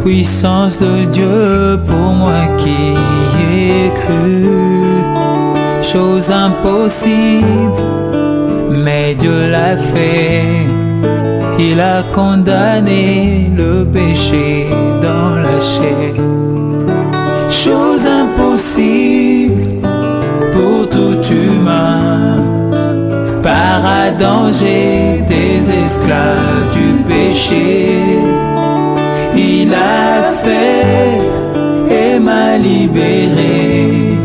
puissance de Dieu pour moi qui ai cru. Chose impossible, mais Dieu l'a fait. Il a condamné le péché dans la chair. Chose impossible pour tout humain. Par Adam j'étais esclave du péché. Il a fait et m'a libéré.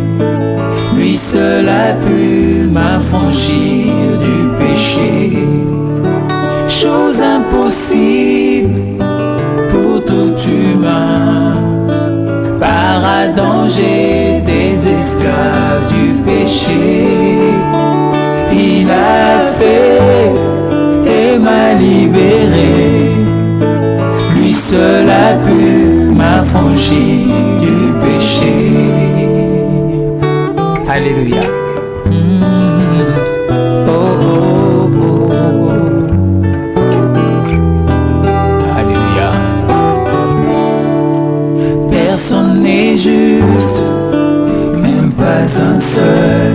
Lui seul a pu m'affranchir du péché. Chose impossible pour tout humain. Par Adam j'étais esclave du péché. Il a fait et m'a libéré. Lui seul a pu m'affranchir du péché. Alléluia. Oh, oh, oh. Alléluia. Personne n'est juste, même pas un seul.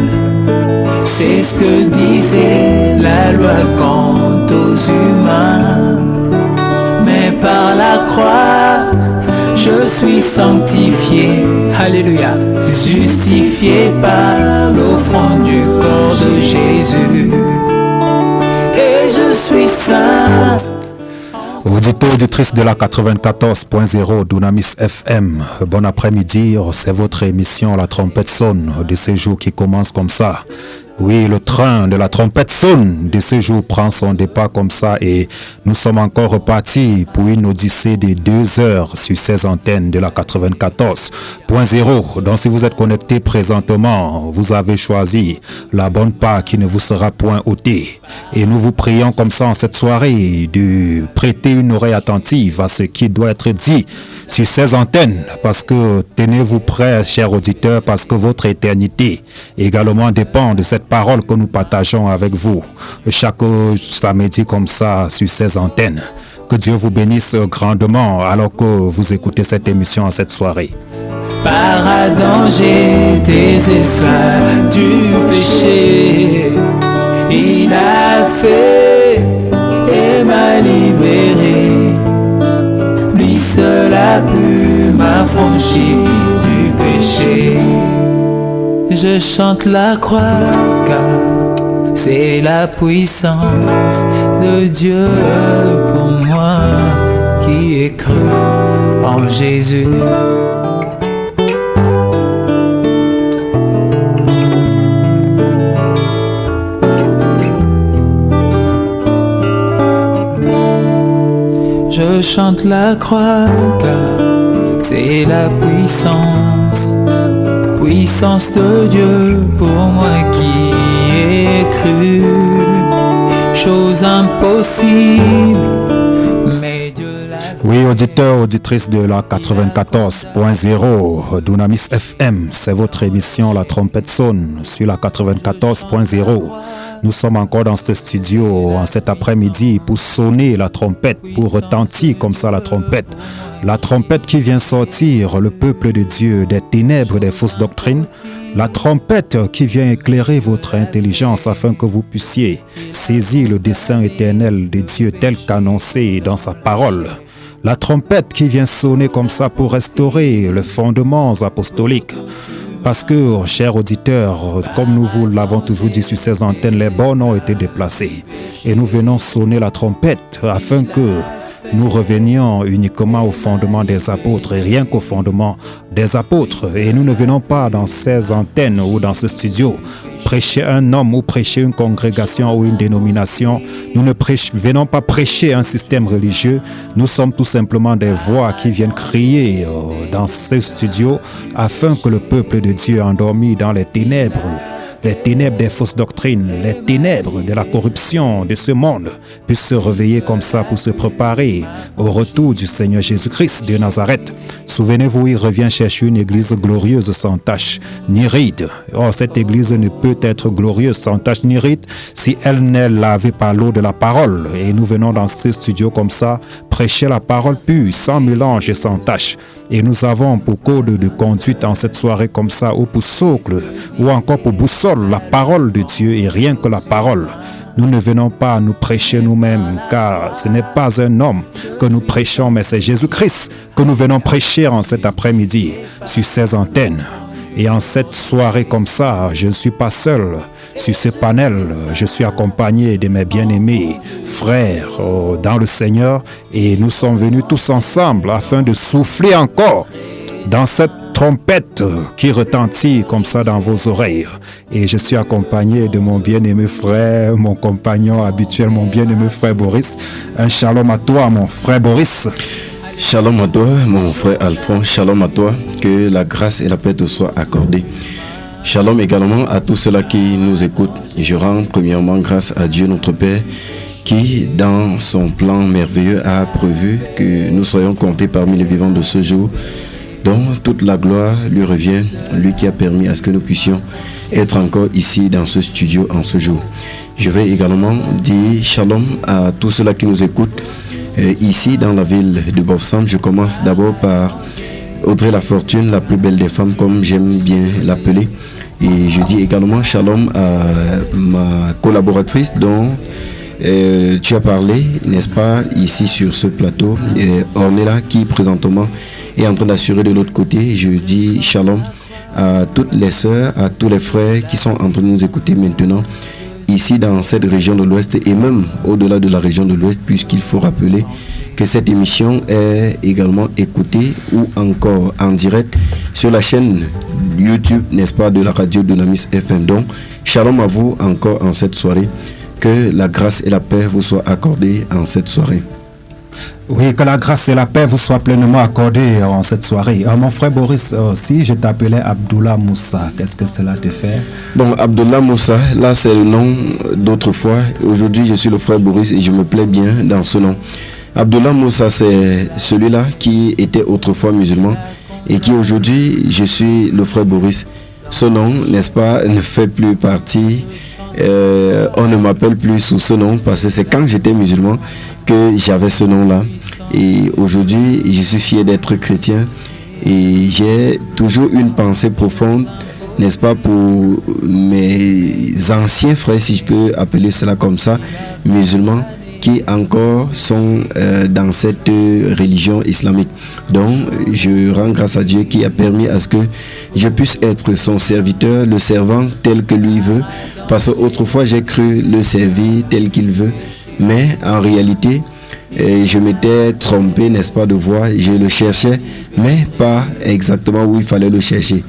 C'est ce que disait la loi quant aux humains. Mais par la croix, je suis sanctifié. Alléluia. Justifié par l'offrande du corps de Jésus. Et je suis saint. Auditeurs, auditrices de la 94.0 Dunamis FM, bon après-midi, c'est votre émission La Trompette sonne de ces jours qui commence comme ça. Oui, le train de la trompette sonne de ce jour prend son départ comme ça et nous sommes encore repartis pour une odyssée de 2 heures sur ces antennes de la 94.0. Donc si vous êtes connecté présentement, vous avez choisi la bonne part qui ne vous sera point ôtée. Et nous vous prions comme ça en cette soirée de prêter une oreille attentive à ce qui doit être dit sur ces antennes, parce que tenez-vous prêts, chers auditeurs, parce que votre éternité également dépend de cette parole que nous partageons avec vous chaque samedi comme ça sur ces antennes. Que Dieu vous bénisse grandement alors que vous écoutez cette émission en cette soirée. Par Adam j'étais esclave du péché. Il a fait et m'a libéré. Lui seul a pu m'affranchir du péché. Je chante la croix car c'est la puissance de Dieu pour moi qui ai cru en Jésus. Je chante la croix car c'est la puissance de Dieu pour moi qui ai cru. Chose impossible, mais Dieu l'a fait. Oui, auditeurs, auditrices de la 94.0 Dunamis FM, c'est votre émission La Trompette sonne sur la 94.0. Nous sommes encore dans ce studio en cet après-midi pour sonner la trompette, pour retentir comme ça la trompette. La trompette qui vient sortir le peuple de Dieu des ténèbres des fausses doctrines. La trompette qui vient éclairer votre intelligence afin que vous puissiez saisir le dessein éternel de Dieu tel qu'annoncé dans sa parole. La trompette qui vient sonner comme ça pour restaurer les fondements apostoliques. Parce que, chers auditeurs, comme nous vous l'avons toujours dit sur ces antennes, les bornes ont été déplacées. Et nous venons sonner la trompette afin que nous revenions uniquement au fondement des apôtres et rien qu'au fondement des apôtres. Et nous ne venons pas dans ces antennes ou dans ce studio prêcher un homme ou prêcher une congrégation ou une dénomination. Nous ne venons pas prêcher un système religieux. Nous sommes tout simplement des voix qui viennent crier dans ce studio afin que le peuple de Dieu endormi dans les ténèbres des fausses doctrines, les ténèbres de la corruption de ce monde puissent se réveiller comme ça pour se préparer au retour du Seigneur Jésus-Christ de Nazareth. Souvenez-vous, il revient chercher une église glorieuse sans tache ni ride. Or, cette église ne peut être glorieuse sans tache ni ride si elle n'est lavée par l'eau de la parole. Et nous venons dans ce studio comme ça, prêcher la parole pure, sans mélange et sans tache. Et nous avons pour code de conduite en cette soirée comme ça, ou pour socle, ou encore pour boussole, la parole de Dieu et rien que la parole. Nous ne venons pas nous prêcher nous-mêmes, car ce n'est pas un homme que nous prêchons, mais c'est Jésus-Christ que nous venons prêcher en cet après-midi sur ces antennes. Et en cette soirée comme ça, je ne suis pas seul sur ce panel. Je suis accompagné de mes bien-aimés frères dans le Seigneur et nous sommes venus tous ensemble afin de souffler encore dans cette trompette qui retentit comme ça dans vos oreilles. Et je suis accompagné de mon bien-aimé frère, mon compagnon habituel, mon bien-aimé frère Boris. Un shalom à toi, mon frère Boris. Shalom à toi, mon frère Alphonse. Shalom à toi. Que la grâce et la paix te soient accordées. Shalom également à tous ceux-là qui nous écoutent. Je rends premièrement grâce à Dieu notre Père qui, dans son plan merveilleux, a prévu que nous soyons comptés parmi les vivants de ce jour. Donc toute la gloire lui revient, lui qui a permis à ce que nous puissions être encore ici dans ce studio en ce jour. Je vais également dire shalom à tous ceux-là qui nous écoutent ici dans la ville de Bofsam. Je commence d'abord par Audrey La Fortune, la plus belle des femmes comme j'aime bien l'appeler. Et je dis également shalom à ma collaboratrice dont tu as parlé, n'est-ce pas, ici sur ce plateau, Ornella, qui présentement est en train d'assurer de l'autre côté. Je dis shalom à toutes les sœurs, à tous les frères qui sont en train de nous écouter maintenant, ici dans cette région de l'Ouest et même au-delà de la région de l'Ouest, puisqu'il faut rappeler que cette émission est également écoutée ou encore en direct sur la chaîne YouTube, n'est-ce pas, de la radio Dunamis FM. Donc, shalom à vous encore en cette soirée. Que la grâce et la paix vous soient accordées en cette soirée. Oui, que la grâce et la paix vous soient pleinement accordées en cette soirée. Mon frère Boris, si je t'appelais Abdullah Moussa, qu'est-ce que cela te fait? Bon, Abdullah Moussa, là c'est le nom d'autrefois. Aujourd'hui, je suis le frère Boris et je me plais bien dans ce nom. Abdullah Moussa, c'est celui-là qui était autrefois musulman et qui aujourd'hui, je suis le frère Boris. Ce nom, n'est-ce pas, ne fait plus partie. On ne m'appelle plus sous ce nom parce que c'est quand j'étais musulman que j'avais ce nom-là. Et aujourd'hui, je suis fier d'être chrétien et j'ai toujours une pensée profonde, n'est-ce pas, pour mes anciens frères, si je peux appeler cela comme ça, musulmans, qui encore sont dans cette religion islamique. Donc, je rends grâce à Dieu qui a permis à ce que je puisse être son serviteur, le servant tel que lui veut, parce qu'autrefois j'ai cru le servir tel qu'il veut, mais en réalité, je m'étais trompé, n'est-ce pas, de voie, je le cherchais, mais pas exactement où il fallait le chercher.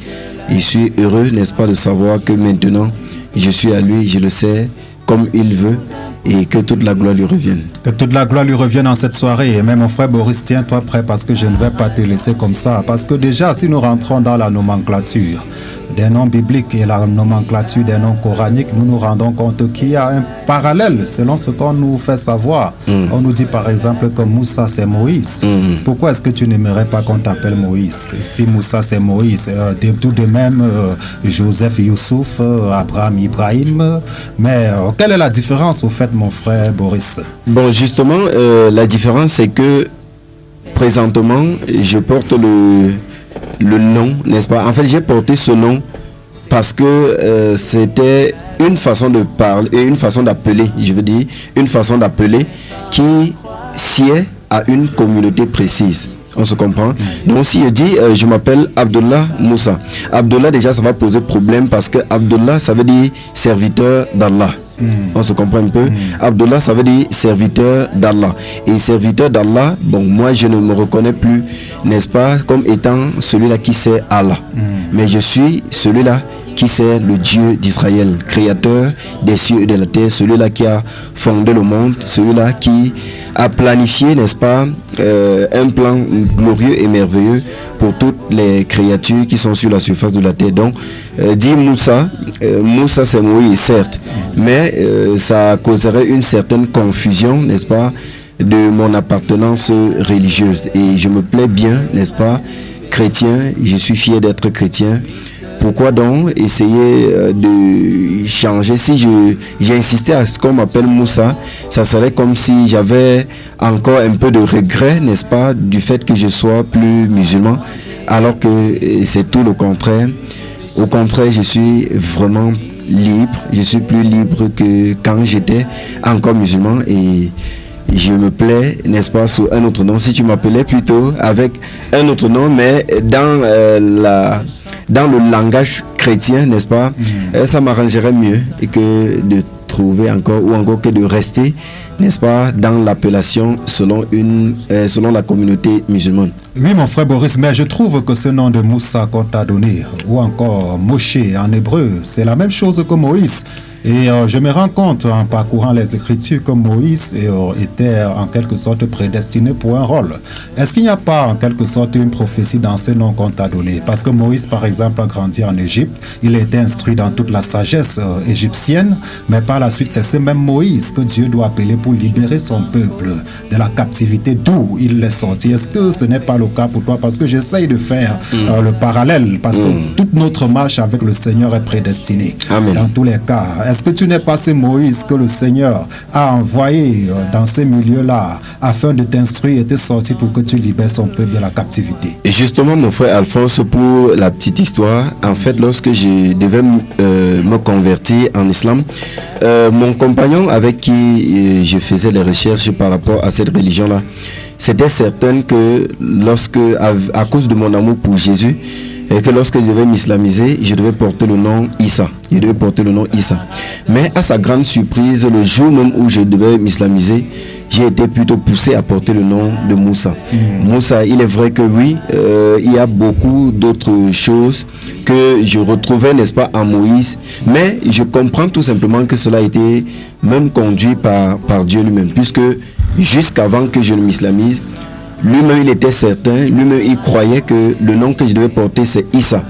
Je suis heureux, n'est-ce pas, de savoir que maintenant, je suis à lui, je le sais comme il veut, et que toute la gloire lui revienne. Que toute la gloire lui revienne en cette soirée. Et même mon frère Boris, tiens-toi prêt parce que je ne vais pas te laisser comme ça. Parce que déjà, si nous rentrons dans la nomenclature des noms bibliques et la nomenclature des noms coraniques, nous nous rendons compte qu'il y a un parallèle selon ce qu'on nous fait savoir. On nous dit par exemple que Moussa c'est Moïse. Pourquoi est-ce que tu n'aimerais pas qu'on t'appelle Moïse? Si Moussa c'est Moïse, tout de même Joseph, Youssouf, Abraham, Ibrahim. Mais quelle est la différence au fait, mon frère Boris? Bon, justement, la différence c'est que présentement, je porte le nom, n'est-ce pas? En fait, j'ai porté ce nom parce que c'était une façon de parler et une façon d'appeler, je veux dire, une façon d'appeler qui sied à une communauté précise. On se comprend? Donc si je dis je m'appelle Abdullah Moussa, Abdullah déjà ça va poser problème parce que Abdullah ça veut dire serviteur d'Allah. On se comprend un peu. Abdullah ça veut dire serviteur d'Allah. Et serviteur d'Allah, bon moi je ne me reconnais plus, n'est-ce pas, comme étant celui-là qui sert Allah. Mais je suis celui-là qui sert le Dieu d'Israël, créateur des cieux et de la terre, celui-là qui a fondé le monde, celui-là qui a planifié, n'est-ce pas, un plan glorieux et merveilleux pour toutes les créatures qui sont sur la surface de la terre. Donc, dit Moussa, Moussa c'est Moïse, certes, mais ça causerait une certaine confusion, n'est-ce pas, de mon appartenance religieuse. Et je me plais bien, n'est-ce pas, chrétien, je suis fier d'être chrétien. Pourquoi donc essayer de changer? Si j'ai insisté à ce qu'on m'appelle Moussa, ça serait comme si j'avais encore un peu de regret, n'est-ce pas, du fait que je sois plus musulman, alors que c'est tout le contraire. Au contraire, je suis vraiment libre, je suis plus libre que quand j'étais encore musulman et je me plais, n'est-ce pas, sous un autre nom. Si tu m'appelais plutôt avec un autre nom, mais dans le langage chrétien, n'est-ce pas, ça m'arrangerait mieux et que de trouver encore, ou encore que de rester, n'est-ce pas, dans l'appellation selon la communauté musulmane. Oui, mon frère Boris, mais je trouve que ce nom de Moussa qu'on t'a donné, ou encore Moshe en hébreu, c'est la même chose que Moïse. Et je me rends compte en parcourant les Écritures que Moïse était en quelque sorte prédestiné pour un rôle. Est-ce qu'il n'y a pas en quelque sorte une prophétie dans ce nom qu'on t'a donné? Parce que Moïse, par exemple, a grandi en Égypte, il a été instruit dans toute la sagesse égyptienne, mais par la suite, c'est ce même Moïse que Dieu doit appeler pour libérer son peuple de la captivité d'où il est sorti. Est-ce que ce n'est pas le cas pour toi? Parce que j'essaye de faire le parallèle, parce que toute notre marche avec le Seigneur est prédestinée. Amen. Dans tous les cas, est-ce que tu n'es pas ce Moïse que le Seigneur a envoyé dans ces milieux-là afin de t'instruire et te sortir pour que tu libères son peuple de la captivité? Et justement, mon frère Alphonse, pour la petite histoire, en fait, lorsque je devais me convertir en islam, mon compagnon avec qui je faisais les recherches par rapport à cette religion-là, c'était certain que à cause de mon amour pour Jésus, et que lorsque je devais m'islamiser, je devais porter le nom Issa. Mais à sa grande surprise, le jour même où je devais m'islamiser, j'ai été plutôt poussé à porter le nom de Moussa. Moussa, il est vrai que oui, il y a beaucoup d'autres choses que je retrouvais, n'est-ce pas, en Moïse, mais je comprends tout simplement que cela a été même conduit par Dieu lui-même, puisque jusqu'avant que je ne m'islamise, lui-même il était certain, lui-même il croyait que le nom que je devais porter c'est Issa,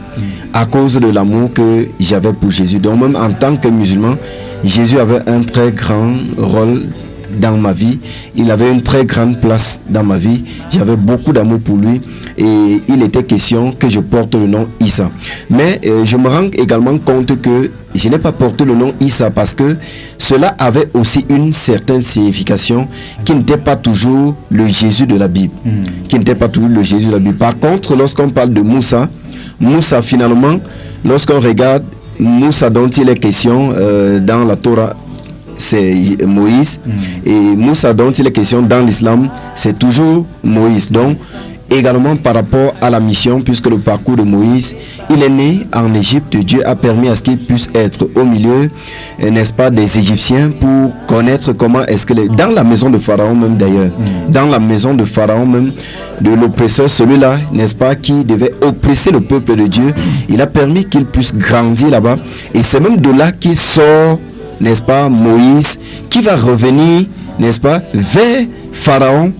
à cause de l'amour que j'avais pour Jésus. Donc même en tant que musulman, Jésus avait un très grand rôle dans ma vie, il avait une très grande place dans ma vie, j'avais beaucoup d'amour pour lui et il était question que je porte le nom Issa. Mais je me rends également compte que je n'ai pas porté le nom Issa parce que cela avait aussi une certaine signification qui n'était pas toujours le Jésus de la Bible. Par contre, lorsqu'on parle de Moussa finalement, lorsqu'on regarde Moussa dont il est question dans la Torah, c'est Moïse, et Moussa dont il est question dans l'islam, c'est toujours Moïse. Donc également par rapport à la mission, puisque le parcours de Moïse, il est né en Égypte, Dieu a permis à ce qu'il puisse être au milieu, n'est-ce pas, des Égyptiens pour connaître comment est-ce que dans la maison de Pharaon même d'ailleurs, dans la maison de Pharaon même, de l'oppresseur, celui-là, n'est-ce pas, qui devait oppresser le peuple de Dieu, il a permis qu'il puisse grandir là-bas, et c'est même de là qu'il sort, n'est-ce pas, Moïse, qui va revenir, n'est-ce pas, vers Pharaon,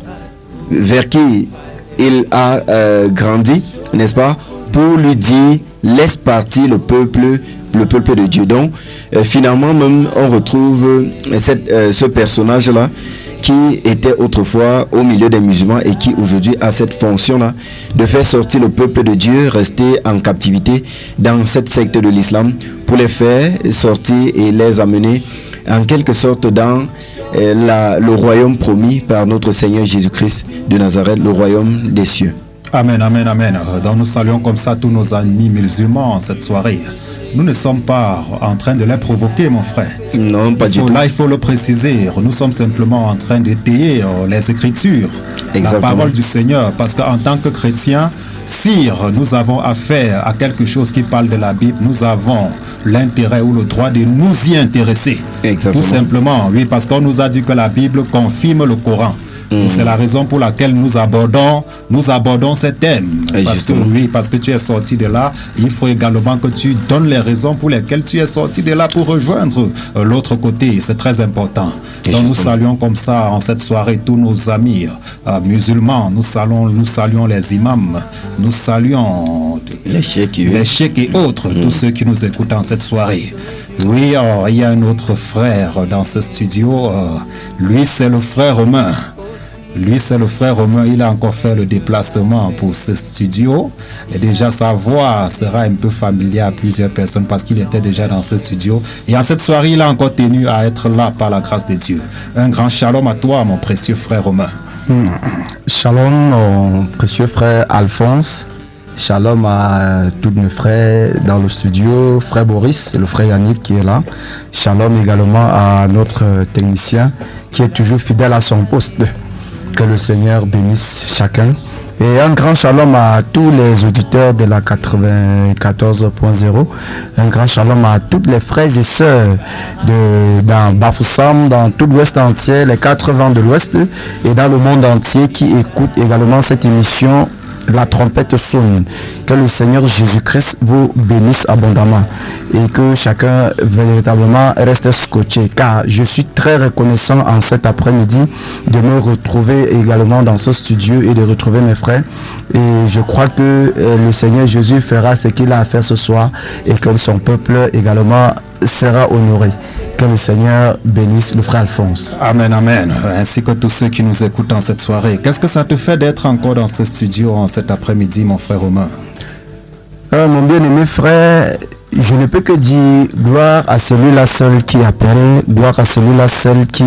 vers qui il a grandi, n'est-ce pas, pour lui dire laisse partir le peuple de Dieu. Donc finalement même on retrouve ce personnage là qui était autrefois au milieu des musulmans et qui aujourd'hui a cette fonction là de faire sortir le peuple de Dieu resté en captivité dans cette secte de l'islam pour les faire sortir et les amener en quelque sorte dans le royaume promis par notre Seigneur Jésus-Christ de Nazareth, le royaume des cieux. Amen, amen, amen. Donc nous saluons comme ça tous nos amis musulmans cette soirée. Nous ne sommes pas en train de les provoquer, mon frère. Non, pas du tout. Là, il faut le préciser. Nous sommes simplement en train d'étayer les Écritures, la parole du Seigneur. Parce qu'en tant que chrétiens, si nous avons affaire à quelque chose qui parle de la Bible, nous avons l'intérêt ou le droit de nous y intéresser. Exactement. Tout simplement, oui, parce qu'on nous a dit que la Bible confirme le Coran. Et c'est la raison pour laquelle nous abordons ces thèmes. Parce que tu es sorti de là, il faut également que tu donnes les raisons pour lesquelles tu es sorti de là pour rejoindre l'autre côté. C'est très important. Donc nous saluons comme ça en cette soirée tous nos amis musulmans. Nous saluons les imams. Nous saluons les cheikhs et autres, tous ceux qui nous écoutent en cette soirée. Oui, il y a un autre frère dans ce studio. Lui, c'est le frère Romain. Lui, c'est le frère Romain. Il a encore fait le déplacement pour ce studio. Et déjà, sa voix sera un peu familière à plusieurs personnes parce qu'il était déjà dans ce studio. Et en cette soirée, il a encore tenu à être là par la grâce de Dieu. Un grand shalom à toi, mon précieux frère Romain. Shalom, mon précieux frère Alphonse. Shalom à tous mes frères dans le studio, frère Boris, le frère Yannick qui est là. Shalom également à notre technicien qui est toujours fidèle à son poste. Que le Seigneur bénisse chacun. Et un grand shalom à tous les auditeurs de la 94.0. Un grand shalom à tous les frères et sœurs dans Bafoussam, dans tout l'Ouest entier, les 4 vents de l'Ouest et dans le monde entier qui écoutent également cette émission. La trompette sonne. Que le Seigneur Jésus-Christ vous bénisse abondamment et que chacun véritablement reste scotché, car je suis très reconnaissant en cet après-midi de me retrouver également dans ce studio et de retrouver mes frères, et je crois que le Seigneur Jésus fera ce qu'il a à faire ce soir et que son peuple également sera honoré. Que le Seigneur bénisse le frère Alphonse. Amen, amen. Ainsi que tous ceux qui nous écoutent en cette soirée. Qu'est-ce que ça te fait d'être encore dans ce studio en cet après-midi, mon frère Romain? Mon bien-aimé frère, je ne peux que dire gloire à celui-là seul qui appelle, gloire à celui-là seul qui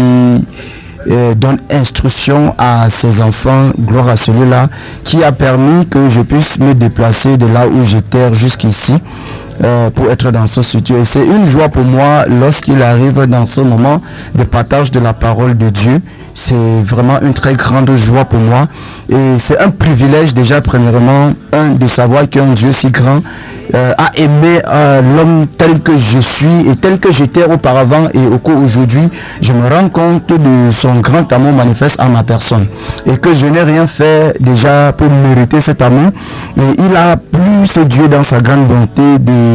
donne instruction à ses enfants, gloire à celui-là qui a permis que je puisse me déplacer de là où j'étais jusqu'ici. Pour être dans ce studio. Et c'est une joie pour moi lorsqu'il arrive dans ce moment de partage de la parole de Dieu. C'est vraiment une très grande joie pour moi. Et c'est un privilège déjà, premièrement, de savoir qu'un Dieu si grand a aimé l'homme tel que je suis et tel que j'étais auparavant et au cours aujourd'hui. Je me rends compte de son grand amour manifeste en ma personne. Et que je n'ai rien fait déjà pour mériter cet amour. Mais il a plu ce Dieu dans sa grande bonté de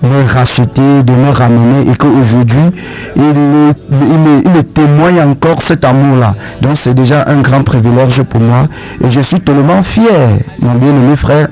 me racheter, de me ramener et qu'aujourd'hui, il témoigne encore cet amour-là. Donc c'est déjà un grand privilège pour moi et je suis tellement fier, mon bien-aimé frère,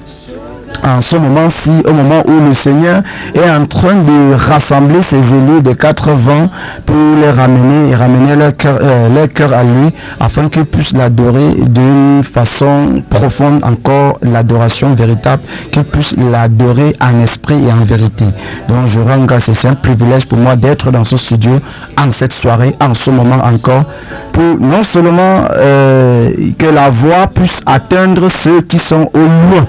en ce moment-ci, au moment où le Seigneur est en train de rassembler ses élus de 4 vents pour les ramener et ramener leur cœur à lui, afin qu'ils puissent l'adorer d'une façon profonde, encore l'adoration véritable, qu'ils puissent l'adorer en esprit et en vérité. Donc je rends grâce et c'est un privilège pour moi d'être dans ce studio en cette soirée, en ce moment encore, pour non seulement que la voix puisse atteindre ceux qui sont au loin,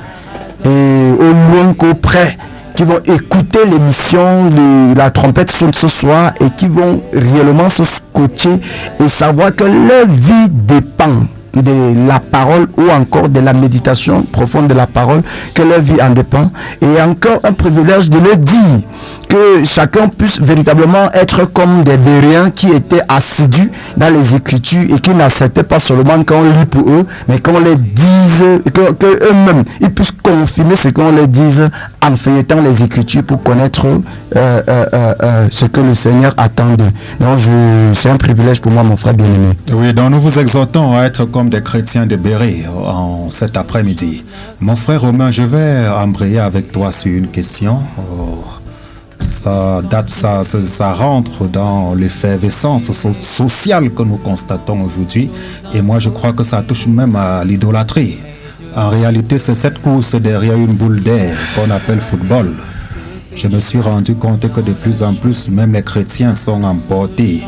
et au loin qu'auprès, qui vont écouter l'émission de la trompette sonne ce soir et qui vont réellement se scotcher et savoir que leur vie dépend de la parole ou encore de la méditation profonde de la parole, que leur vie en dépend. Et encore un privilège de leur dire que chacun puisse véritablement être comme des Béréens qui étaient assidus dans les Écritures et qui n'acceptaient pas seulement qu'on lit pour eux, mais qu'on les dise, que eux-mêmes ils puissent confirmer ce qu'on leur dise en feuilletant les Écritures pour connaître ce que le Seigneur attend d'eux. Donc c'est un privilège pour moi, mon frère bien-aimé. Oui, donc nous vous exhortons à être comme des chrétiens de Béret en cet après-midi. Mon frère Romain, je vais embrayer avec toi sur une question. Ça rentre dans l'effervescence sociale que nous constatons aujourd'hui. Et moi, je crois que ça touche même à l'idolâtrie. En réalité, c'est cette course derrière une boule d'air qu'on appelle football. Je me suis rendu compte que de plus en plus, même les chrétiens sont emportés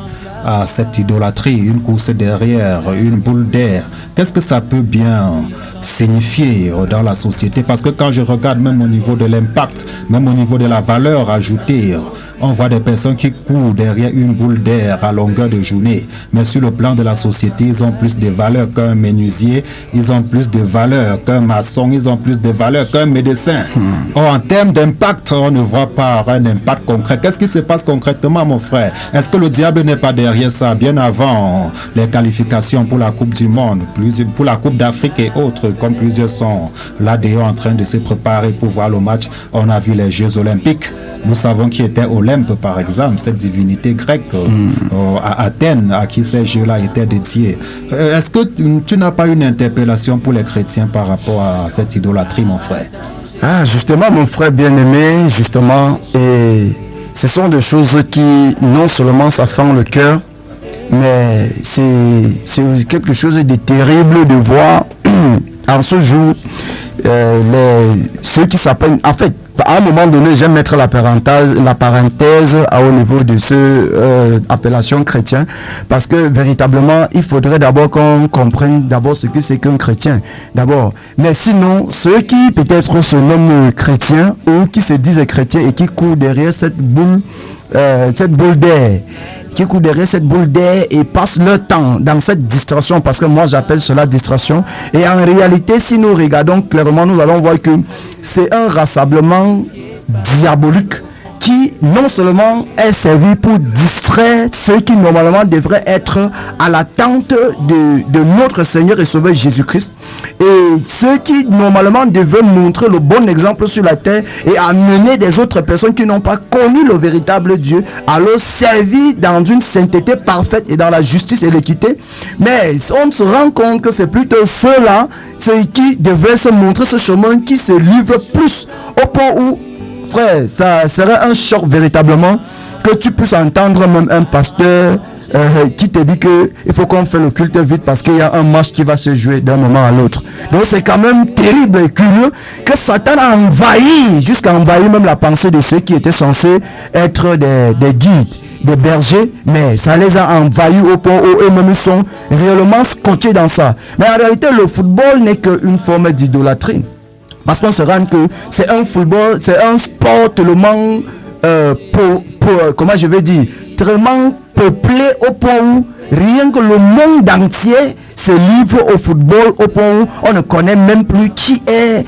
à cette idolâtrie, une course derrière, une boule d'air. Qu'est-ce que ça peut bien signifier dans la société? Parce que quand je regarde même au niveau de l'impact, même au niveau de la valeur ajoutée, on voit des personnes qui courent derrière une boule d'air à longueur de journée. Mais sur le plan de la société, ils ont plus de valeur qu'un menuisier, ils ont plus de valeur qu'un maçon, ils ont plus de valeur qu'un médecin. Or, en termes d'impact, on ne voit pas un impact concret. Qu'est-ce qui se passe concrètement, mon frère? Est-ce que le diable n'est pas derrière ça, bien avant les qualifications pour la Coupe du Monde, pour la Coupe d'Afrique et autres, comme plusieurs sont là d'ailleurs en train de se préparer pour voir le match? On a vu les Jeux Olympiques. Nous savons qui était Olympe, par exemple, cette divinité grecque à Athènes, à qui ces jeux-là étaient dédiés. Est-ce que tu n'as pas une interpellation pour les chrétiens par rapport à cette idolâtrie, mon frère? Ah, justement, mon frère bien-aimé, justement, et ce sont des choses qui non seulement s'affirment le cœur, Mais c'est quelque chose de terrible de voir en ce jour ceux qui s'appellent, en fait, à un moment donné, j'aime mettre la parenthèse au niveau de ce appellation chrétien, parce que véritablement, il faudrait d'abord qu'on comprenne d'abord ce que c'est qu'un chrétien, d'abord. Mais sinon, ceux qui peut-être se nomment chrétiens ou qui se disent chrétiens et qui courent derrière cette boule d'air, et passent leur temps dans cette distraction, parce que moi j'appelle cela distraction. Et en réalité, si nous regardons clairement, nous allons voir que c'est un rassemblement diabolique qui non seulement est servi pour distraire ceux qui normalement devraient être à l'attente de notre Seigneur et Sauveur Jésus-Christ, et ceux qui normalement devaient montrer le bon exemple sur la terre et amener des autres personnes qui n'ont pas connu le véritable Dieu à leur servir dans une sainteté parfaite et dans la justice et l'équité. Mais on se rend compte que c'est plutôt ceux-là, ceux qui devaient se montrer ce chemin, qui se livrent plus, au point où, frère, ça serait un choc véritablement que tu puisses entendre même un pasteur qui te dit que il faut qu'on fait le culte vite parce qu'il y a un match qui va se jouer d'un moment à l'autre. Donc c'est quand même terrible et curieux que Satan a envahi, jusqu'à envahir même la pensée de ceux qui étaient censés être des guides, des bergers, mais ça les a envahis au point où eux-mêmes sont réellement scotchés dans ça. Mais en réalité, le football n'est qu'une forme d'idolâtrie. Parce qu'on se rend que c'est un football, c'est un sport tellement, comment je vais dire, tellement peuplé au point où rien que le monde entier se livre au football, au point où on ne connaît même plus qui est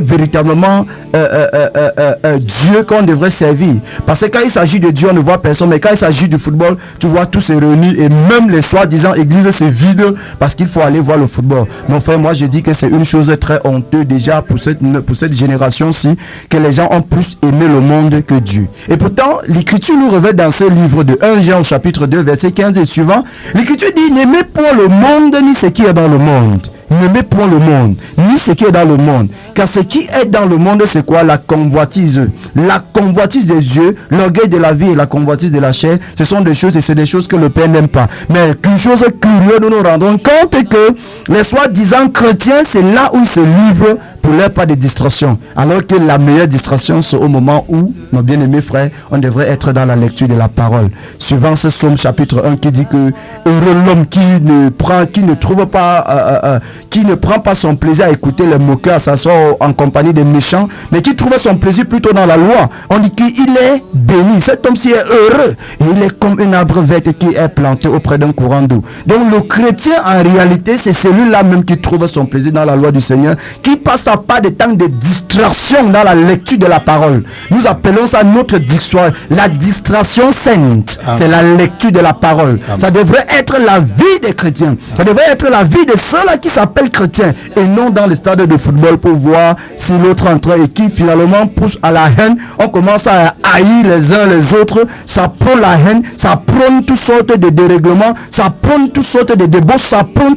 véritablement Dieu qu'on devrait servir. Parce que quand il s'agit de Dieu, on ne voit personne, mais quand il s'agit du football, tu vois tous se réunir, et même les soi-disant églises se vident parce qu'il faut aller voir le football. Mon frère, moi je dis que c'est une chose très honteuse déjà pour cette génération-ci, que les gens ont plus aimé le monde que Dieu. Et pourtant, l'Écriture nous révèle dans ce livre de 1 Jean au chapitre 2, verset 15 et suivant, l'Écriture dit: n'aimez point le monde ni ce qui est dans le monde. N'aimez point le monde, ni ce qui est dans le monde. Car ce qui est dans le monde, c'est quoi? La convoitise. La convoitise des yeux, l'orgueil de la vie et la convoitise de la chair, ce sont des choses, et c'est des choses que le Père n'aime pas. Mais qu'une chose curieuse, nous nous rendons compte que les soi-disant chrétiens, c'est là où ils se livrent pour leur pas de distraction. Alors que la meilleure distraction, c'est au moment où, nos bien-aimés frères, on devrait être dans la lecture de la parole. Suivant ce psaume chapitre 1 qui dit que heureux l'homme qui ne prend pas son plaisir à écouter les moqueurs, à s'asseoir en compagnie des méchants, mais qui trouve son plaisir plutôt dans la loi. On dit qu'il est béni. Cet homme-ci est heureux. Et il est comme un arbre vert qui est planté auprès d'un courant d'eau. Donc le chrétien, en réalité, c'est celui-là même qui trouve son plaisir dans la loi du Seigneur, qui passe à pas de temps de distraction dans la lecture de la parole. Nous appelons ça notre distraction. La distraction sainte, c'est la lecture de la parole. Amen. Ça devrait être la vie des chrétiens. Ça devrait être la vie de ceux-là qui s'appellent chrétiens, et non dans le stade de football pour voir si l'autre entre, et qui finalement pousse à la haine. On commence à haïr les uns les autres. Ça prend la haine, ça prend toutes sortes de dérèglements, ça prend toutes sortes de débauches, ça prend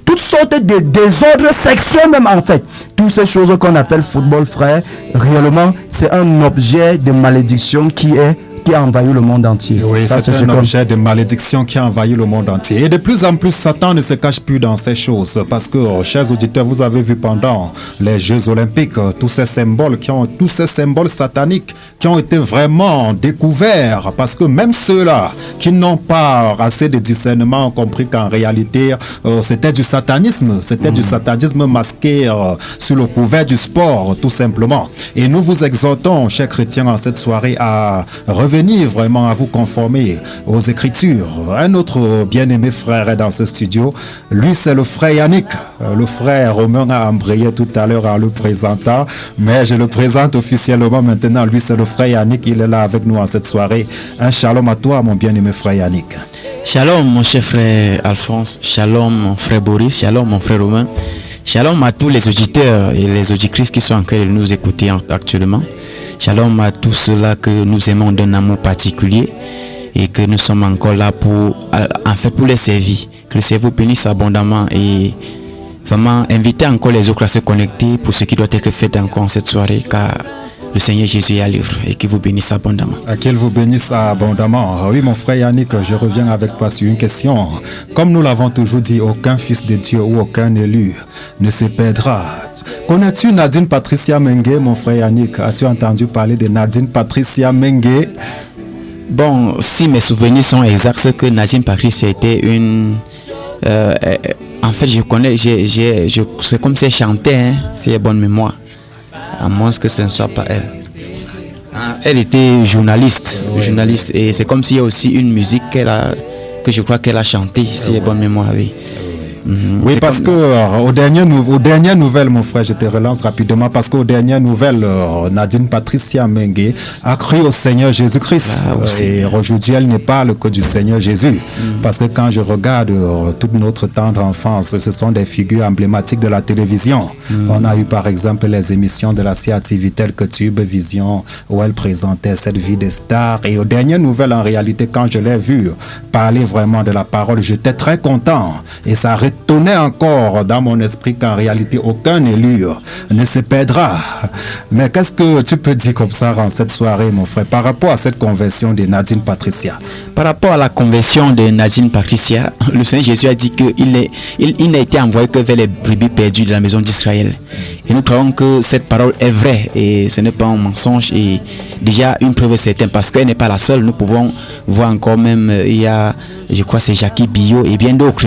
toutes sortes de désordres sexuels même en fait. Toutes ces choses qu'on appelle football, frère, réellement c'est un objet de malédiction qui a envahi le monde entier. Oui, c'est un objet de malédiction qui a envahi le monde entier. Et de plus en plus, Satan ne se cache plus dans ces choses. Parce que, chers auditeurs, vous avez vu pendant les Jeux Olympiques, tous ces symboles sataniques qui ont été vraiment découverts. Parce que même ceux-là qui n'ont pas assez de discernement ont compris qu'en réalité, c'était du satanisme. C'était du satanisme masqué sous le couvert du sport, tout simplement. Et nous vous exhortons, chers chrétiens, en cette soirée à revenir vraiment à vous conformer aux Écritures. Un autre bien-aimé frère est dans ce studio. Lui, c'est le frère Yannick. Le frère Romain a embrayé tout à l'heure en le présentant, mais je le présente officiellement maintenant. Lui, c'est le frère Yannick. Il est là avec nous en cette soirée. Un shalom à toi, mon bien-aimé frère Yannick. Shalom, mon cher frère Alphonse. Shalom, mon frère Boris. Shalom, mon frère Romain. Shalom à tous les auditeurs et les auditrices qui sont en train de nous écouter actuellement. Shalom à tous ceux-là que nous aimons d'un amour particulier et que nous sommes encore là pour les servir. Que le Seigneur vous bénisse abondamment et vraiment inviter encore les autres à se connecter pour ce qui doit être fait encore en cette soirée, car le Seigneur Jésus est à l'œuvre et qu'il vous bénisse abondamment. Qu'il vous bénisse abondamment. Oui, mon frère Yannick, je reviens avec toi sur une question. Comme nous l'avons toujours dit, aucun fils de Dieu ou aucun élu ne se perdra. Connais-tu Nadine Patricia Mengue, mon frère Yannick? As-tu entendu parler de Nadine Patricia Mengue? Bon, si mes souvenirs sont exacts, c'est que Nadine Patricia était une... en fait, je connais, c'est comme si elle chantait, hein, si elle a bonne mémoire. À moins que ce ne soit pas elle. Elle était journaliste, et c'est comme s'il y a aussi une musique que je crois qu'elle a chantée, si elle a bonne mémoire, oui. Oui, parce que aux dernières nouvelles, mon frère, je te relance rapidement, parce qu'aux dernières nouvelles, Nadine Patricia Mengue a cru au Seigneur Jésus-Christ. Et aujourd'hui, elle n'est pas le que du Seigneur Jésus. Parce que quand je regarde toute notre tendre enfance, ce sont des figures emblématiques de la télévision. On a eu par exemple les émissions de la CRTV telles que Tube Vision, où elle présentait cette vie des stars. Et aux dernières nouvelles, en réalité, quand je l'ai vue parler vraiment de la parole, j'étais très content. Et ça retenait encore dans mon esprit qu'en réalité, aucun élu ne se perdra. Mais qu'est-ce que tu peux dire comme ça en cette soirée, mon frère, par rapport à cette conversion de Nadine Patricia? Par rapport à la conversion de Nadine Patricia, le Seigneur Jésus a dit qu'il n'a été envoyé que vers les brebis perdues de la maison d'Israël. Et nous croyons que cette parole est vraie et ce n'est pas un mensonge. Et déjà, une preuve est certaine, parce qu'elle n'est pas la seule. Nous pouvons voir encore même, il y a, je crois, c'est Jackie Billot et bien d'autres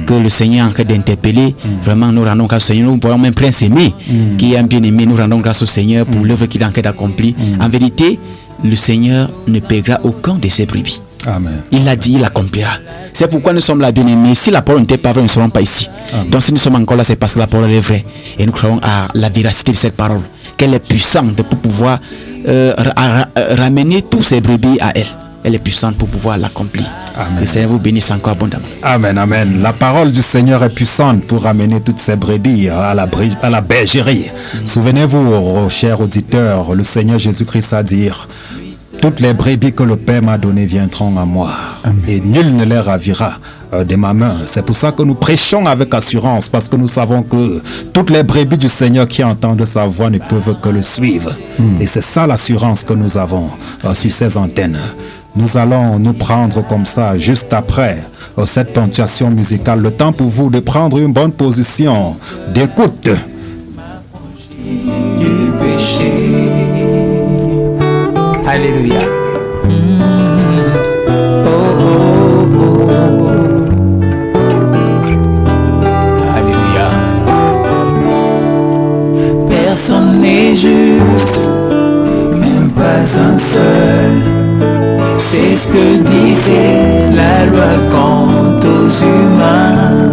que le Seigneur est en train d'interpeller. Vraiment, nous rendons grâce au Seigneur. Nous voyons même Prince Aimé, qui est un bien-aimé. Nous rendons grâce au Seigneur pour l'œuvre qu'il est en train d'accomplir. En vérité, le Seigneur ne perdra aucun de ses brebis. Amen. Il l'a dit, il accomplira. C'est pourquoi nous sommes là, bien-aimés. Si la parole n'était pas vraie, nous ne serons pas ici. Amen. Donc si nous sommes encore là, c'est parce que la parole est vraie. Et nous croyons à la véracité de cette parole, qu'elle est puissante pour pouvoir ramener tous ces brebis à elle. Elle est puissante pour pouvoir l'accomplir. Que le Seigneur vous bénisse encore abondamment. Amen, amen. La parole du Seigneur est puissante pour ramener toutes ces brebis à la bergerie. Souvenez-vous, chers auditeurs, le Seigneur Jésus-Christ a dit: toutes les brebis que le Père m'a données viendront à moi. Amen. Et nul ne les ravira de ma main. C'est pour ça que nous prêchons avec assurance, parce que nous savons que toutes les brebis du Seigneur qui entendent sa voix ne peuvent que le suivre. Et c'est ça l'assurance que nous avons sur ces antennes. Nous allons nous prendre comme ça juste après cette ponctuation musicale. Le temps pour vous de prendre une bonne position d'écoute. Du péché. Alléluia. Oh, oh, oh. Alléluia. Personne n'est juste, même pas un seul. C'est ce que disait la loi quant aux humains.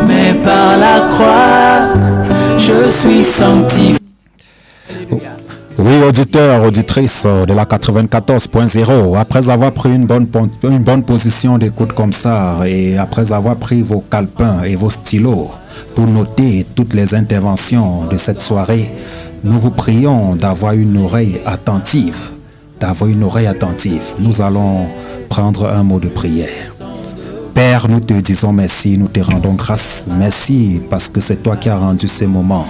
Mais par la croix, je suis sanctifié. Oui, auditeurs, auditrices de la 94.0, après avoir pris une bonne position d'écoute comme ça, et après avoir pris vos calepins et vos stylos pour noter toutes les interventions de cette soirée, nous vous prions d'avoir une oreille attentive. Nous allons prendre un mot de prière. Père, nous te disons merci, nous te rendons grâce. Merci parce que c'est toi qui as rendu ces moments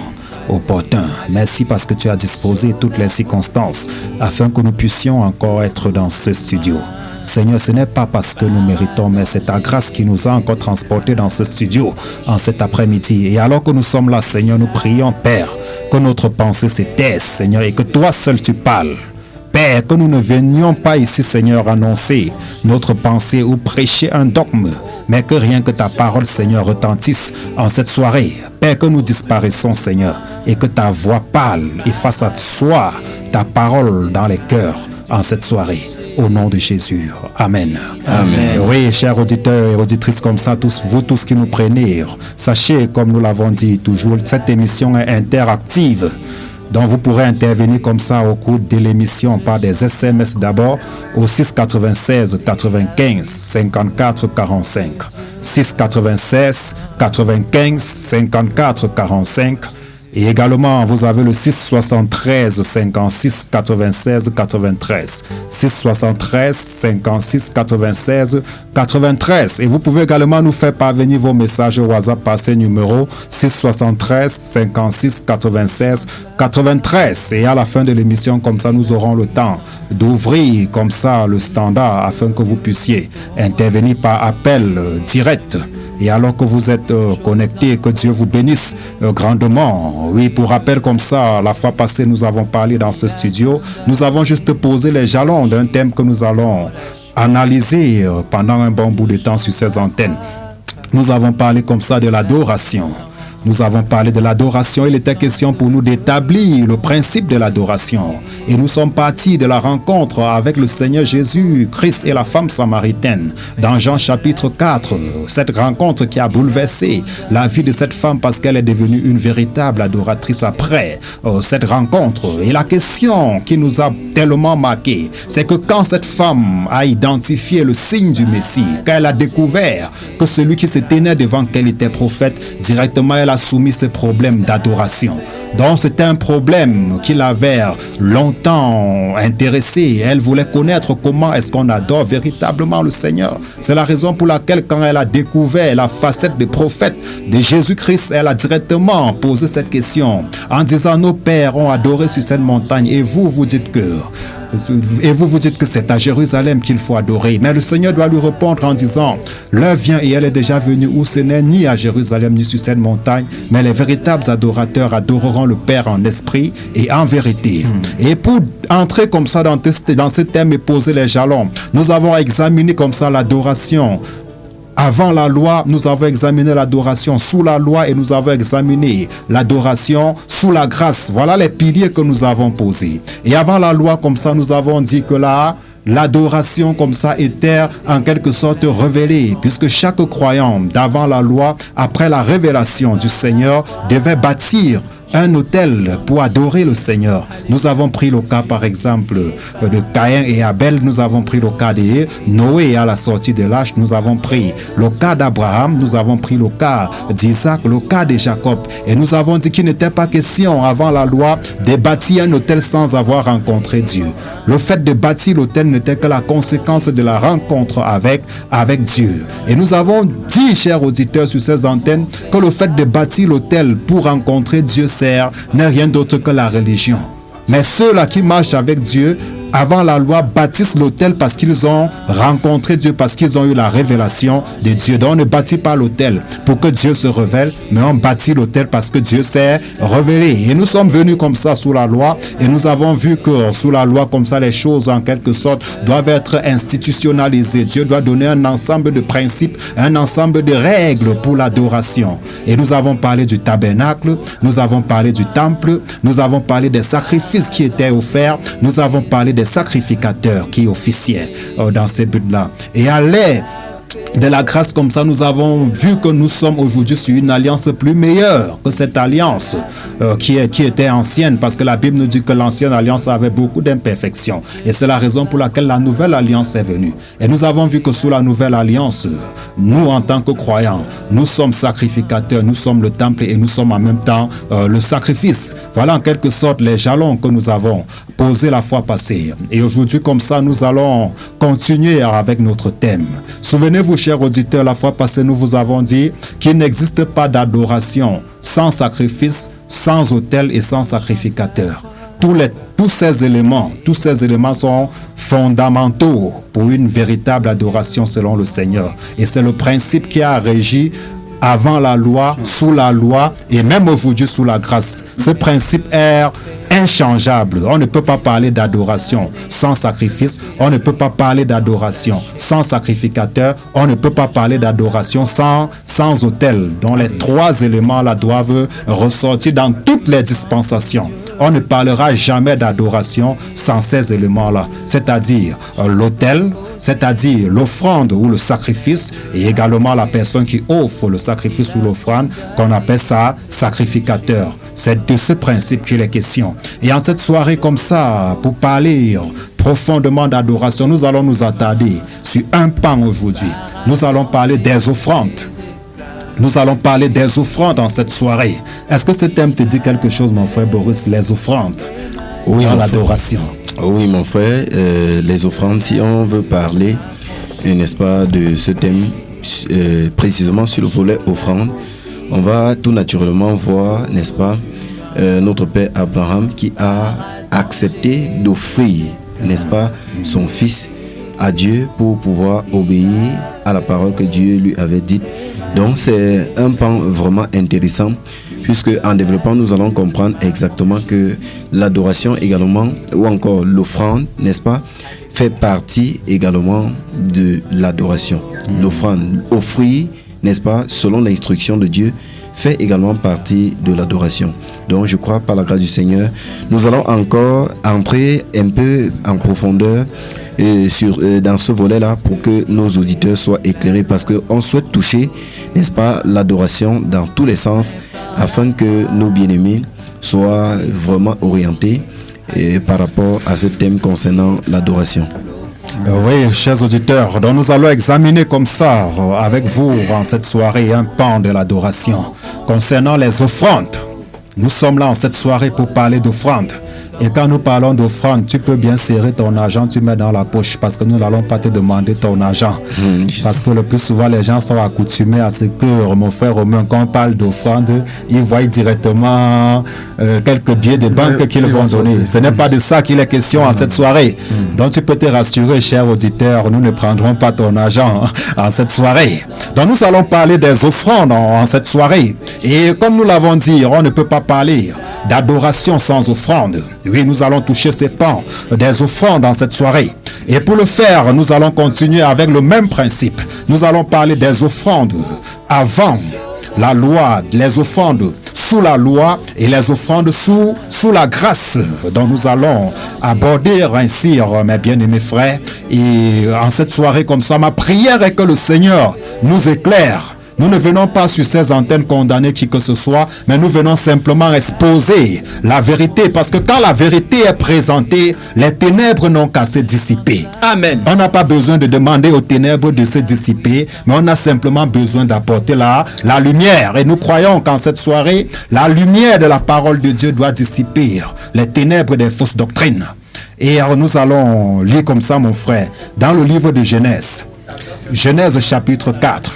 opportuns. Merci parce que tu as disposé toutes les circonstances afin que nous puissions encore être dans ce studio. Seigneur, ce n'est pas parce que nous méritons, mais c'est ta grâce qui nous a encore transportés dans ce studio en cet après-midi. Et alors que nous sommes là, Seigneur, nous prions, Père, que notre pensée se taise, Seigneur, et que toi seul tu parles. Père, que nous ne venions pas ici, Seigneur, annoncer notre pensée ou prêcher un dogme, mais que rien que ta parole, Seigneur, retentisse en cette soirée. Père, que nous disparaissons, Seigneur, et que ta voix parle et fasse à soi ta parole dans les cœurs en cette soirée. Au nom de Jésus. Amen. Amen. Oui, chers auditeurs et auditrices comme ça, vous tous qui nous prenez, sachez, comme nous l'avons dit toujours, cette émission est interactive. Donc vous pourrez intervenir comme ça au cours de l'émission par des SMS d'abord au 696 95 54 45. 696 95 54 45. Et également, vous avez le 673 56 96 93. 673 56 96 93. Et vous pouvez également nous faire parvenir vos messages WhatsApp par ce numéro 673 56 96 93. Et à la fin de l'émission, comme ça, nous aurons le temps d'ouvrir comme ça le standard afin que vous puissiez intervenir par appel direct. Et alors que vous êtes connectés, que Dieu vous bénisse grandement. Oui, pour rappel comme ça, la fois passée, nous avons parlé dans ce studio. Nous avons juste posé les jalons d'un thème que nous allons analyser pendant un bon bout de temps sur ces antennes. Nous avons parlé comme ça de l'adoration. Nous avons parlé de l'adoration. Il était question pour nous d'établir le principe de l'adoration. Et nous sommes partis de la rencontre avec le Seigneur Jésus, Christ et la femme samaritaine. Dans Jean chapitre 4, cette rencontre qui a bouleversé la vie de cette femme parce qu'elle est devenue une véritable adoratrice après cette rencontre. Et la question qui nous a tellement marqué, c'est que quand cette femme a identifié le signe du Messie, quand elle a découvert que celui qui se tenait devant qu'elle était prophète, directement elle a soumis ce problème d'adoration. Donc c'était un problème qui l'avait longtemps intéressé. Elle voulait connaître comment est-ce qu'on adore véritablement le Seigneur. C'est la raison pour laquelle quand elle a découvert la facette de prophète de Jésus-Christ, elle a directement posé cette question en disant: nos pères ont adoré sur cette montagne et vous dites que... Et vous dites que c'est à Jérusalem qu'il faut adorer. Mais le Seigneur doit lui répondre en disant: l'heure vient et elle est déjà venue où ce n'est ni à Jérusalem ni sur cette montagne, mais les véritables adorateurs adoreront le Père en esprit et en vérité. Et pour entrer comme ça dans ce thème et poser les jalons, nous avons examiné comme ça l'adoration. Avant la loi, nous avons examiné l'adoration sous la loi et nous avons examiné l'adoration sous la grâce. Voilà les piliers que nous avons posés. Et avant la loi, comme ça, nous avons dit que là, l'adoration comme ça était en quelque sorte révélée, puisque chaque croyant d'avant la loi, après la révélation du Seigneur, devait bâtir un autel pour adorer le Seigneur. Nous avons pris le cas par exemple de Caïn et Abel, nous avons pris le cas de Noé à la sortie de l'arche, nous avons pris le cas d'Abraham, nous avons pris le cas d'Isaac, le cas de Jacob, et nous avons dit qu'il n'était pas question avant la loi de bâtir un autel sans avoir rencontré Dieu. Le fait de bâtir l'autel n'était que la conséquence de la rencontre avec Dieu. Et nous avons dit, chers auditeurs, sur ces antennes, que le fait de bâtir l'autel pour rencontrer Dieu n'est rien d'autre que la religion. Mais ceux-là qui marchent avec Dieu avant la loi bâtissent l'autel parce qu'ils ont rencontré Dieu, parce qu'ils ont eu la révélation de Dieu. Donc on ne bâtit pas l'autel pour que Dieu se révèle, mais on bâtit l'autel parce que Dieu s'est révélé. Et nous sommes venus comme ça sous la loi et nous avons vu que sous la loi comme ça les choses en quelque sorte doivent être institutionnalisées. Dieu doit donner un ensemble de principes, un ensemble de règles pour l'adoration. Et nous avons parlé du tabernacle, nous avons parlé du temple, nous avons parlé des sacrifices qui étaient offerts, nous avons parlé des sacrificateurs qui officiaient dans ces buts-là. Et à l'aide de la grâce comme ça, nous avons vu que nous sommes aujourd'hui sur une alliance plus meilleure que cette alliance qui était ancienne, parce que la Bible nous dit que l'ancienne alliance avait beaucoup d'imperfections. Et c'est la raison pour laquelle la nouvelle alliance est venue. Et nous avons vu que sous la nouvelle alliance, nous en tant que croyants, nous sommes sacrificateurs, nous sommes le temple et nous sommes en même temps le sacrifice. Voilà en quelque sorte les jalons que nous avons posés la fois passée. Et aujourd'hui comme ça, nous allons continuer avec notre thème. Souvenez-vous, chers auditeurs, la fois passée, nous vous avons dit qu'il n'existe pas d'adoration sans sacrifice, sans autel et sans sacrificateur. Tous ces éléments sont fondamentaux pour une véritable adoration selon le Seigneur. Et c'est le principe qui a régi avant la loi, sous la loi et même aujourd'hui sous la grâce. Ce principe est inchangeable. On ne peut pas parler d'adoration sans sacrifice. On ne peut pas parler d'adoration sans sacrificateur. On ne peut pas parler d'adoration sans autel. Donc les trois éléments-là doivent ressortir dans toutes les dispensations. On ne parlera jamais d'adoration sans ces éléments-là. C'est-à-dire l'autel, c'est-à-dire l'offrande ou le sacrifice, et également la personne qui offre le sacrifice ou l'offrande, qu'on appelle ça sacrificateur. C'est de ce principe qu'il est question. Et en cette soirée comme ça, pour parler profondément d'adoration, nous allons nous attarder sur un pan aujourd'hui. Nous allons parler des offrandes. Nous allons parler des offrandes en cette soirée. Est-ce que ce thème te dit quelque chose, mon frère Boris, les offrandes dans l'adoration? Oui, mon frère, les offrandes, si on veut parler, n'est-ce pas, de ce thème, précisément sur le volet offrande, on va tout naturellement voir, n'est-ce pas, notre père Abraham qui a accepté d'offrir, n'est-ce pas, son fils à Dieu pour pouvoir obéir à la parole que Dieu lui avait dite. Donc c'est un pan vraiment intéressant, puisque en développant nous allons comprendre exactement que l'adoration également, ou encore l'offrande, n'est-ce pas, fait partie également de l'adoration. L'offrande, offrir, n'est-ce pas, selon l'instruction de Dieu, fait également partie de l'adoration. Donc je crois par la grâce du Seigneur, nous allons encore entrer un peu en profondeur dans ce volet-là pour que nos auditeurs soient éclairés, parce qu'on souhaite toucher, n'est-ce pas, l'adoration dans tous les sens, afin que nos bien-aimés soient vraiment orientés par rapport à ce thème concernant l'adoration. Oui, chers auditeurs, donc nous allons examiner comme ça avec vous en cette soirée un pan de l'adoration concernant les offrandes. Nous sommes là en cette soirée pour parler d'offrandes. Et quand nous parlons d'offrande, tu peux bien serrer ton argent, tu mets dans la poche, parce que nous n'allons pas te demander ton argent. Parce que le plus souvent, les gens sont accoutumés à ce que, mon frère Romain, quand on parle d'offrande, ils voient directement quelques billets de banque qu'ils vont donner. Ce n'est pas de ça qu'il est question en cette soirée. Donc tu peux te rassurer, cher auditeur, nous ne prendrons pas ton argent en cette soirée. Donc nous allons parler des offrandes en cette soirée. Et comme nous l'avons dit, on ne peut pas parler d'adoration sans offrande. Oui, nous allons toucher ces pans des offrandes dans cette soirée. Et pour le faire, nous allons continuer avec le même principe. Nous allons parler des offrandes avant la loi, les offrandes sous la loi et les offrandes sous la grâce. Donc nous allons aborder ainsi, mes bien-aimés frères. Et en cette soirée comme ça, ma prière est que le Seigneur nous éclaire. Nous ne venons pas sur ces antennes condamner qui que ce soit, mais nous venons simplement exposer la vérité. Parce que quand la vérité est présentée, les ténèbres n'ont qu'à se dissiper. Amen. On n'a pas besoin de demander aux ténèbres de se dissiper, mais on a simplement besoin d'apporter la lumière. Et nous croyons qu'en cette soirée, la lumière de la parole de Dieu doit dissiper les ténèbres des fausses doctrines. Et alors nous allons lire comme ça, mon frère, dans le livre de Genèse. Genèse chapitre 4.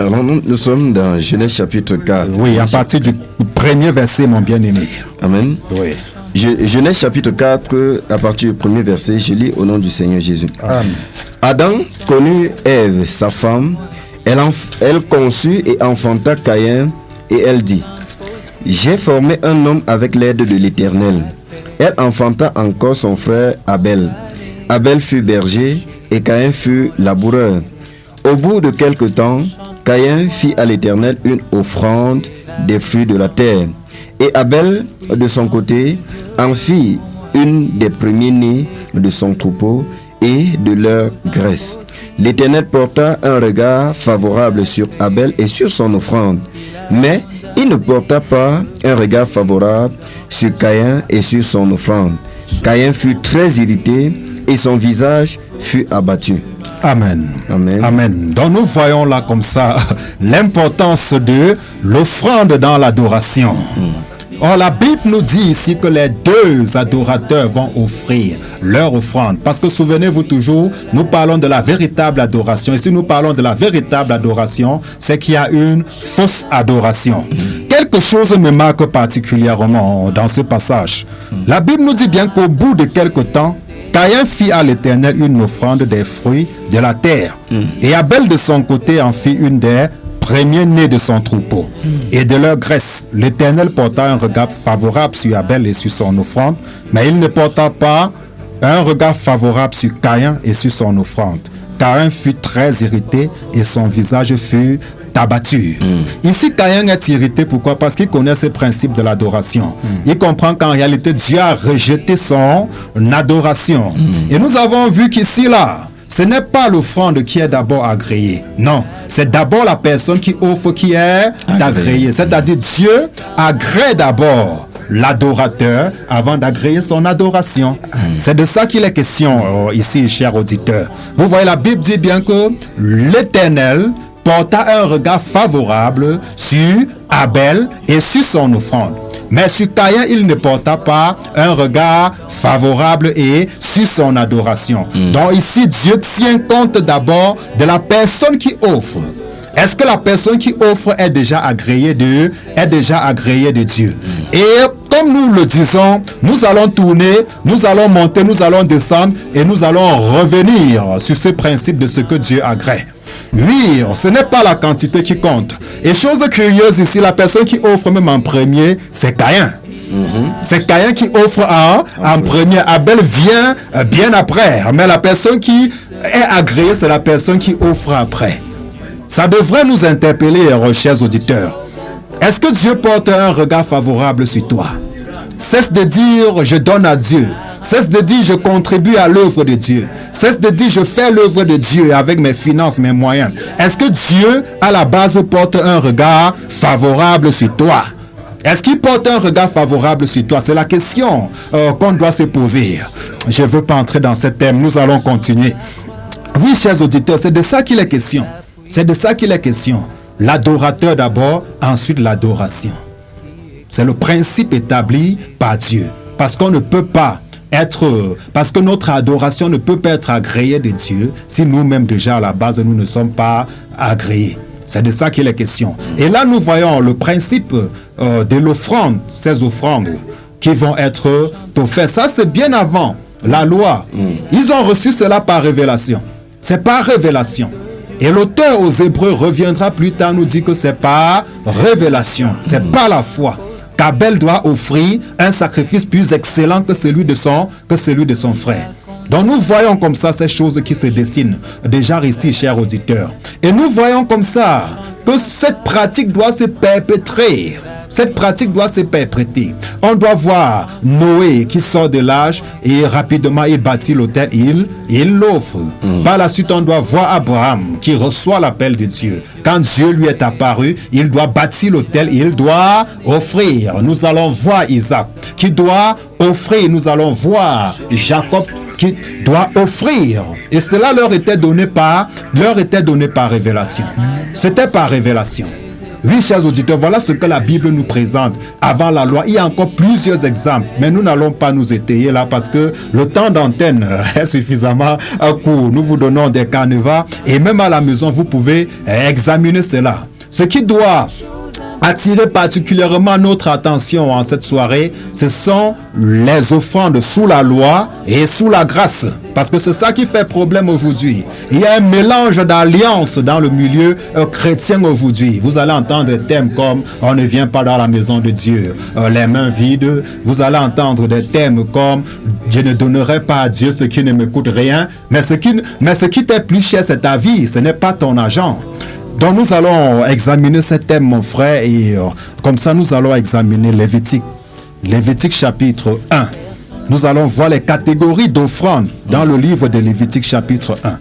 Alors nous sommes dans Genèse chapitre 4. Oui, à partir du premier verset, mon bien-aimé. Amen. Oui. Genèse chapitre 4, à partir du premier verset, je lis au nom du Seigneur Jésus. Amen. Adam connut Ève, sa femme. Elle conçut et enfanta Caïn, et elle dit: j'ai formé un homme avec l'aide de l'Éternel. Elle enfanta encore son frère Abel. Abel fut berger et Caïn fut laboureur. Au bout de quelque temps, Caïn fit à l'Éternel une offrande des fruits de la terre. Et Abel, de son côté, en fit une des premiers-nés de son troupeau et de leur graisse. L'Éternel porta un regard favorable sur Abel et sur son offrande, mais il ne porta pas un regard favorable sur Caïn et sur son offrande. Caïn fut très irrité et son visage fut abattu. Amen. Amen. Amen. Donc nous voyons là comme ça l'importance de l'offrande dans l'adoration. Or la Bible nous dit ici que les deux adorateurs vont offrir leur offrande. Parce que souvenez-vous toujours, nous parlons de la véritable adoration. Et si nous parlons de la véritable adoration, c'est qu'il y a une fausse adoration. Quelque chose me marque particulièrement dans ce passage. La Bible nous dit bien qu'au bout de quelque temps, Caïn fit à l'Éternel une offrande des fruits de la terre. Et Abel de son côté en fit une des premiers-nés de son troupeau. Et de leur graisse, l'Éternel porta un regard favorable sur Abel et sur son offrande, mais il ne porta pas un regard favorable sur Caïn et sur son offrande. Caïn fut très irrité et son visage fut abattu. Ici, Caïn est irrité. Pourquoi? Parce qu'il connaît ce principe de l'adoration. Il comprend qu'en réalité, Dieu a rejeté son adoration. Et nous avons vu qu'ici, là, ce n'est pas l'offrande qui est d'abord agréée. Non, c'est d'abord la personne qui offre qui est agréée. C'est-à-dire Dieu agrée d'abord l'adorateur avant d'agréer son adoration. C'est de ça qu'il est question ici, chers auditeurs. Vous voyez, la Bible dit bien que l'Éternel porta un regard favorable sur Abel et sur son offrande. Mais sur Caïn, il ne porta pas un regard favorable et sur son adoration. Donc ici, Dieu tient compte d'abord de la personne qui offre. Est-ce que la personne qui offre est déjà agréée de Dieu? Et comme nous le disons, nous allons tourner, nous allons monter, nous allons descendre et nous allons revenir sur ce principe de ce que Dieu agrée. Oui, ce n'est pas la quantité qui compte. Et chose curieuse ici, la personne qui offre même en premier, c'est Caïn. C'est Caïn qui offre en premier. Abel vient bien après. Mais la personne qui est agréée, c'est la personne qui offre après. Ça devrait nous interpeller, chers auditeurs. Est-ce que Dieu porte un regard favorable sur toi? Cesse de dire « je donne à Dieu ». Cesse de dire « je contribue à l'œuvre de Dieu ». Cesse de dire « je fais l'œuvre de Dieu avec mes finances, mes moyens ». Est-ce que Dieu, à la base, porte un regard favorable sur toi? Est-ce qu'il porte un regard favorable sur toi? C'est la question qu'on doit se poser. Je ne veux pas entrer dans ce thème. Nous allons continuer. Oui, chers auditeurs, c'est de ça qu'il est question. C'est de ça qu'il est question. L'adorateur d'abord, ensuite l'adoration. C'est le principe établi par Dieu. Parce qu'on ne peut pas parce que notre adoration ne peut pas être agréée de Dieu si nous-mêmes déjà à la base nous ne sommes pas agréés. C'est de ça qu'il est question. Et là nous voyons le principe de l'offrande, ces offrandes qui vont être offertes. Ça c'est bien avant la loi. Ils ont reçu cela par révélation. C'est par révélation. Et l'auteur aux Hébreux reviendra plus tard nous dit que c'est par révélation, c'est par la foi qu'Abel doit offrir un sacrifice plus excellent que celui de son frère. Donc nous voyons comme ça ces choses qui se dessinent déjà ici, chers auditeurs. Et nous voyons comme ça que cette pratique doit se perpétrer. Cette pratique doit se perpétrer. On doit voir Noé qui sort de l'âge et rapidement il bâtit l'autel, il l'offre. Par la suite, on doit voir Abraham qui reçoit l'appel de Dieu. Quand Dieu lui est apparu, il doit bâtir l'autel, il doit offrir. Nous allons voir Isaac qui doit offrir. Nous allons voir Jacob qui doit offrir. Et cela leur était donné par révélation. C'était par révélation. Oui, chers auditeurs, voilà ce que la Bible nous présente avant la loi. Il y a encore plusieurs exemples, mais nous n'allons pas nous étayer là parce que le temps d'antenne est suffisamment court. Nous vous donnons des canevas et même à la maison, vous pouvez examiner cela. Ce qui doit attirer particulièrement notre attention en cette soirée, ce sont les offrandes sous la loi et sous la grâce. Parce que c'est ça qui fait problème aujourd'hui. Il y a un mélange d'alliances dans le milieu chrétien aujourd'hui. Vous allez entendre des thèmes comme « on ne vient pas dans la maison de Dieu, les mains vides ». Vous allez entendre des thèmes comme « je ne donnerai pas à Dieu ce qui ne me coûte rien ». Mais ce qui t'est plus cher, c'est ta vie, ce n'est pas ton argent. Donc nous allons examiner ce thème, mon frère, et comme ça nous allons examiner Lévitique. Lévitique chapitre 1. Nous allons voir les catégories d'offrandes dans le livre de Lévitique chapitre 1.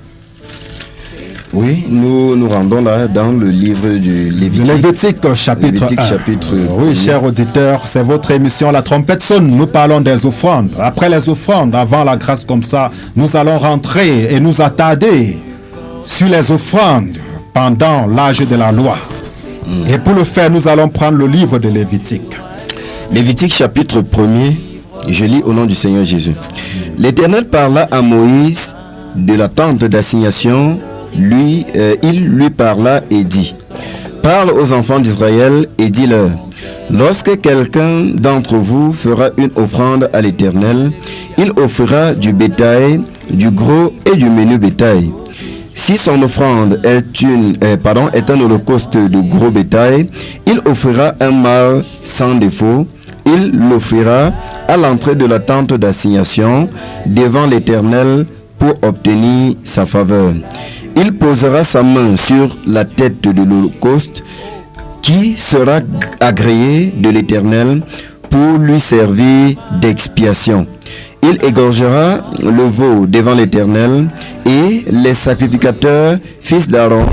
Oui, nous nous rendons là dans le livre du Lévitique. Lévitique chapitre 1. Oui, chers auditeurs, c'est votre émission La Trompette sonne. Nous parlons des offrandes. Après les offrandes, avant la grâce comme ça, nous allons rentrer et nous attarder sur les offrandes pendant l'âge de la loi. Et pour le faire, nous allons prendre le livre de Lévitique. Lévitique chapitre 1er, je lis au nom du Seigneur Jésus. L'Éternel parla à Moïse de la tente d'assignation. Il lui parla et dit: parle aux enfants d'Israël et dis-leur: lorsque quelqu'un d'entre vous fera une offrande à l'Éternel, il offrira du bétail, du gros et du menu bétail. Si son offrande est un holocauste de gros bétail, il offrira un mâle sans défaut. Il l'offrira à l'entrée de la tente d'assignation devant l'Éternel pour obtenir sa faveur. Il posera sa main sur la tête de l'holocauste qui sera agréé de l'Éternel pour lui servir d'expiation. Il égorgera le veau devant l'Éternel et les sacrificateurs, fils d'Aaron,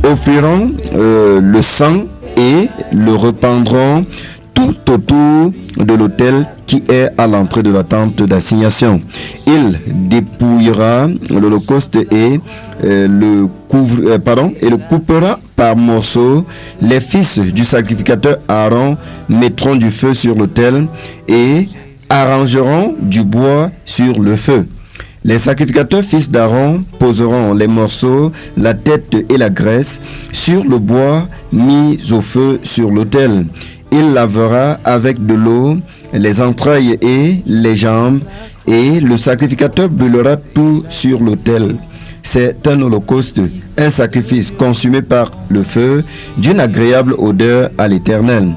offriront le sang et le répandront tout autour de l'autel qui est à l'entrée de la tente d'assignation. Il dépouillera l'holocauste et le coupera par morceaux, les fils du sacrificateur Aaron mettront du feu sur l'autel et arrangeront du bois sur le feu. Les sacrificateurs fils d'Aaron poseront les morceaux, la tête et la graisse sur le bois mis au feu sur l'autel. Il lavera avec de l'eau les entrailles et les jambes, et le sacrificateur brûlera tout sur l'autel. C'est un holocauste, un sacrifice consumé par le feu, d'une agréable odeur à l'Éternel.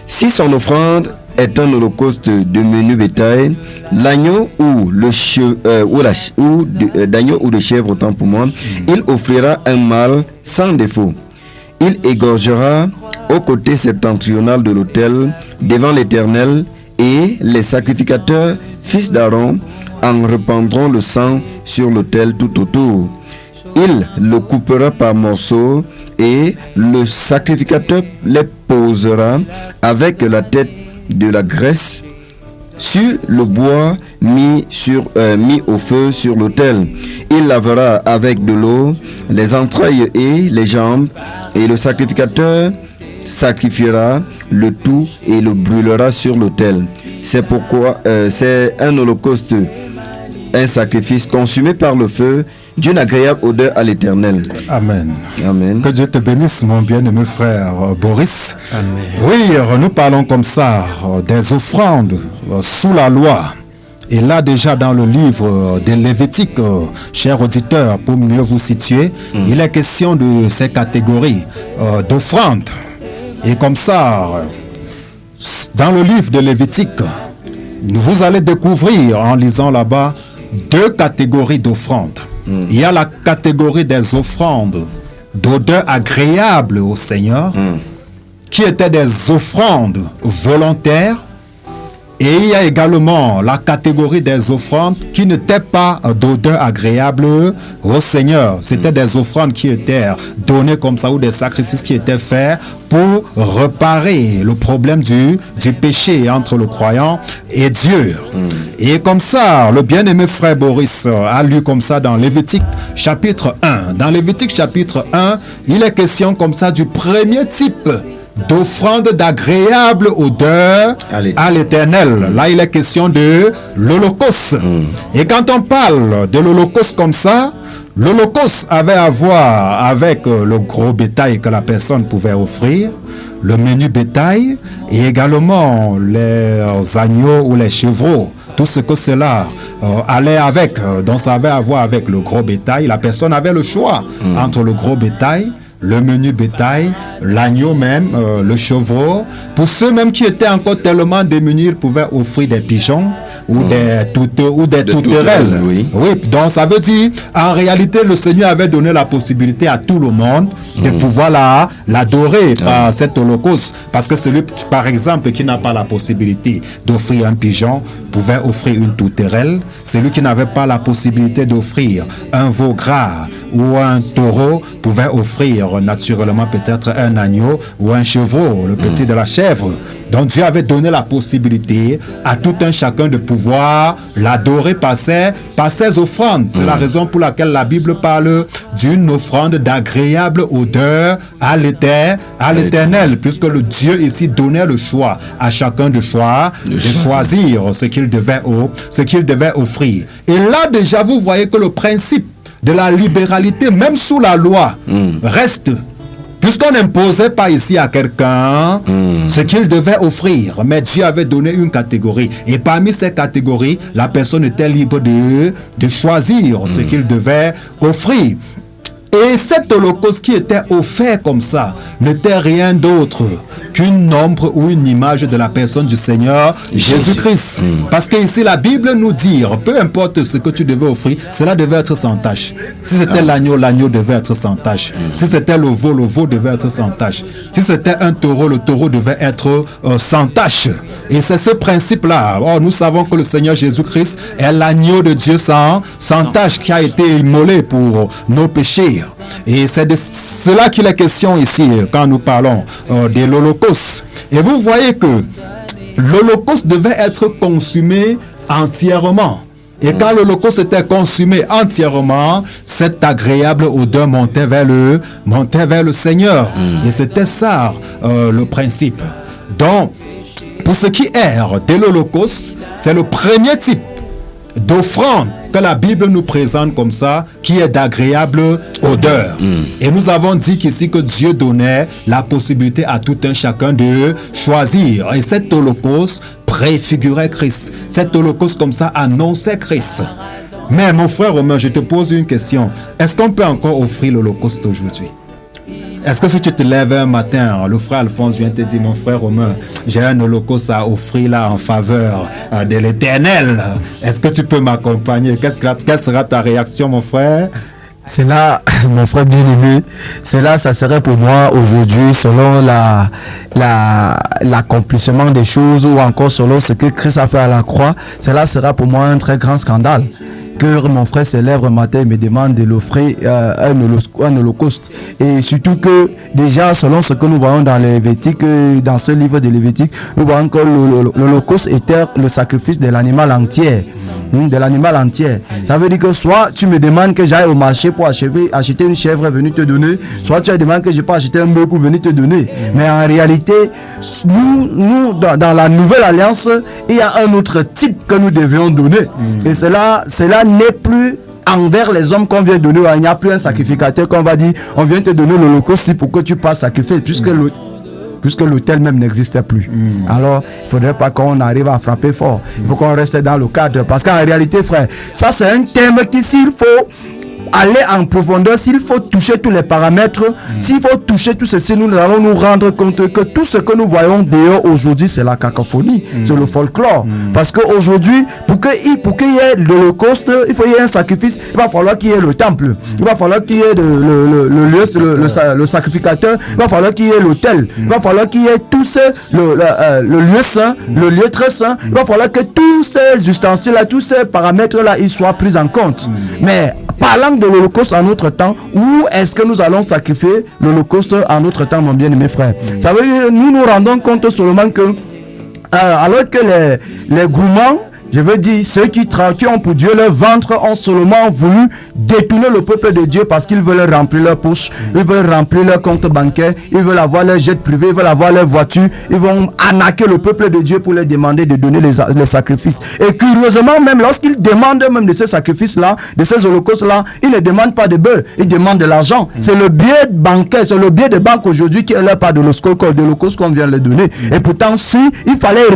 Si son offrande est un holocauste de menu bétail, l'agneau ou d'agneau ou de chèvre, autant pour moi, il offrira un mâle sans défaut. Il égorgera au côté septentrional de l'autel devant l'Éternel, et les sacrificateurs, fils d'Aaron, en répandront le sang sur l'autel tout autour. Il le coupera par morceaux, et le sacrificateur les posera avec la tête de la graisse sur le bois mis au feu sur l'autel. Il lavera avec de l'eau les entrailles et les jambes, et le sacrificateur sacrifiera le tout et le brûlera sur l'autel. C'est pourquoi c'est un holocauste, un sacrifice consumé par le feu, d'une agréable odeur à l'Éternel. Amen. Amen. Que Dieu te bénisse, mon bien-aimé frère Boris. Amen. Oui, nous parlons comme ça des offrandes sous la loi. Et là, déjà dans le livre des Lévitique, chers auditeurs, pour mieux vous situer, il est question de ces catégories d'offrandes. Et comme ça, dans le livre de Lévitique, vous allez découvrir en lisant là-bas 2 catégories d'offrandes. Il y a la catégorie des offrandes d'odeur agréable au Seigneur, qui étaient des offrandes volontaires. Et il y a également la catégorie des offrandes qui n'étaient pas d'odeur agréable au Seigneur. C'était des offrandes qui étaient données comme ça, ou des sacrifices qui étaient faits pour réparer le problème du péché entre le croyant et Dieu. Et comme ça, le bien-aimé frère Boris a lu comme ça dans Lévitique chapitre 1. Dans Lévitique chapitre 1, il est question comme ça du premier type d'offrande d'agréable odeur à l'Éternel. Là, il est question de l'Holocauste. Et quand on parle de l'Holocauste comme ça, l'Holocauste avait à voir avec le gros bétail que la personne pouvait offrir, le menu bétail, et également les agneaux ou les chevreaux. Tout ce que cela allait avec, donc ça avait à voir avec le gros bétail. La personne avait le choix entre le gros bétail, le menu bétail, l'agneau même, le chevreau. Pour ceux même qui étaient encore tellement démunis, ils pouvaient offrir des pigeons ou des tourterelles. Oui, donc ça veut dire, en réalité, le Seigneur avait donné la possibilité à tout le monde de pouvoir l'adorer par cet holocauste. Parce que celui, par exemple, qui n'a pas la possibilité d'offrir un pigeon, pouvait offrir une tourterelle. Celui qui n'avait pas la possibilité d'offrir un veau gras ou un taureau pouvait offrir naturellement peut-être un agneau ou un chevreau, le petit de la chèvre. Donc Dieu avait donné la possibilité à tout un chacun de pouvoir l'adorer par ses offrandes. C'est la raison pour laquelle la Bible parle d'une offrande d'agréable odeur à l'Éternel, puisque le Dieu ici donnait le choix à chacun de choisir ce qu'il devait offrir. Et là déjà vous voyez que le principe de la libéralité, même sous la loi, reste. Puisqu'on n'imposait pas ici à quelqu'un ce qu'il devait offrir, mais Dieu avait donné une catégorie. Et parmi ces catégories, la personne était libre de choisir ce qu'il devait offrir. Et cet holocauste qui était offert comme ça n'était rien d'autre qu'une ombre ou une image de la personne du Seigneur Jésus-Christ. Parce que ici la Bible nous dit, peu importe ce que tu devais offrir, cela devait être sans tache. Si c'était l'agneau, l'agneau devait être sans tache. Si c'était le veau devait être sans tache. Si c'était un taureau, le taureau devait être sans tache. Et c'est ce principe-là. Or, nous savons que le Seigneur Jésus-Christ est l'agneau de Dieu sans tache qui a été immolé pour nos péchés. Et c'est de cela qu'il est question ici quand nous parlons de l'Holocauste. Et vous voyez que l'Holocauste devait être consumé entièrement. Et quand l'Holocauste était consumé entièrement, cette agréable odeur montait vers le Seigneur. Et c'était ça le principe. Donc, pour ce qui est de l'Holocauste, c'est le premier type d'offrande que la Bible nous présente comme ça, qui est d'agréable odeur. Et nous avons dit qu'ici que Dieu donnait la possibilité à tout un chacun de choisir. Et cet holocauste préfigurait Christ. Cet holocauste comme ça annonçait Christ. Mais mon frère Romain, je te pose une question. Est-ce qu'on peut encore offrir l'holocauste aujourd'hui? Est-ce que si tu te lèves un matin, le frère Alphonse vient te dire, mon frère Romain, j'ai un holocauste à offrir là en faveur de l'Éternel. Est-ce que tu peux m'accompagner? Quelle sera ta réaction, mon frère? C'est là, mon frère bien-aimé, c'est là, ça serait pour moi aujourd'hui, selon l'accomplissement des choses ou encore selon ce que Christ a fait à la croix, cela sera pour moi un très grand scandale. Que mon frère se lève un matin et me demande de l'offrir un holocauste. Et surtout que déjà, selon ce que nous voyons dans les Lévitique, dans ce livre de Lévitique, nous voyons que l'holocauste était le sacrifice de l'animal entier. De l'animal entier. Ça veut dire que soit tu me demandes que j'aille au marché pour acheter une chèvre venue te donner, soit tu me demandes que je peux acheter un bœuf pour venir te donner. Mais en réalité, nous dans la nouvelle alliance, il y a un autre type que nous devions donner. Et cela n'est plus envers les hommes qu'on vient donner. Il n'y a plus un sacrificateur qu'on va dire, on vient te donner l'holocauste pour que tu passes sacrifier, puisque l'autel même n'existait plus. Alors, il ne faudrait pas qu'on arrive à frapper fort. Il faut qu'on reste dans le cadre. Parce qu'en réalité, frère, ça c'est un thème qui, s'il faut aller en profondeur, s'il faut toucher tous les paramètres, s'il faut toucher tout ceci, nous allons nous rendre compte que tout ce que nous voyons dehors aujourd'hui, c'est la cacophonie, c'est le folklore. Parce qu'aujourd'hui, pour qu'il y ait l'holocauste, il faut qu'il y ait un sacrifice, il va falloir qu'il y ait le temple, il va falloir qu'il y ait le sacrificateur, il va falloir qu'il y ait l'autel, il va falloir qu'il y ait tout le lieu saint, le lieu très saint, il va falloir que tous ces ustensiles-là, tous ces paramètres-là, ils soient pris en compte. Mais parlant de l'holocauste en notre temps, où est-ce que nous allons sacrifier l'holocauste en notre temps, mon bien-aimé frère? Ça veut dire que nous nous rendons compte seulement que alors que les gourmands, je veux dire, ceux qui ont pour Dieu leur ventre ont seulement voulu détourner le peuple de Dieu parce qu'ils veulent remplir leur poche, ils veulent remplir leur compte bancaire, ils veulent avoir leur jet privé, ils veulent avoir leur voiture, ils vont arnaquer le peuple de Dieu pour leur demander de donner les sacrifices. Et curieusement, même lorsqu'ils demandent même de ces sacrifices-là, de ces holocaustes-là, ils ne demandent pas de bœufs, ils demandent de l'argent. C'est le biais bancaire, c'est le biais de banque aujourd'hui qui est là par de l'holocauste qu'on vient leur donner. Et pourtant, si il fallait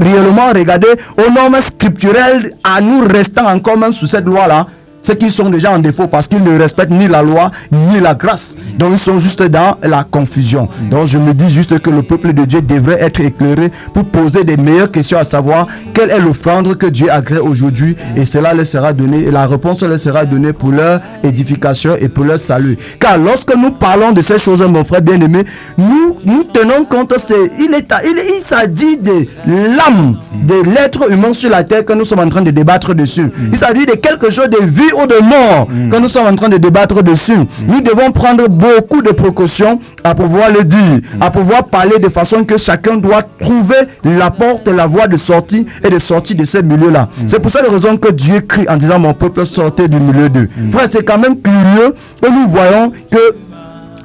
réellement regarder aux normes scripturel à nous restant encore même sous cette loi-là, c'est qu'ils sont déjà en défaut parce qu'ils ne respectent ni la loi ni la grâce. Donc ils sont juste dans la confusion. Donc je me dis juste que le peuple de Dieu devrait être éclairé pour poser des meilleures questions, à savoir quelle est l'offrande que Dieu agrée aujourd'hui, et cela leur sera donné, et la réponse leur sera donnée pour leur édification et pour leur salut. Car lorsque nous parlons de ces choses, mon frère bien-aimé, nous tenons compte, il s'agit de l'âme de l'être humain sur la terre que nous sommes en train de débattre dessus. Il s'agit de quelque chose de vie ou de mort que nous sommes en train de débattre dessus. Nous devons prendre beaucoup de précautions à pouvoir le dire, à pouvoir parler de façon que chacun doit trouver la porte, la voie de sortie et de sortie de ce milieu-là. C'est pour cette raison que Dieu crie en disant, mon peuple, sortez du milieu d'eux. Frère, c'est quand même curieux que nous voyons que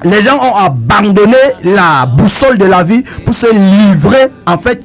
les gens ont abandonné la boussole de la vie pour se livrer, en fait,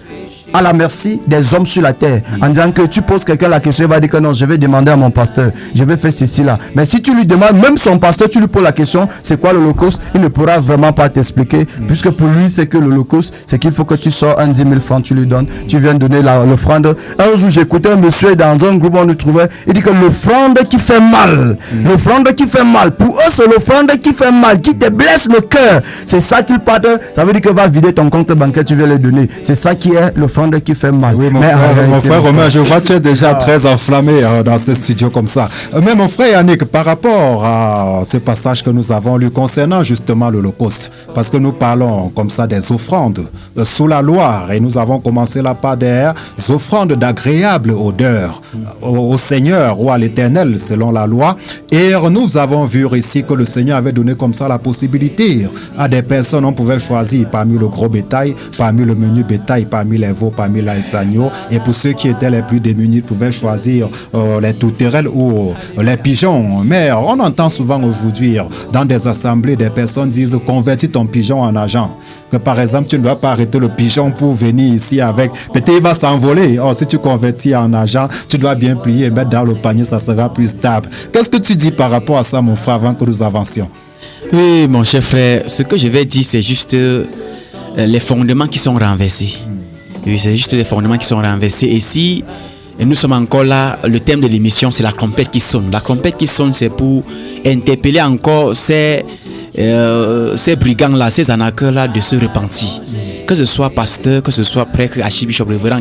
à la merci des hommes sur la terre, en disant que tu poses quelqu'un la question, il va dire que non, je vais demander à mon pasteur, je vais faire ceci là. Mais si tu lui demandes, même son pasteur, tu lui poses la question, c'est quoi l'holocauste, il ne pourra vraiment pas t'expliquer, puisque pour lui c'est que l'holocauste, c'est qu'il faut que tu sors 10 000 francs, tu lui donnes, tu viens donner l'offrande. Un jour j'écoutais un monsieur dans un groupe, on nous trouvait, il dit que l'offrande qui fait mal, l'offrande qui fait mal, pour eux c'est l'offrande qui fait mal, qui te blesse le cœur, c'est ça qu'il parle, ça veut dire que va vider ton compte bancaire, tu viens le donner, c'est ça qui est l'offrande qui fait mal. Oui, mon frère Romain, je vois que tu es déjà très enflammé dans ce studio comme ça. Mais mon frère Yannick, par rapport à ce passage que nous avons lu concernant justement l'Holocauste, parce que nous parlons comme ça des offrandes sous la loi, et nous avons commencé là par des offrandes d'agréable odeur au Seigneur ou à l'Éternel selon la loi, et nous avons vu ici que le Seigneur avait donné comme ça la possibilité à des personnes, on pouvait choisir parmi le gros bétail, parmi le menu bétail, parmi les veaux chevaux parmi les agneaux. Et pour ceux qui étaient les plus démunis, ils pouvaient choisir les tourterelles ou les pigeons. Mais on entend souvent aujourd'hui dans des assemblées, des personnes disent convertis ton pigeon en argent. Que par exemple, tu ne dois pas arrêter le pigeon pour venir ici avec. Peut-être il va s'envoler. Or, si tu convertis en argent, tu dois bien plier et mettre dans le panier, ça sera plus stable. Qu'est-ce que tu dis par rapport à ça, mon frère, avant que nous avancions? Oui, mon cher frère, ce que je vais dire, c'est juste les fondements qui sont renversés. Oui, c'est juste les fondements qui sont renversés. Et si nous sommes encore là, le thème de l'émission, c'est la trompette qui sonne. La trompette qui sonne, c'est pour interpeller encore ces brigands-là, ces arnaqueurs-là de se repentir. Que ce soit pasteur, que ce soit prêtre, archibishop, révérend,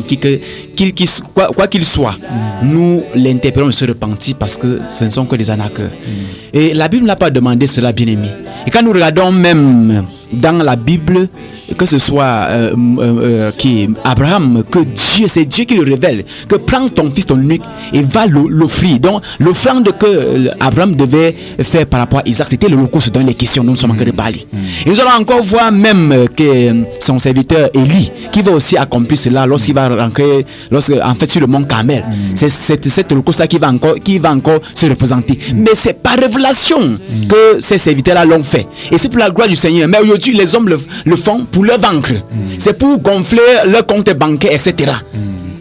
quoi qu'il soit, nous l'interpellons de se repentir parce que ce ne sont que des arnaqueurs. Et la Bible n'a pas demandé cela, bien aimé. Et quand nous regardons même dans la Bible, que ce soit Abraham, que Dieu, c'est Dieu qui le révèle, que prends ton fils, ton unique, et va l'offrir. Donc l'offrande que Abraham devait faire par rapport à Isaac, c'était l'holocauste dont les questions, nous sommes en train de parler. Et nous allons encore voir même que son serviteur Élie, qui va aussi accomplir cela lorsqu'il va rentrer, en fait sur le mont Carmel. C'est cet holocauste-là qui va encore se représenter. Mais c'est par révélation que ces serviteurs-là l'ont fait. Et c'est pour la gloire du Seigneur. Mais aujourd'hui, les hommes le font pour leur vaincre. C'est pour gonfler leur compte bancaire, etc.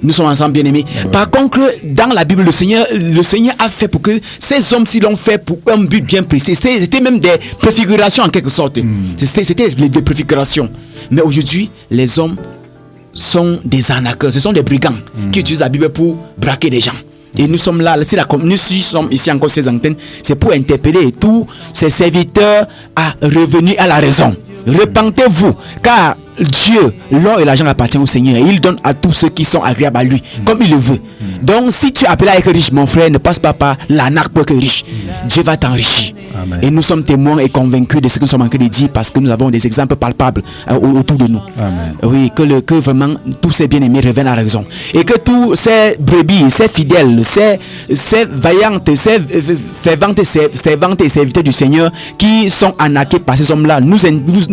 Nous sommes ensemble, bien aimés. Par contre, dans la Bible, le Seigneur a fait pour que ces hommes-ci l'ont fait pour un but bien précis. C'était même des préfigurations en quelque sorte. C'était des préfigurations. Mais aujourd'hui, les hommes sont des arnaqueurs. Ce sont des brigands qui utilisent la Bible pour braquer des gens. Et nous sommes là, nous sommes ici encore ces antennes, c'est pour interpeller tous ces serviteurs à revenir à la raison. Repentez-vous, car Dieu, l'or et l'argent appartiennent au Seigneur et il donne à tous ceux qui sont agréables à lui, comme il le veut. Donc si tu es appelé à être riche, mon frère, ne passe pas par l'arnaque pour être riche. Dieu va t'enrichir. Amen. Et nous sommes témoins et convaincus de ce que nous sommes en train de dire parce que nous avons des exemples palpables autour de nous. Amen. Oui, que vraiment tous ces bien-aimés reviennent à la raison. Et que tous ces brebis, ces fidèles, ces vaillantes, ces ferventes servantes et serviteurs du Seigneur qui sont arnaqués par ces hommes-là, nous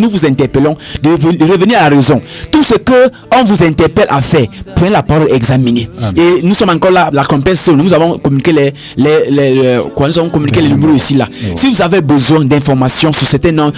vous interpellons de revenir à la raison. Tout ce que on vous interpelle à faire, prenez la parole et examinez. Et nous sommes encore là, la compétition. Nous avons communiqué les numéros ici là. Si vous avez besoin d'informations sur certains noms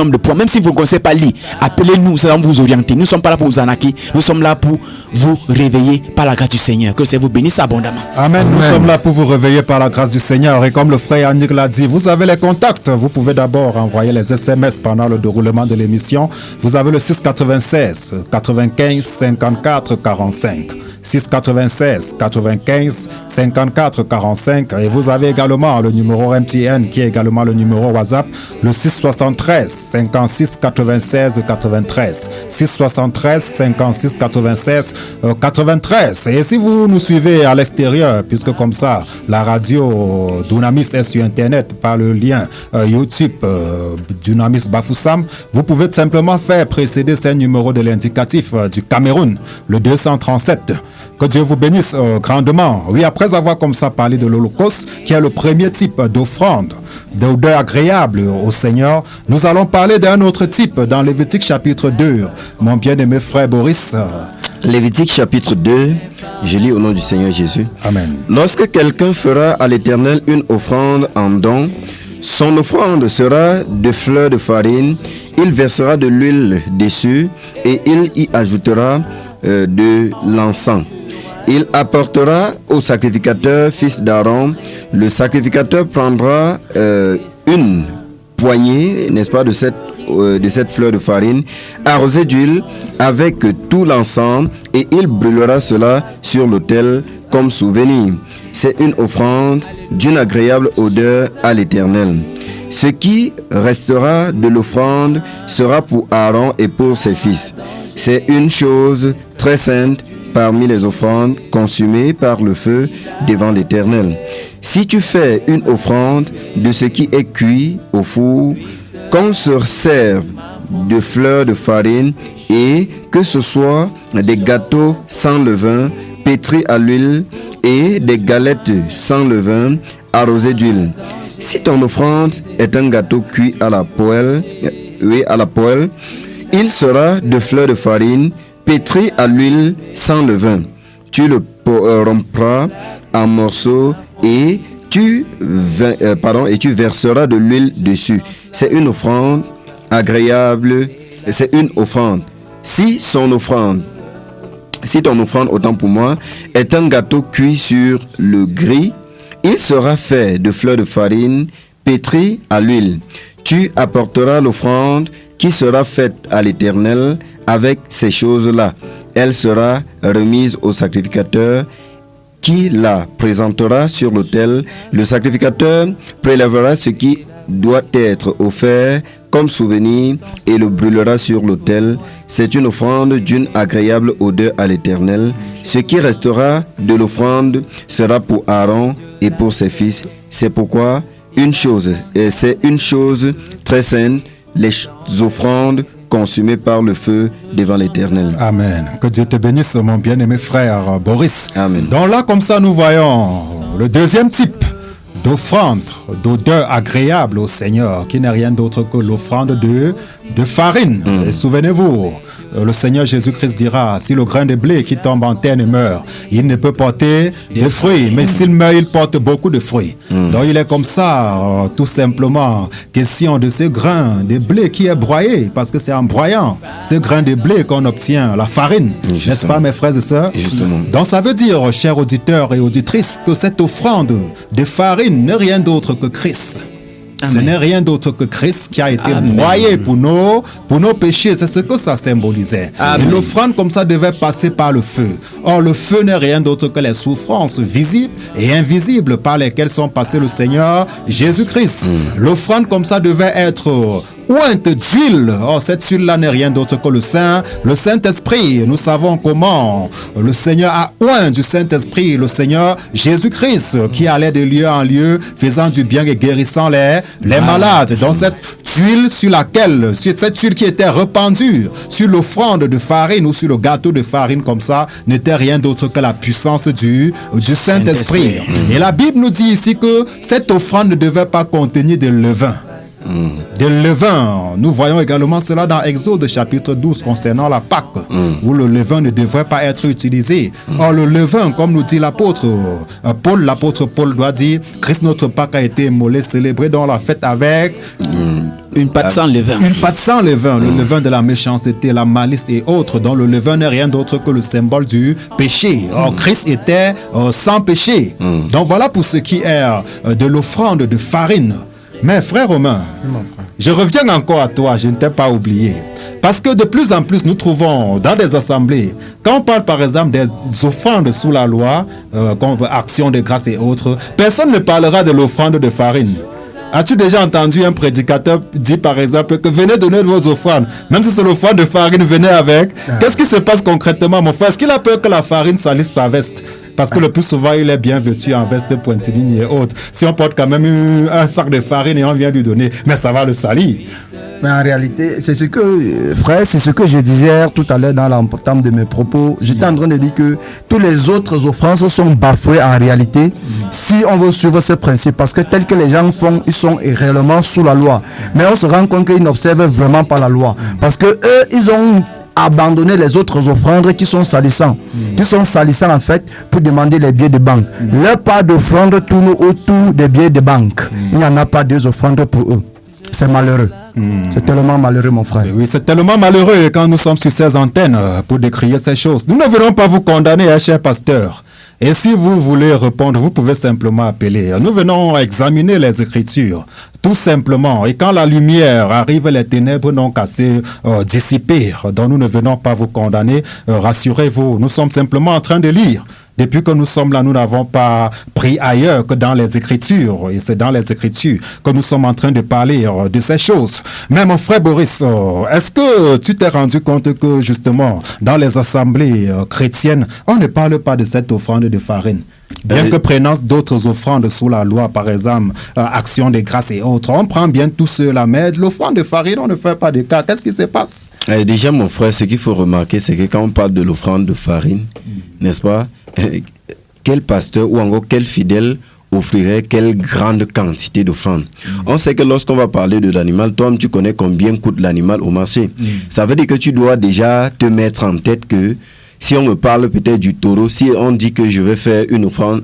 de points, même si vous ne connaissez pas lire, appelez-nous, nous allons vous orienter. Nous ne sommes pas là pour vous arnaquer, nous sommes là pour vous réveiller par la grâce du Seigneur. Que le Seigneur vous bénisse abondamment. Amen. Nous sommes là pour vous réveiller par la grâce du Seigneur. Et comme le frère Yannick l'a dit, vous avez les contacts. Vous pouvez d'abord envoyer les SMS pendant le déroulement de l'émission. Vous avez le 696 95 54 45. 696 95 54 45 et vous avez également le numéro MTN qui est également le numéro WhatsApp, le 673 56 96 93 673 56 96 93. Et si vous nous suivez à l'extérieur, puisque comme ça la radio Dunamis est sur internet par le lien YouTube Dunamis Bafoussam, vous pouvez tout simplement faire précéder ces numéros de l'indicatif du Cameroun, le 237. Que Dieu vous bénisse grandement. Oui, après avoir comme ça parlé de l'Holocauste, qui est le premier type d'offrande, d'odeur agréable au Seigneur, nous allons parler d'un autre type dans Lévitique chapitre 2. Mon bien-aimé frère Boris. Lévitique chapitre 2, je lis au nom du Seigneur Jésus. Amen. Lorsque quelqu'un fera à l'Éternel une offrande en don, son offrande sera de fleurs de farine, il versera de l'huile dessus et il y ajoutera de l'encens. Il apportera au sacrificateur, fils d'Aaron. Le sacrificateur prendra une poignée, n'est-ce pas, de cette fleur de farine, arrosée d'huile avec tout l'encens, et il brûlera cela sur l'autel comme souvenir. C'est une offrande d'une agréable odeur à l'Éternel. Ce qui restera de l'offrande sera pour Aaron et pour ses fils. C'est une chose très sainte parmi les offrandes consumées par le feu devant l'Éternel. Si tu fais une offrande de ce qui est cuit au four, qu'on se serve de fleurs de farine et que ce soit des gâteaux sans levain, pétris à l'huile et des galettes sans levain, arrosées d'huile. Si ton offrande est un gâteau cuit à la poêle, il sera de fleurs de farine, pétri à l'huile sans levain. Tu le rompras en morceaux et tu verseras de l'huile dessus. C'est une offrande agréable, c'est une offrande. Si ton offrande, autant pour moi, est un gâteau cuit sur le gris, il sera fait de fleurs de farine pétries à l'huile. Tu apporteras l'offrande qui sera faite à l'Éternel avec ces choses-là. Elle sera remise au sacrificateur qui la présentera sur l'autel. Le sacrificateur prélèvera ce qui doit être offert comme souvenir et le brûlera sur l'autel. C'est une offrande d'une agréable odeur à l'Éternel. Ce qui restera de l'offrande sera pour Aaron et pour ses fils. C'est pourquoi c'est une chose très sainte, les offrandes consumées par le feu devant l'Éternel. Amen. Que Dieu te bénisse, mon bien-aimé frère Boris. Amen. Donc là, comme ça, nous voyons le deuxième type d'offrande, d'odeur agréable au Seigneur, qui n'est rien d'autre que l'offrande de farine. Et souvenez-vous, le Seigneur Jésus-Christ dira, si le grain de blé qui tombe en terre meurt, il ne peut porter de fruits, mais s'il meurt, il porte beaucoup de fruits. Donc il est comme ça, tout simplement, question de ce grain de blé qui est broyé, parce que c'est en broyant ce grain de blé qu'on obtient la farine. Justement. N'est-ce pas, mes frères et sœurs? Justement. Donc ça veut dire, chers auditeurs et auditrices, que cette offrande de farine n'est rien d'autre que Christ. Ce n'est rien d'autre que Christ qui a été broyé pour nos péchés. C'est ce que ça symbolisait. Et l'offrande comme ça devait passer par le feu. Or, le feu n'est rien d'autre que les souffrances visibles et invisibles par lesquelles sont passés le Seigneur Jésus-Christ. L'offrande comme ça devait être ointe d'huile. Or, cette huile-là n'est rien d'autre que le Saint-Esprit. Nous savons comment le Seigneur a oint du Saint-Esprit le Seigneur Jésus-Christ, qui allait de lieu en lieu, faisant du bien et guérissant les malades. Donc, cette huile cette huile qui était répandue sur l'offrande de farine ou sur le gâteau de farine comme ça, n'était rien d'autre que la puissance du Saint-Esprit. Et la Bible nous dit ici que cette offrande ne devait pas contenir de levain. De levain. Nous voyons également cela dans Exode chapitre 12 concernant la Pâque, où le levain ne devrait pas être utilisé. Or, le levain, comme nous dit l'apôtre Paul doit dire, Christ notre Pâque a été immolé, célébré dans la fête avec une pâte sans levain. Une pâte sans levain, le levain de la méchanceté, la malice et autres, dont le levain n'est rien d'autre que le symbole du péché. Or, Christ était sans péché. Donc voilà pour ce qui est de l'offrande de farine. Mais frère Romain, je reviens encore à toi, je ne t'ai pas oublié. Parce que de plus en plus, nous trouvons dans des assemblées, quand on parle par exemple des offrandes sous la loi, comme action de grâce et autres, personne ne parlera de l'offrande de farine. As-tu déjà entendu un prédicateur dire par exemple que venez donner vos offrandes, même si c'est l'offrande de farine, venez avec? Qu'est-ce qui se passe concrètement, mon frère? Est-ce qu'il a peur que la farine salisse sa veste? Parce que le plus souvent, il est bien vêtu en veste pointiligne et autres. Si on porte quand même un sac de farine et on vient lui donner, mais ça va le salir. Mais en réalité, c'est ce que, frère, c'est ce que je disais tout à l'heure dans l'entame de mes propos. J'étais en train de dire que toutes les autres offranses sont bafouées en réalité si on veut suivre ce principe. Parce que tel que les gens font, ils sont réellement sous la loi. Mais on se rend compte qu'ils n'observent vraiment pas la loi. Parce que eux, ils ont abandonner les autres offrandes qui sont salissants. En fait pour demander les billets de banque. Leur part d'offrande tourne autour des billets de banque. Il n'y en a pas deux offrandes pour eux. C'est malheureux. C'est tellement malheureux, mon frère. Oui, c'est tellement malheureux quand nous sommes sur ces antennes pour décrire ces choses. Nous ne venons pas vous condamner, cher pasteur. Et si vous voulez répondre, vous pouvez simplement appeler. Nous venons examiner les Écritures, tout simplement. Et quand la lumière arrive, les ténèbres n'ont qu'à se dissiper. Donc nous ne venons pas vous condamner. Rassurez-vous, nous sommes simplement en train de lire. Depuis que nous sommes là, nous n'avons pas pris ailleurs que dans les Écritures. Et c'est dans les Écritures que nous sommes en train de parler de ces choses. Mais mon frère Boris, est-ce que tu t'es rendu compte que justement, dans les assemblées chrétiennes, on ne parle pas de cette offrande de farine? Bien que prenant d'autres offrandes sous la loi, par exemple, action de grâce et autres, on prend bien tout cela, mais l'offrande de farine, on ne fait pas de cas. Qu'est-ce qui se passe? Déjà, mon frère, ce qu'il faut remarquer, c'est que quand on parle de l'offrande de farine, n'est-ce pas, quel pasteur ou encore quel fidèle offrirait quelle grande quantité d'offrandes. On sait que lorsqu'on va parler de l'animal, toi tu connais combien coûte l'animal au marché. Ça veut dire que tu dois déjà te mettre en tête que si on me parle peut-être du taureau, si on dit que je vais faire une offrande,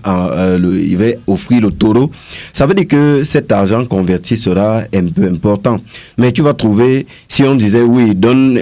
il va offrir le taureau, ça veut dire que cet argent converti sera un peu important. Mais tu vas trouver, si on disait oui, donne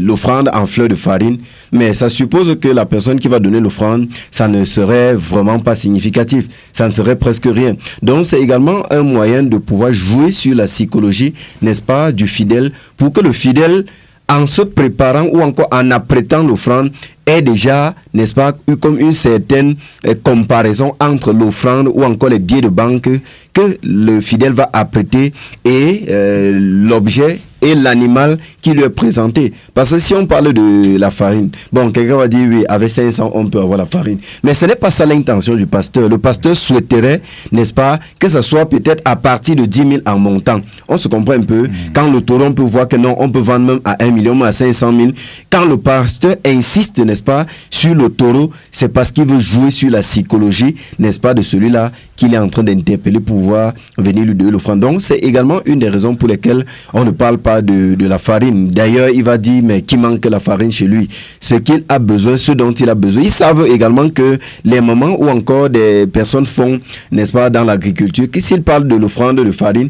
l'offrande en fleur de farine, mais ça suppose que la personne qui va donner l'offrande, ça ne serait vraiment pas significatif. Ça ne serait presque rien. Donc, c'est également un moyen de pouvoir jouer sur la psychologie, n'est-ce pas, du fidèle, pour que le fidèle, en se préparant ou encore en apprêtant l'offrande, est déjà, n'est-ce pas, comme une certaine comparaison entre l'offrande ou encore les billets de banque que le fidèle va apprêter et l'objet et l'animal qui lui est présenté. Parce que si on parle de la farine, bon, quelqu'un va dire, oui, avec 500, on peut avoir la farine. Mais ce n'est pas ça l'intention du pasteur. Le pasteur souhaiterait, n'est-ce pas, que ce soit peut-être à partir de 10 000 en montant. On se comprend un peu. Quand le taureau, on peut voir que non, on peut vendre même à 1 million, à 500 000. Quand le pasteur insiste, n'est-ce pas, sur le taureau, c'est parce qu'il veut jouer sur la psychologie, n'est-ce pas, de celui-là qu'il est en train d'interpeller pour pouvoir venir lui donner l'offrande. Donc, c'est également une des raisons pour lesquelles on ne parle pas de la farine. D'ailleurs, il va dire, mais qui manque la farine chez lui? Ce qu'il a besoin, ce dont il a besoin. Ils savent également que les moments où encore des personnes font, n'est-ce pas, dans l'agriculture, que s'ils parlent de l'offrande de farine,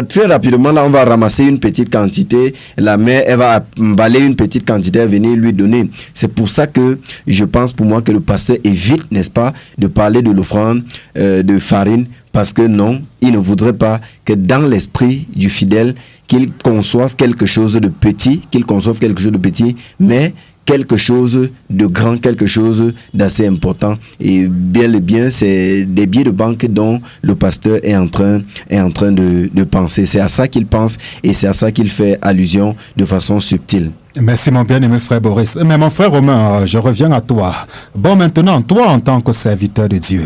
très rapidement, là, on va ramasser une petite quantité. La mère, elle va emballer une petite quantité et venir lui donner. C'est pour ça que je pense pour moi que le pasteur évite, n'est-ce pas, de parler de l'offrande de farine, parce que non, il ne voudrait pas que dans l'esprit du fidèle, qu'il conçoive quelque chose de petit, mais quelque chose de grand, quelque chose d'assez important. Et bien, c'est des billets de banque dont le pasteur est en train de penser. C'est à ça qu'il pense et c'est à ça qu'il fait allusion de façon subtile. Merci mon bien-aimé frère Boris. Mais mon frère Romain, je reviens à toi. Bon, maintenant, toi en tant que serviteur de Dieu,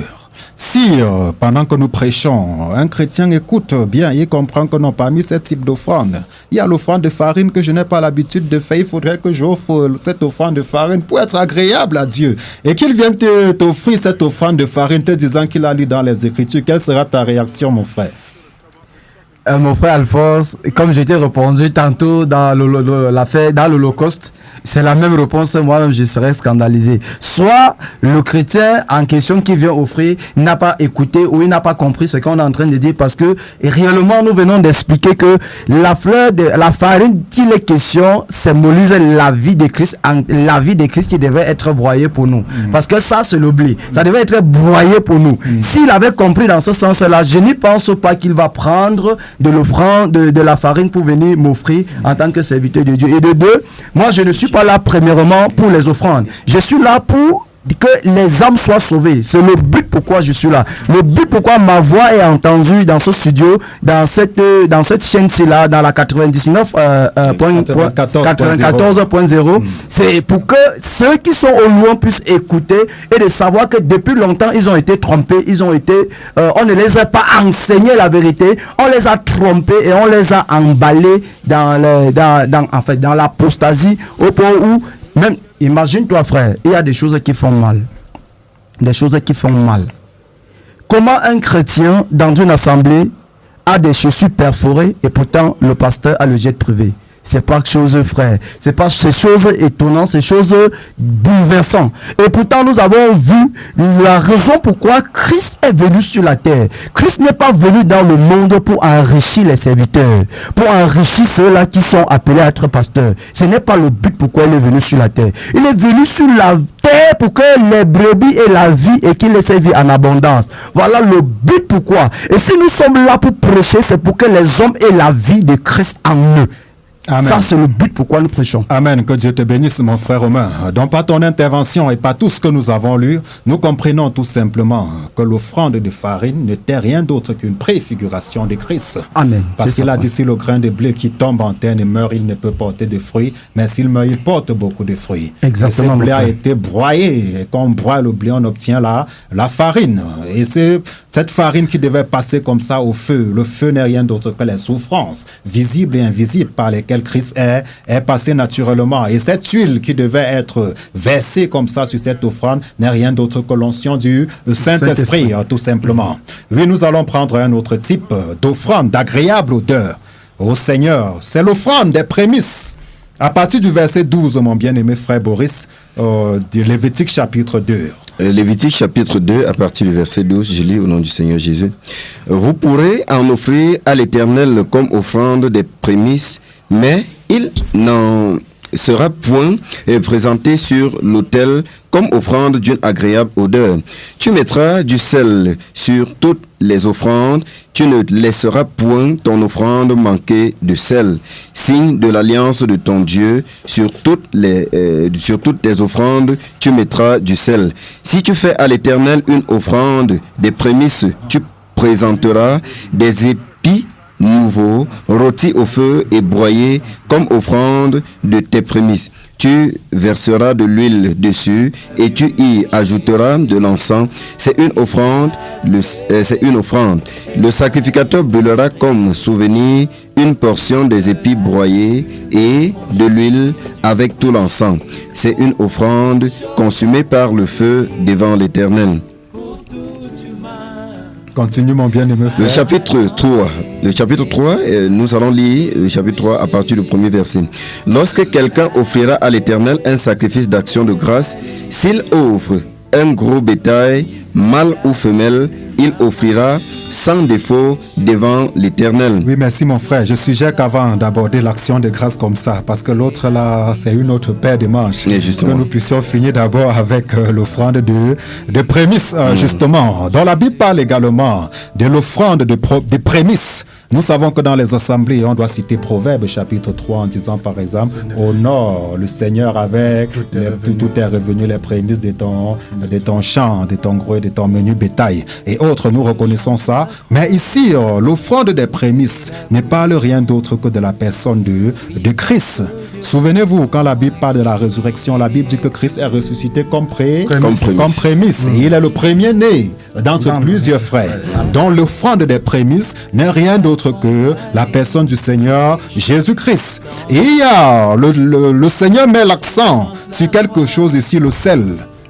si pendant que nous prêchons, un chrétien écoute bien, il comprend que non, parmi ces types d'offrandes, il y a l'offrande de farine que je n'ai pas l'habitude de faire, il faudrait que j'offre cette offrande de farine pour être agréable à Dieu. Et qu'il vienne t'offrir cette offrande de farine te disant qu'il a lu dans les Écritures, quelle sera ta réaction mon frère? Mon frère Alphonse, comme j'ai été répondu tantôt dans l'affaire, dans l'Holocauste, c'est la même réponse, moi-même je serais scandalisé. Soit le chrétien en question qui vient offrir n'a pas écouté ou il n'a pas compris ce qu'on est en train de dire, parce que réellement nous venons d'expliquer que la farine qu'il est question symbolise la vie de Christ, qui devait être broyée pour nous. Parce que ça c'est le blé, ça devait être broyé pour nous. S'il avait compris dans ce sens-là, je n'y pense pas qu'il va prendre de l'offrande, de la farine pour venir m'offrir en tant que serviteur de Dieu. Et de deux, moi je ne suis pas là premièrement pour les offrandes. Je suis là pour que les âmes soient sauvées. C'est le but pourquoi je suis là. Le but pourquoi ma voix est entendue dans ce studio, dans cette chaîne-ci là, dans la 94.0, c'est pour que ceux qui sont au loin puissent écouter et de savoir que depuis longtemps ils ont été trompés, on ne les a pas enseigné la vérité, on les a trompés et on les a emballés dans l'apostasie au point où même, imagine-toi frère, il y a des choses qui font mal. Comment un chrétien dans une assemblée a des chaussures perforées et pourtant le pasteur a le jet privé? C'est pas chose, frère. C'est pas ces choses étonnantes, ces choses bouleversantes. Et pourtant, nous avons vu la raison pourquoi Christ est venu sur la terre. Christ n'est pas venu dans le monde pour enrichir les serviteurs, pour enrichir ceux-là qui sont appelés à être pasteurs. Ce n'est pas le but pourquoi il est venu sur la terre. Il est venu sur la terre pour que les brebis aient la vie et qu'il les serve en abondance. Voilà le but pourquoi. Et si nous sommes là pour prêcher, c'est pour que les hommes aient la vie de Christ en eux. Amen. Ça, c'est le but pourquoi nous prêchons. Amen. Que Dieu te bénisse, mon frère Romain. Donc, par ton intervention et par tout ce que nous avons lu, nous comprenons tout simplement que l'offrande de farine n'était rien d'autre qu'une préfiguration de Christ. Amen. Parce qu'il a dit, si le grain de blé qui tombe en terre et meurt, il ne peut porter de fruits, mais s'il meurt, il porte beaucoup de fruits. Exactement. Et ce blé a été broyé. Et quand on broie le blé, on obtient la farine. Et c'est cette farine qui devait passer comme ça au feu. Le feu n'est rien d'autre que les souffrances, visibles et invisibles, par lesquelles laquelle Christ est passé naturellement. Et cette huile qui devait être versée comme ça sur cette offrande n'est rien d'autre que l'onction du Saint-Esprit, tout simplement. Oui, nous allons prendre un autre type d'offrande, d'agréable odeur au Seigneur. C'est l'offrande des prémices. À partir du verset 12, mon bien-aimé frère Boris, de Lévitique chapitre 2. Lévitique chapitre 2, à partir du verset 12, je lis au nom du Seigneur Jésus. Vous pourrez en offrir à l'Éternel comme offrande des prémices, mais il n'en sera point présenté sur l'autel comme offrande d'une agréable odeur. Tu mettras du sel sur toutes les offrandes, tu ne laisseras point ton offrande manquer de sel. Signe de l'alliance de ton Dieu, sur toutes tes offrandes, tu mettras du sel. Si tu fais à l'Éternel une offrande des prémices, tu présenteras des épis nouveaux, rôtis au feu et broyés comme offrande de tes prémices. Tu verseras de l'huile dessus et tu y ajouteras de l'encens. C'est une offrande. Le sacrificateur brûlera comme souvenir une portion des épis broyés et de l'huile avec tout l'encens. C'est une offrande consumée par le feu devant l'Éternel. Continue, mon bien-aimé frère. Le chapitre 3, nous allons lire le chapitre 3 à partir du premier verset. Lorsque quelqu'un offrira à l'Éternel un sacrifice d'action de grâce, s'il offre un gros bétail, mâle ou femelle, il offrira sans défaut devant l'Éternel. Oui, merci mon frère. Je suggère qu'avant d'aborder l'action de grâce comme ça, parce que l'autre là, c'est une autre paire de manches, que nous puissions finir d'abord avec l'offrande de prémices, justement. Dans la Bible parle également de l'offrande de prémices. Nous savons que dans les assemblées, on doit citer Proverbes chapitre 3 en disant par exemple, au nord, le Seigneur avec tout est revenu les prémices de ton champ, de ton gros et de ton menu bétail. Et autres, nous reconnaissons ça. Mais ici, l'offrande des prémices ne parle rien d'autre que de la personne de Christ. Souvenez-vous, quand la Bible parle de la résurrection, la Bible dit que Christ est ressuscité comme prémisse. Et il est le premier-né d'entre plusieurs frères. Donc l'offrande des prémices n'est rien d'autre que la personne du Seigneur Jésus-Christ. Et il y a le Seigneur met l'accent sur quelque chose ici, le sel.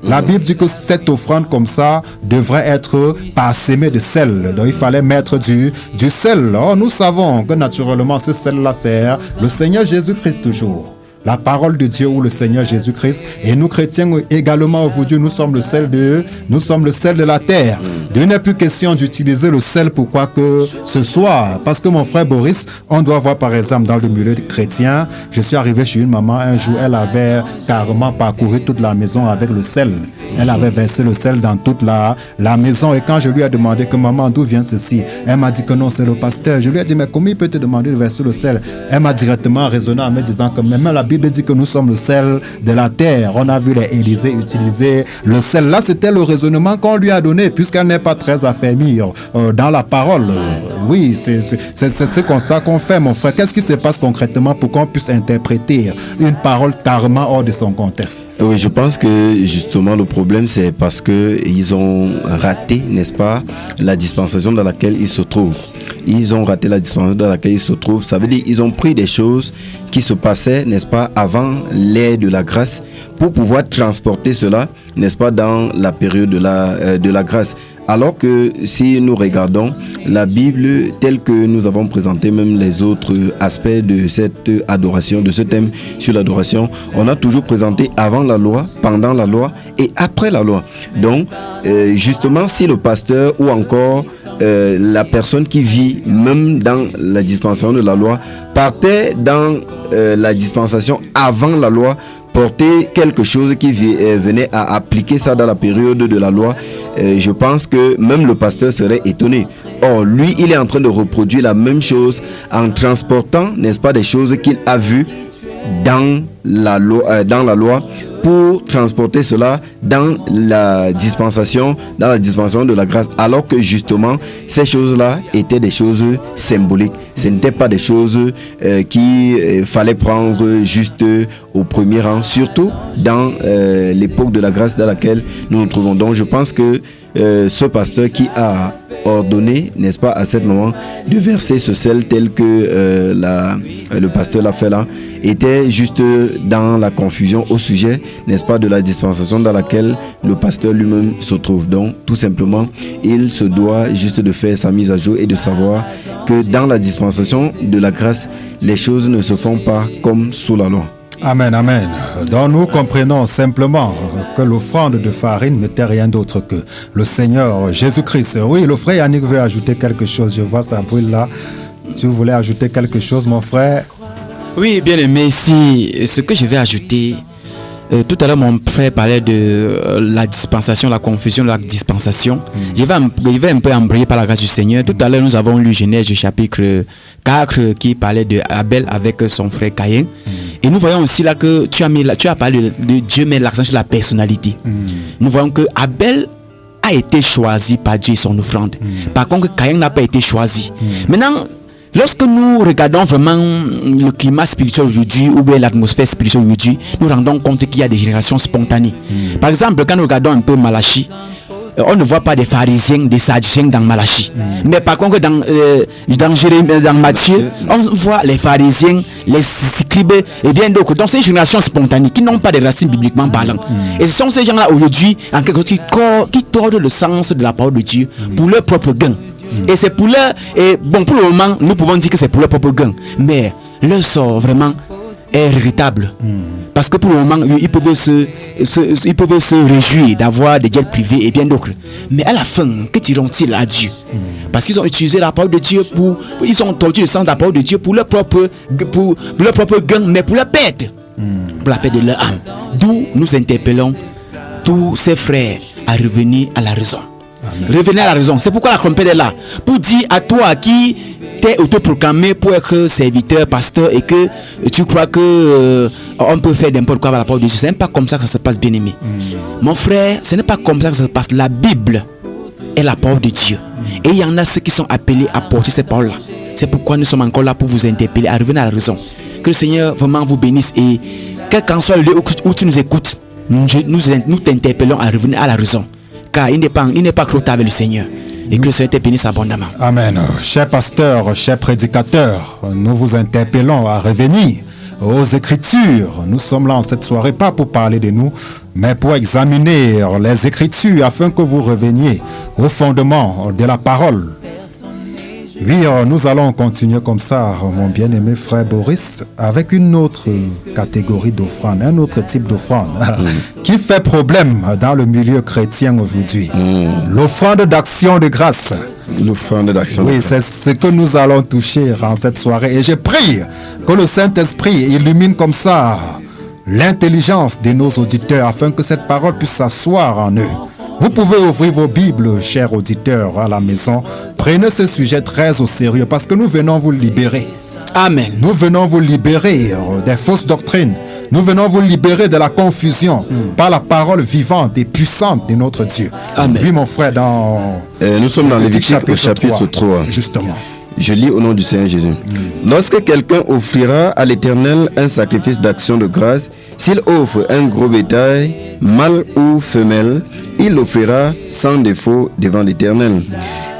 La Bible dit que cette offrande comme ça devrait être parsemée de sel. Donc il fallait mettre du sel. Or, nous savons que naturellement ce sel-là sert le Seigneur Jésus-Christ toujours. La parole de Dieu ou le Seigneur Jésus-Christ. Et nous chrétiens également aujourd'hui, nous sommes le sel de la terre. Il n'est plus question d'utiliser le sel pour quoi que ce soit. Parce que mon frère Boris, on doit voir par exemple dans le milieu chrétien, je suis arrivé chez une maman un jour, elle avait carrément parcouru toute la maison avec le sel. Elle avait versé le sel dans toute la maison. Et quand je lui ai demandé que maman, d'où vient ceci? Elle m'a dit que non, c'est le pasteur. Je lui ai dit, mais comment il peut te demander de verser le sel? Elle m'a directement raisonné en me disant que même la Bible dit que nous sommes le sel de la terre. On a vu les Élysées utiliser le sel. Là, c'était le raisonnement qu'on lui a donné, puisqu'elle n'est pas très affermie dans la parole. Oui, c'est ce constat qu'on fait, mon frère. Qu'est-ce qui se passe concrètement pour qu'on puisse interpréter une parole carrément hors de son contexte? Oui, je pense que justement le problème c'est parce qu'ils ont raté, n'est-ce pas, la dispensation dans laquelle ils se trouvent. Ils ont raté la dispensation dans laquelle ils se trouvent. Ça veut dire qu'ils ont pris des choses qui se passaient, n'est-ce pas, avant l'ère de la grâce pour pouvoir transporter cela, n'est-ce pas, dans la période de la grâce. Alors que si nous regardons la Bible telle que nous avons présenté même les autres aspects de cette adoration, de ce thème sur l'adoration, on a toujours présenté avant la loi, pendant la loi et après la loi. Donc, justement, si le pasteur ou encore la personne qui vit même dans la dispensation de la loi partait dans la dispensation avant la loi, porter quelque chose qui venait à appliquer ça dans la période de la loi, je pense que même le pasteur serait étonné. Or, lui, il est en train de reproduire la même chose en transportant, n'est-ce pas, des choses qu'il a vues dans la loi pour transporter cela dans la dispensation de la grâce, alors que justement ces choses-là étaient des choses symboliques. Ce n'étaient pas des choses qu'il fallait prendre juste au premier rang, surtout dans l'époque de la grâce dans laquelle nous nous trouvons. Donc je pense que ce pasteur qui a ordonné, n'est-ce pas, à ce moment, de verser ce sel tel que le pasteur l'a fait là, était juste dans la confusion au sujet, n'est-ce pas, de la dispensation dans laquelle le pasteur lui-même se trouve. Donc, tout simplement, il se doit juste de faire sa mise à jour et de savoir que dans la dispensation de la grâce, les choses ne se font pas comme sous la loi. Amen, amen. Donc nous comprenons simplement que l'offrande de farine n'était rien d'autre que le Seigneur Jésus-Christ. Oui, le frère Yannick veut ajouter quelque chose. Je vois ça brûle là. Si vous voulez ajouter quelque chose, mon frère. Oui, bien aimé, ici, ce que je vais ajouter, tout à l'heure mon frère parlait de la dispensation, la confusion de la dispensation. Je vais un peu embrayer par la grâce du Seigneur. Tout à l'heure nous avons lu Genèse chapitre 4 qui parlait de Abel avec son frère Caïn. Et nous voyons aussi là que tu as parlé de Dieu met l'accent sur la personnalité. Nous voyons que Abel a été choisi par Dieu et son offrande. Par contre, Caïn n'a pas été choisi. Maintenant, lorsque nous regardons vraiment le climat spirituel aujourd'hui ou bien l'atmosphère spirituelle aujourd'hui, nous rendons compte qu'il y a des générations spontanées. Par exemple, quand nous regardons un peu Malachie, on ne voit pas des pharisiens, des sadducéens dans Malachie. Mais par contre, dans Matthieu, on voit les pharisiens, les scribes et bien d'autres. Donc, c'est une génération spontanée qui n'ont pas de racines bibliquement parlant. Et ce sont ces gens-là aujourd'hui, en quelque sorte, qui tordent le sens de la parole de Dieu pour leur propre gain. Et c'est pour leur. Et bon, pour le moment, nous pouvons dire que c'est pour leur propre gain. Mais leur sort vraiment est regrettable. Parce que pour le moment, ils peuvent se réjouir d'avoir des jets privés et bien d'autres. Mais à la fin, que diront-ils à Dieu? Parce qu'ils ont utilisé la parole de Dieu ils ont tordu le sens de la parole de Dieu pour leur propre gain, mais pour leur perte. Pour la perte de leur âme. D'où nous interpellons tous ces frères à revenir à la raison. Revenez à la raison. C'est pourquoi la trompette est là. Pour dire à toi qui t'es autoproclamé pour être serviteur, pasteur, et que tu crois que on peut faire n'importe quoi par la parole de Dieu. Ce n'est pas comme ça que ça se passe, bien aimé. Mon frère, ce n'est pas comme ça que ça se passe. La Bible est la parole de Dieu. Et il y en a ceux qui sont appelés à porter cette parole-là. C'est pourquoi nous sommes encore là pour vous interpeller à revenir à la raison. Que le Seigneur vraiment vous bénisse. Et quel qu'en soit le lieu où tu nous écoutes, nous t'interpellons à revenir à la raison. Car il n'est pas trop tard avec le Seigneur. Et que le Seigneur te bénisse abondamment. Amen. Chers pasteurs, chers prédicateurs, nous vous interpellons à revenir aux Écritures. Nous sommes là en cette soirée, pas pour parler de nous, mais pour examiner les Écritures afin que vous reveniez au fondement de la parole. Oui, nous allons continuer comme ça, mon bien-aimé frère Boris, avec une autre catégorie d'offrande, un autre type d'offrande qui fait problème dans le milieu chrétien aujourd'hui. L'offrande d'action de grâce. L'offrande d'action de grâce. Oui, c'est ce que nous allons toucher en cette soirée. Et je prie que le Saint-Esprit illumine comme ça l'intelligence de nos auditeurs afin que cette parole puisse s'asseoir en eux. Vous pouvez ouvrir vos Bibles, chers auditeurs, à la maison. Prenez ce sujet très au sérieux parce que nous venons vous libérer. Amen. Nous venons vous libérer des fausses doctrines. Nous venons vous libérer de la confusion par la parole vivante et puissante de notre Dieu. Amen. Oui, mon frère, nous sommes dans Lévitique au chapitre 3. Justement. Je lis au nom du Seigneur Jésus. Lorsque quelqu'un offrira à l'Éternel un sacrifice d'action de grâce, s'il offre un gros bétail, mâle ou femelle, il l'offrira sans défaut devant l'Éternel.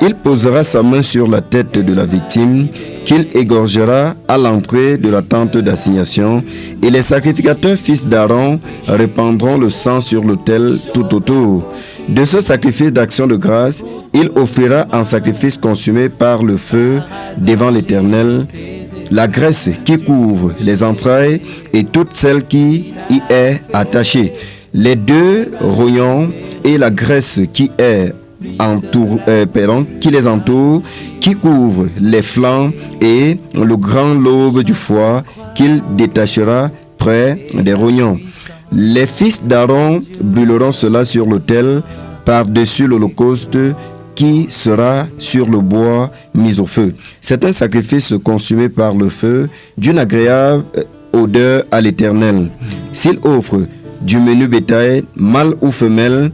Il posera sa main sur la tête de la victime, qu'il égorgera à l'entrée de la tente d'assignation, et les sacrificateurs fils d'Aaron répandront le sang sur l'autel tout autour. De ce sacrifice d'action de grâce, il offrira en sacrifice consumé par le feu devant l'Éternel la graisse qui couvre les entrailles et toute celle qui y est attachée, les deux rognons et la graisse qui les entoure, qui couvre les flancs et le grand lobe du foie qu'il détachera près des rognons. Les fils d'Aaron brûleront cela sur l'autel par-dessus l'holocauste qui sera sur le bois mis au feu. C'est un sacrifice consumé par le feu d'une agréable odeur à l'Éternel. S'il offre du menu bétail, mâle ou femelle,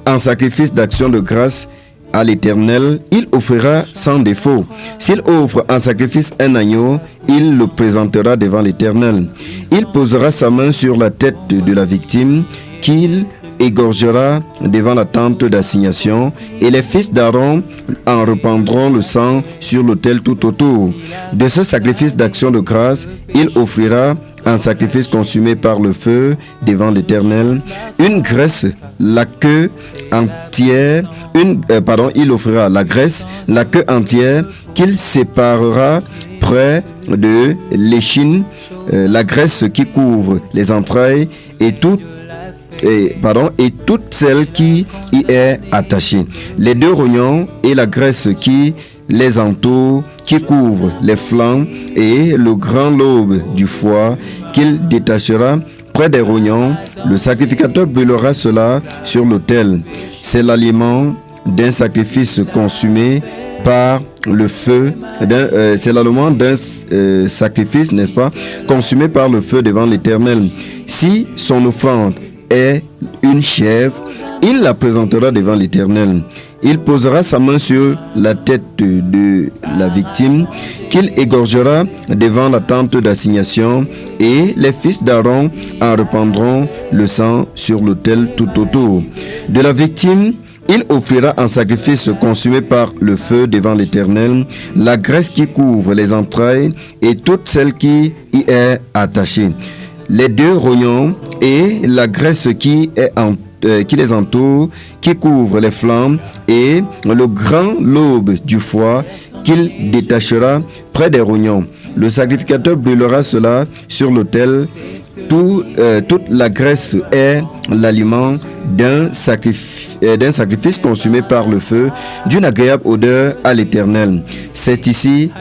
en sacrifice d'action de grâce à l'Éternel, il offrira sans défaut. S'il offre en sacrifice un agneau, il le présentera devant l'Éternel. Il posera sa main sur la tête de la victime qu'il égorgera devant la tente d'assignation, et les fils d'Aaron en répandront le sang sur l'autel tout autour. De ce sacrifice d'action de grâce, il offrira un sacrifice consumé par le feu devant l'Éternel, une graisse, la queue entière, il offrira la graisse, la queue entière, qu'il séparera près de l'échine, la graisse qui couvre les entrailles et toute celle qui y est attachée, les 2 rognons et la graisse qui les entoure, qui couvre les flancs, et le grand lobe du foie qu'il détachera près des rognons. Le sacrificateur brûlera cela sur l'autel. C'est l'aliment d'un sacrifice consumé par le feu, c'est l'aliment d'un sacrifice, n'est-ce pas, consumé par le feu devant l'Éternel. Si son offrande est une chèvre, il la présentera devant l'Éternel. Il posera sa main sur la tête de la victime, qu'il égorgera devant la tente d'assignation, et les fils d'Aaron en répandront le sang sur l'autel tout autour. De la victime, il offrira un sacrifice consumé par le feu devant l'Éternel, la graisse qui couvre les entrailles et toute celle qui y est attachée, les 2 rognons et la graisse qui les entoure, qui couvre les flancs, et le grand lobe du foie qu'il détachera près des rognons. Le sacrificateur brûlera cela sur l'autel. Toute la graisse est l'aliment d'un sacrifice consumé par le feu, d'une agréable odeur à l'Éternel. C'est ici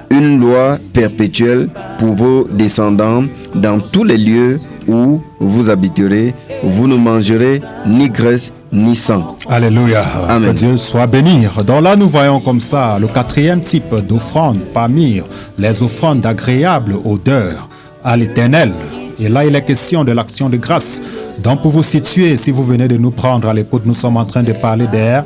une loi perpétuelle pour vos descendants dans tous les lieux où vous habiterez. Vous ne mangerez ni graisse ni sang. Alléluia. Amen. Que Dieu soit béni. Donc là, nous voyons comme ça le 4e type d'offrande parmi les offrandes d'agréable odeur à l'Éternel. Et là, il est question de l'action de grâce. Donc, pour vous situer, si vous venez de nous prendre à l'écoute, nous sommes en train de parler des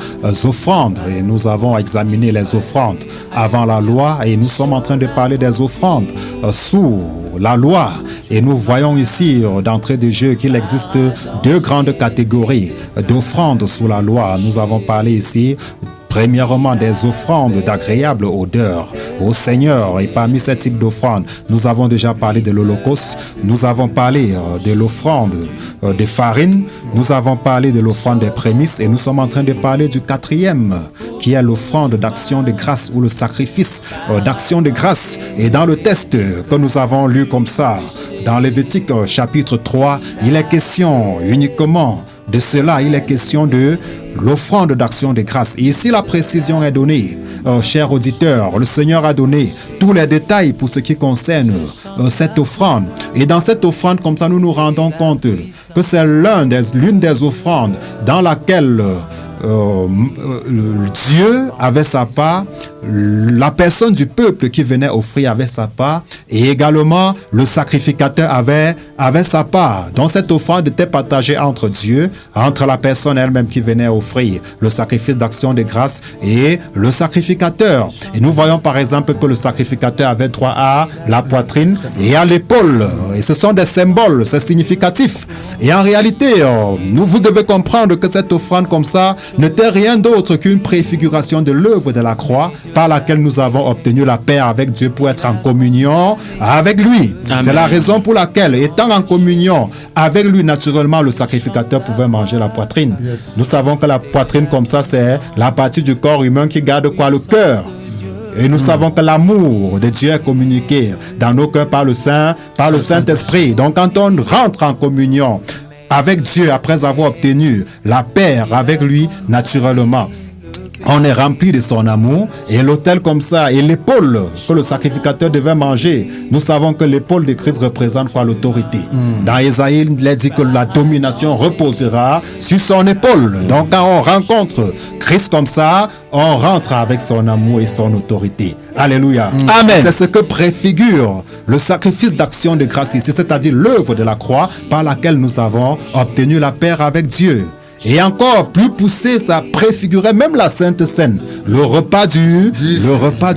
offrandes. Et nous avons examiné les offrandes avant la loi. Et nous sommes en train de parler des offrandes sous la loi. Et nous voyons ici, d'entrée de jeu, qu'il existe 2 grandes catégories d'offrandes sous la loi. Nous avons parlé ici premièrement des offrandes d'agréable odeur au Seigneur. Et parmi ces types d'offrandes, nous avons déjà parlé de l'Holocauste, nous avons parlé de l'offrande de farine, nous avons parlé de l'offrande des prémices, et nous sommes en train de parler du 4e, qui est l'offrande d'action de grâce ou le sacrifice d'action de grâce. Et dans le texte que nous avons lu comme ça, dans Lévitique chapitre 3, il est question uniquement de cela, il est question de l'offrande d'action de grâce. Et ici, la précision est donnée, chers auditeurs. Le Seigneur a donné tous les détails pour ce qui concerne cette offrande. Et dans cette offrande, comme ça, nous nous rendons compte que c'est l'une des offrandes dans laquelle Dieu avait sa part, la personne du peuple qui venait offrir avait sa part, et également le sacrificateur avait sa part. Donc cette offrande était partagée entre Dieu, entre la personne elle-même qui venait offrir le sacrifice d'action de grâce et le sacrificateur. Et nous voyons par exemple que le sacrificateur avait droit à la poitrine et à l'épaule. Et ce sont des symboles, c'est significatif. Et en réalité, vous devez comprendre que cette offrande comme ça n'était rien d'autre qu'une préfiguration de l'œuvre de la croix par laquelle nous avons obtenu la paix avec Dieu pour être en communion avec lui. Amen. C'est la raison pour laquelle, étant en communion avec lui, naturellement, le sacrificateur pouvait manger la poitrine. Yes. Nous savons que la poitrine comme ça, c'est la partie du corps humain qui garde quoi? Le cœur. Et nous savons que l'amour de Dieu est communiqué dans nos cœurs par le Saint-Esprit. Donc quand on rentre en communion avec Dieu après avoir obtenu la paix avec lui, naturellement, on est rempli de son amour. Et l'autel comme ça, et l'épaule que le sacrificateur devait manger, nous savons que l'épaule de Christ représente quoi? L'autorité. Dans Ésaïe, il est dit que la domination reposera sur son épaule. Donc quand on rencontre Christ comme ça, on rentre avec son amour et son autorité. Alléluia. Amen. C'est ce que préfigure le sacrifice d'action de grâce ici, c'est-à-dire l'œuvre de la croix par laquelle nous avons obtenu la paix avec Dieu. Et encore plus poussé, ça préfigurait même la Sainte Seine, le repas du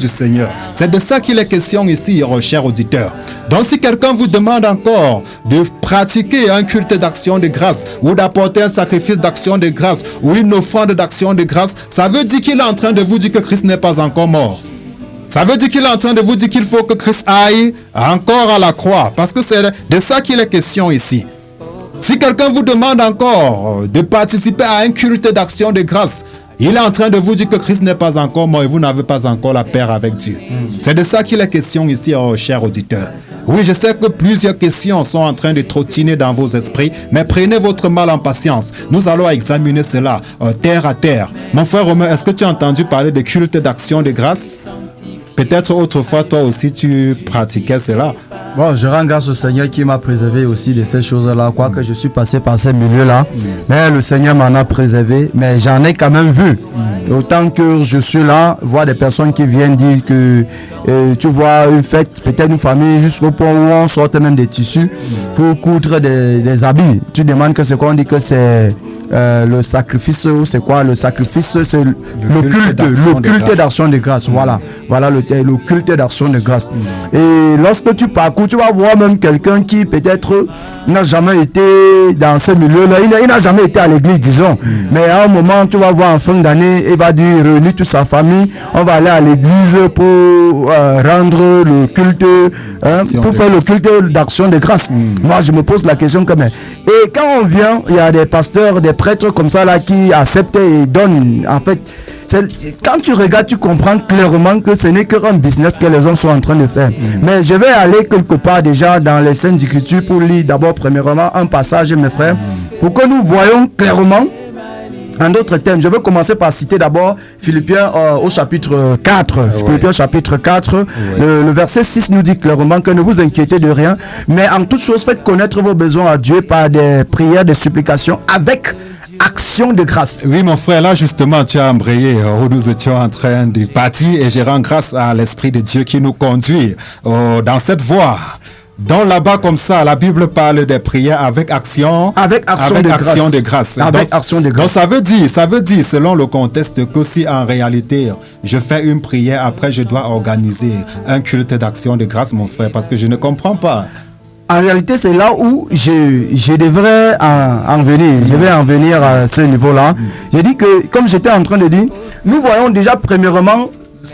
Seigneur. C'est de ça qu'il est question ici, chers auditeurs. Donc si quelqu'un vous demande encore de pratiquer un culte d'action de grâce ou d'apporter un sacrifice d'action de grâce ou une offrande d'action de grâce, ça veut dire qu'il est en train de vous dire que Christ n'est pas encore mort. Ça veut dire qu'il est en train de vous dire qu'il faut que Christ aille encore à la croix, parce que c'est de ça qu'il est question ici. Si quelqu'un vous demande encore de participer à un culte d'action de grâce, il est en train de vous dire que Christ n'est pas encore mort et vous n'avez pas encore la paix avec Dieu. C'est de ça qu'il est question ici, chers auditeurs. Oui, je sais que plusieurs questions sont en train de trottiner dans vos esprits, mais prenez votre mal en patience. Nous allons examiner cela terre à terre. Mon frère Romain, est-ce que tu as entendu parler de culte d'action de grâce? Peut-être autrefois, toi aussi, tu pratiquais cela. Bon, je rends grâce au Seigneur qui m'a préservé aussi de ces choses-là, quoique je suis passé par ces milieux-là. Mais le Seigneur m'en a préservé, mais j'en ai quand même vu. Autant que je suis là, voir des personnes qui viennent dire que tu vois une fête, peut-être une famille, jusqu'au point où on sort même des tissus pour coudre des habits. Tu demandes que c'est quoi, on dit que c'est le sacrifice, c'est quoi le sacrifice? C'est le culte d'action de grâce. Voilà le culte d'action de grâce. Et lorsque tu parcours, tu vas voir même quelqu'un qui peut-être n'a jamais été dans ce milieu-là, il n'a jamais été à l'église, disons. Mais à un moment, tu vas voir en fin d'année, il va dire réunir toute sa famille, on va aller à l'église pour rendre le culte, pour faire le culte d'action de grâce. Moi, je me pose la question quand même. Et quand on vient, il y a des pasteurs, des prêtres comme ça là qui acceptent et donnent. En fait, quand tu regardes, tu comprends clairement que ce n'est qu'un business que les hommes sont en train de faire. Mais je vais aller quelque part déjà dans les Saintes Écritures pour lire d'abord premièrement un passage, mes frères, pour que nous voyons clairement en d'autres termes. Je vais commencer par citer d'abord Philippiens au chapitre 4. Philippiens chapitre 4, le verset 6 nous dit clairement que ne vous inquiétez de rien, mais en toute chose faites connaître vos besoins à Dieu par des prières, des supplications avec action de grâce. Oui, mon frère, là justement, tu as embrayé où nous étions en train de partir et je rends grâce à l'Esprit de Dieu qui nous conduit dans cette voie. Donc là-bas, comme ça, la Bible parle des prières avec action de grâce. Donc ça veut dire, selon le contexte, que si en réalité, je fais une prière, après je dois organiser un culte d'action de grâce, mon frère, parce que je ne comprends pas. En réalité, c'est là où je devrais en venir. Je vais en venir à ce niveau-là. J'ai dit que, comme j'étais en train de dire, nous voyons déjà premièrement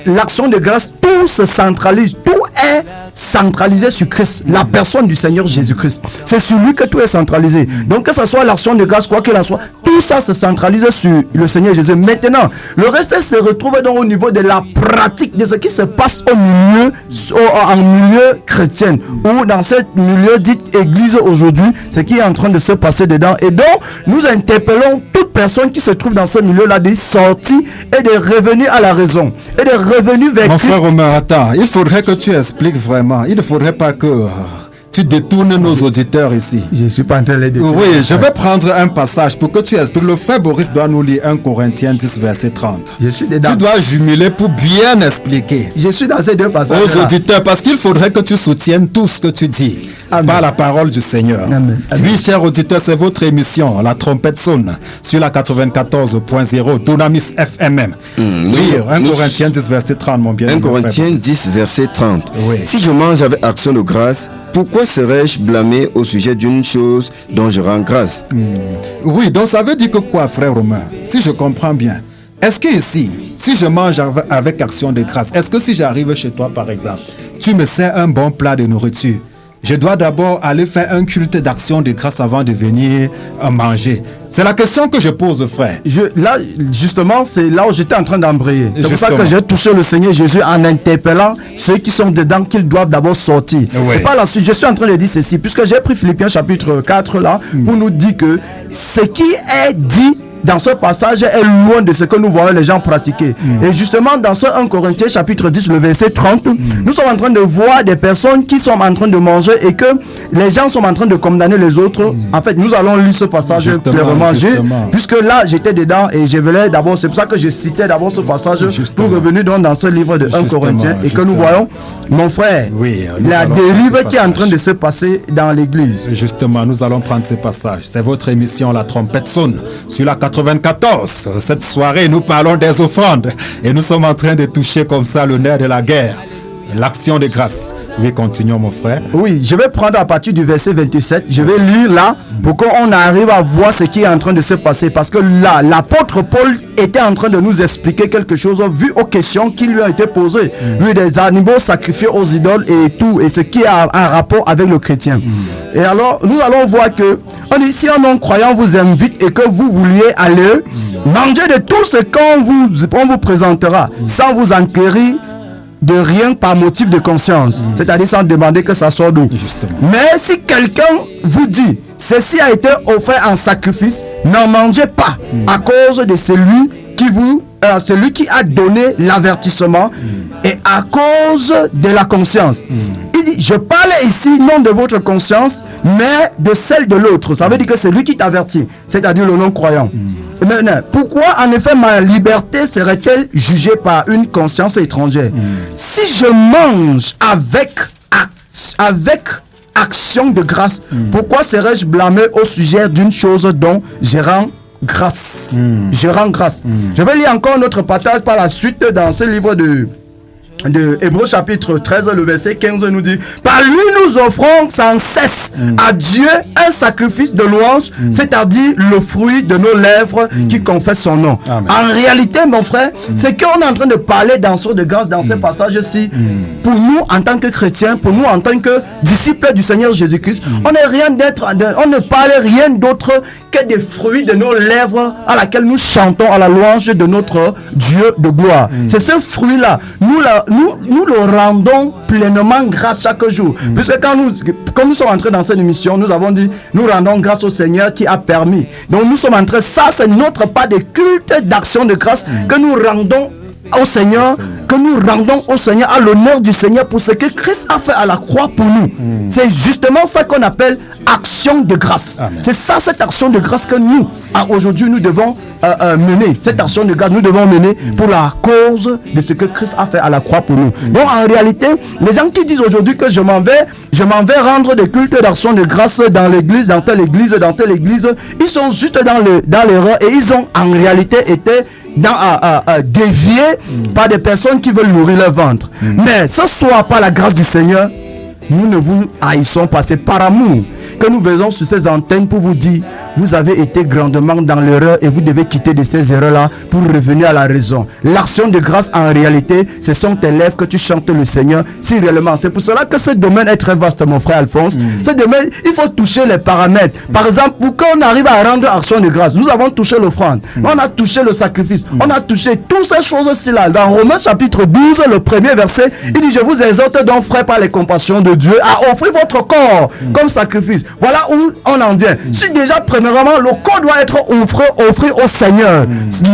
l'action de grâce, tout se centralise, tout est centralisé sur Christ, la personne du Seigneur Jésus-Christ. C'est sur lui que tout est centralisé. Donc que ce soit l'action de grâce, quoi qu'il en soit, tout ça se centralise sur le Seigneur Jésus. Maintenant, le reste se retrouve donc au niveau de la pratique de ce qui se passe en milieu chrétien, ou dans ce milieu dit église aujourd'hui, ce qui est en train de se passer dedans. Et donc, nous interpellons toute personne qui se trouve dans ce milieu-là de sortir et de revenir à la raison, et de revenir vers Christ. Mon frère Romain, attends, il faudrait que tu expliques vraiment. Il ne faudrait pas que tu détournes nos auditeurs ici. Je ne suis pas en train de les détourner. Oui, je vais prendre un passage pour que tu expliques. Le frère Boris doit nous lire 1 Corinthiens 10, verset 30. Je suis dedans. Tu dois jumeler pour bien expliquer. Je suis dans ces deux passages. Aux auditeurs, parce qu'il faudrait que tu soutiennes tout ce que tu dis. Amen. Par la parole du Seigneur. Amen. Oui, chers auditeurs, c'est votre émission, La Trompette sonne, sur la 94.0, Dunamis FMM. Oui, 1 Corinthiens 10, verset 30, mon bien. 1 Corinthiens 10, verset 30. Oui. Si je mange avec action de grâce, pourquoi serais-je blâmé au sujet d'une chose dont je rends grâce? Oui, donc ça veut dire que quoi, frère Romain? Si je comprends bien, est-ce que ici, si je mange avec action de grâce, est-ce que si j'arrive chez toi, par exemple, tu me sers un bon plat de nourriture, je dois d'abord aller faire un culte d'action de grâce avant de venir manger? C'est la question que je pose, frère. Là, justement, c'est là où j'étais en train d'embrayer. C'est pour ça que j'ai touché le Seigneur Jésus en interpellant ceux qui sont dedans qu'ils doivent d'abord sortir. Oui. Et par la suite, je suis en train de dire ceci, puisque j'ai pris Philippiens chapitre 4 là, pour nous dire que ce qui est dit dans ce passage est loin de ce que nous voyons les gens pratiquer. Et justement, dans ce 1 Corinthiens chapitre 10, le verset 30, nous sommes en train de voir des personnes qui sont en train de manger et que les gens sont en train de condamner les autres. En fait, nous allons lire ce passage clairement. Puisque là, j'étais dedans et je voulais d'abord, c'est pour ça que je citais d'abord ce passage pour revenir donc dans ce livre de 1 Corinthiens et que nous voyons, mon frère, la dérive qui est en train de se passer dans l'église. Justement, nous allons prendre ce passage. C'est votre émission La Trompette sonne sur la 94. Cette soirée, nous parlons des offrandes et nous sommes en train de toucher comme ça le nerf de la guerre, l'action de grâce. Oui, continuons mon frère. Oui, je vais prendre à partir du verset 27. Je vais lire là pour qu'on arrive à voir ce qui est en train de se passer. Parce que là, l'apôtre Paul était en train de nous expliquer quelque chose vu aux questions qui lui ont été posées. Vu des animaux sacrifiés aux idoles et tout. Et ce qui a un rapport avec le chrétien. Et alors, nous allons voir que si un non-croyant vous invite et que vous vouliez aller manger de tout ce qu'on vous présentera sans vous enquérir de rien par motif de conscience, c'est-à-dire sans demander que ça soit d'où. Mais si quelqu'un vous dit ceci a été offert en sacrifice, n'en mangez pas à cause de celui qui a donné l'avertissement et à cause de la conscience. Il dit, je parle ici non de votre conscience, mais de celle de l'autre. Ça veut dire que c'est lui qui t'avertit, c'est-à-dire le non-croyant. Maintenant, pourquoi en effet ma liberté serait-elle jugée par une conscience étrangère? Si je mange avec action de grâce, pourquoi serais-je blâmé au sujet d'une chose dont je rends grâce? Je rends grâce. Je vais lire encore notre passage par la suite dans ce livre de Hébreux chapitre 13, le verset 15 nous dit: par lui nous offrons sans cesse à Dieu un sacrifice de louange, c'est-à-dire le fruit de nos lèvres qui confesse son nom. Amen. En réalité, mon frère, c'est qu'on est en train de parler d'action de grâce dans ce passage-ci. Pour nous, en tant que chrétiens, pour nous, en tant que disciples du Seigneur Jésus-Christ, on ne parle rien d'autre que des fruits de nos lèvres à laquelle nous chantons à la louange de notre Dieu de gloire. C'est ce fruit-là. Nous le rendons pleinement grâce chaque jour. Puisque quand nous sommes entrés dans cette émission, nous avons dit, nous rendons grâce au Seigneur qui a permis. Donc nous sommes entrés, ça c'est notre pas de culte d'action de grâce que nous rendons au Seigneur, à l'honneur du Seigneur pour ce que Christ a fait à la croix pour nous. C'est justement ça qu'on appelle action de grâce. Amen. C'est ça, cette action de grâce que nous, aujourd'hui, nous devons mener. Cette action de grâce, nous devons mener pour la cause de ce que Christ a fait à la croix pour nous. Donc en réalité, les gens qui disent aujourd'hui que je m'en vais rendre des cultes d'action de grâce dans l'église, dans telle église, ils sont juste dans l'erreur et ils ont en réalité été déviés par des personnes qui veulent nourrir leur ventre. Mais ce soit par la grâce du Seigneur, nous ne vous haïssons pas, c'est par amour que nous faisons sur ces antennes pour vous dire, vous avez été grandement dans l'erreur et vous devez quitter de ces erreurs-là pour revenir à la raison. L'action de grâce, en réalité, ce sont tes lèvres que tu chantes le Seigneur, si réellement. C'est pour cela que ce domaine est très vaste, mon frère Alphonse. Ce domaine, il faut toucher les paramètres. Par exemple, pour qu'on arrive à rendre action de grâce, nous avons touché l'offrande, on a touché le sacrifice, on a touché toutes ces choses-ci là. Dans Romains chapitre 12, le premier verset, il dit, je vous exhorte donc, frères, par les compassions de Dieu, à offrir votre corps comme sacrifice. Voilà où on en vient. Si déjà, premièrement, le corps doit être offert au Seigneur.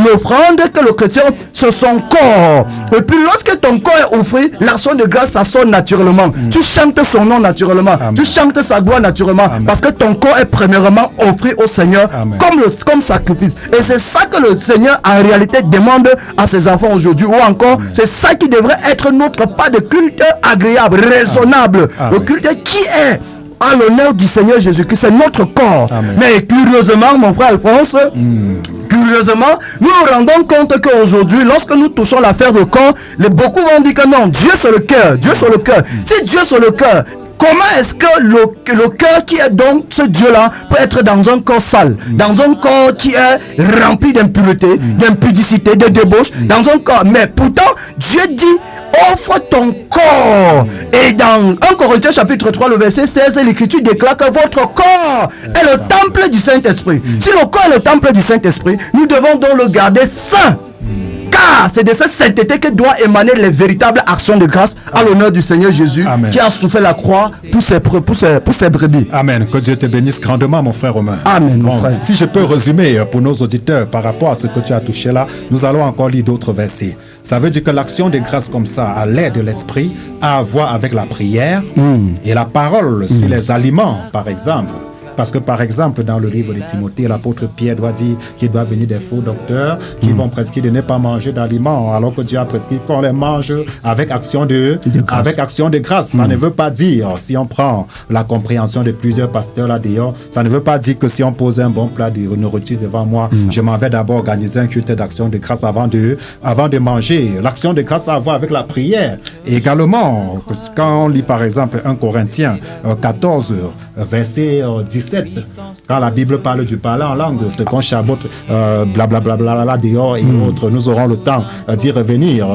L'offrande que le chrétien, c'est son corps. Et puis lorsque ton corps est offert, l'action de grâce, ça sonne naturellement. Tu chantes son nom naturellement. Amen. Tu chantes sa gloire naturellement. Amen. Parce que ton corps est premièrement offert au Seigneur comme sacrifice. Et c'est ça que le Seigneur, en réalité, demande à ses enfants aujourd'hui. Ou encore, c'est ça qui devrait être notre pas de culte agréable, raisonnable. Amen. Le culte qui est à l'honneur du Seigneur Jésus-Christ, c'est notre corps. Amen. Mais curieusement, mon frère Alphonse, curieusement, nous nous rendons compte qu'aujourd'hui, lorsque nous touchons l'affaire de corps, beaucoup vont dire que non, Dieu c'est le cœur, Dieu c'est le cœur. Si Dieu c'est le cœur, comment est-ce que le cœur qui est donc ce Dieu-là peut être dans un corps sale, dans un corps qui est rempli d'impureté, d'impudicité, de débauche, dans un corps. Mais pourtant, Dieu dit, offre ton corps. Et dans 1 Corinthiens chapitre 3, le verset 16, l'Écriture déclare que votre corps est le temple du Saint-Esprit. Si le corps est le temple du Saint-Esprit, nous devons donc le garder saint. Car c'est de cette sainteté que doit émaner les véritables actions de grâce à l'honneur du Seigneur Jésus. Amen. Qui a souffert la croix pour ses brebis. Amen. Que Dieu te bénisse grandement, mon frère Romain. Amen, mon Bon, frère. si je peux résumer pour nos auditeurs par rapport à ce que tu as touché là, nous allons encore lire d'autres versets. Ça veut dire que l'action de grâce comme ça, à l'aide de l'esprit, a à voir avec la prière et la parole sur les aliments, par exemple. Parce que, par exemple, dans le livre de Timothée, l'apôtre Pierre doit dire qu'il doit venir des faux docteurs qui vont prescrire de ne pas manger d'aliments, alors que Dieu a prescrit qu'on les mange avec action de grâce. Ça ne veut pas dire, si on prend la compréhension de plusieurs pasteurs là-dedans, ça ne veut pas dire que si on pose un bon plat de nourriture devant moi, je m'en vais d'abord organiser un culte d'action de grâce avant de manger. L'action de grâce a à voir avec la prière. Et également, quand on lit par exemple 1 Corinthiens 14, verset 17, quand la Bible parle du parler en langue, ce qu'on chabote, blablabla, dehors et autres, nous aurons le temps d'y revenir.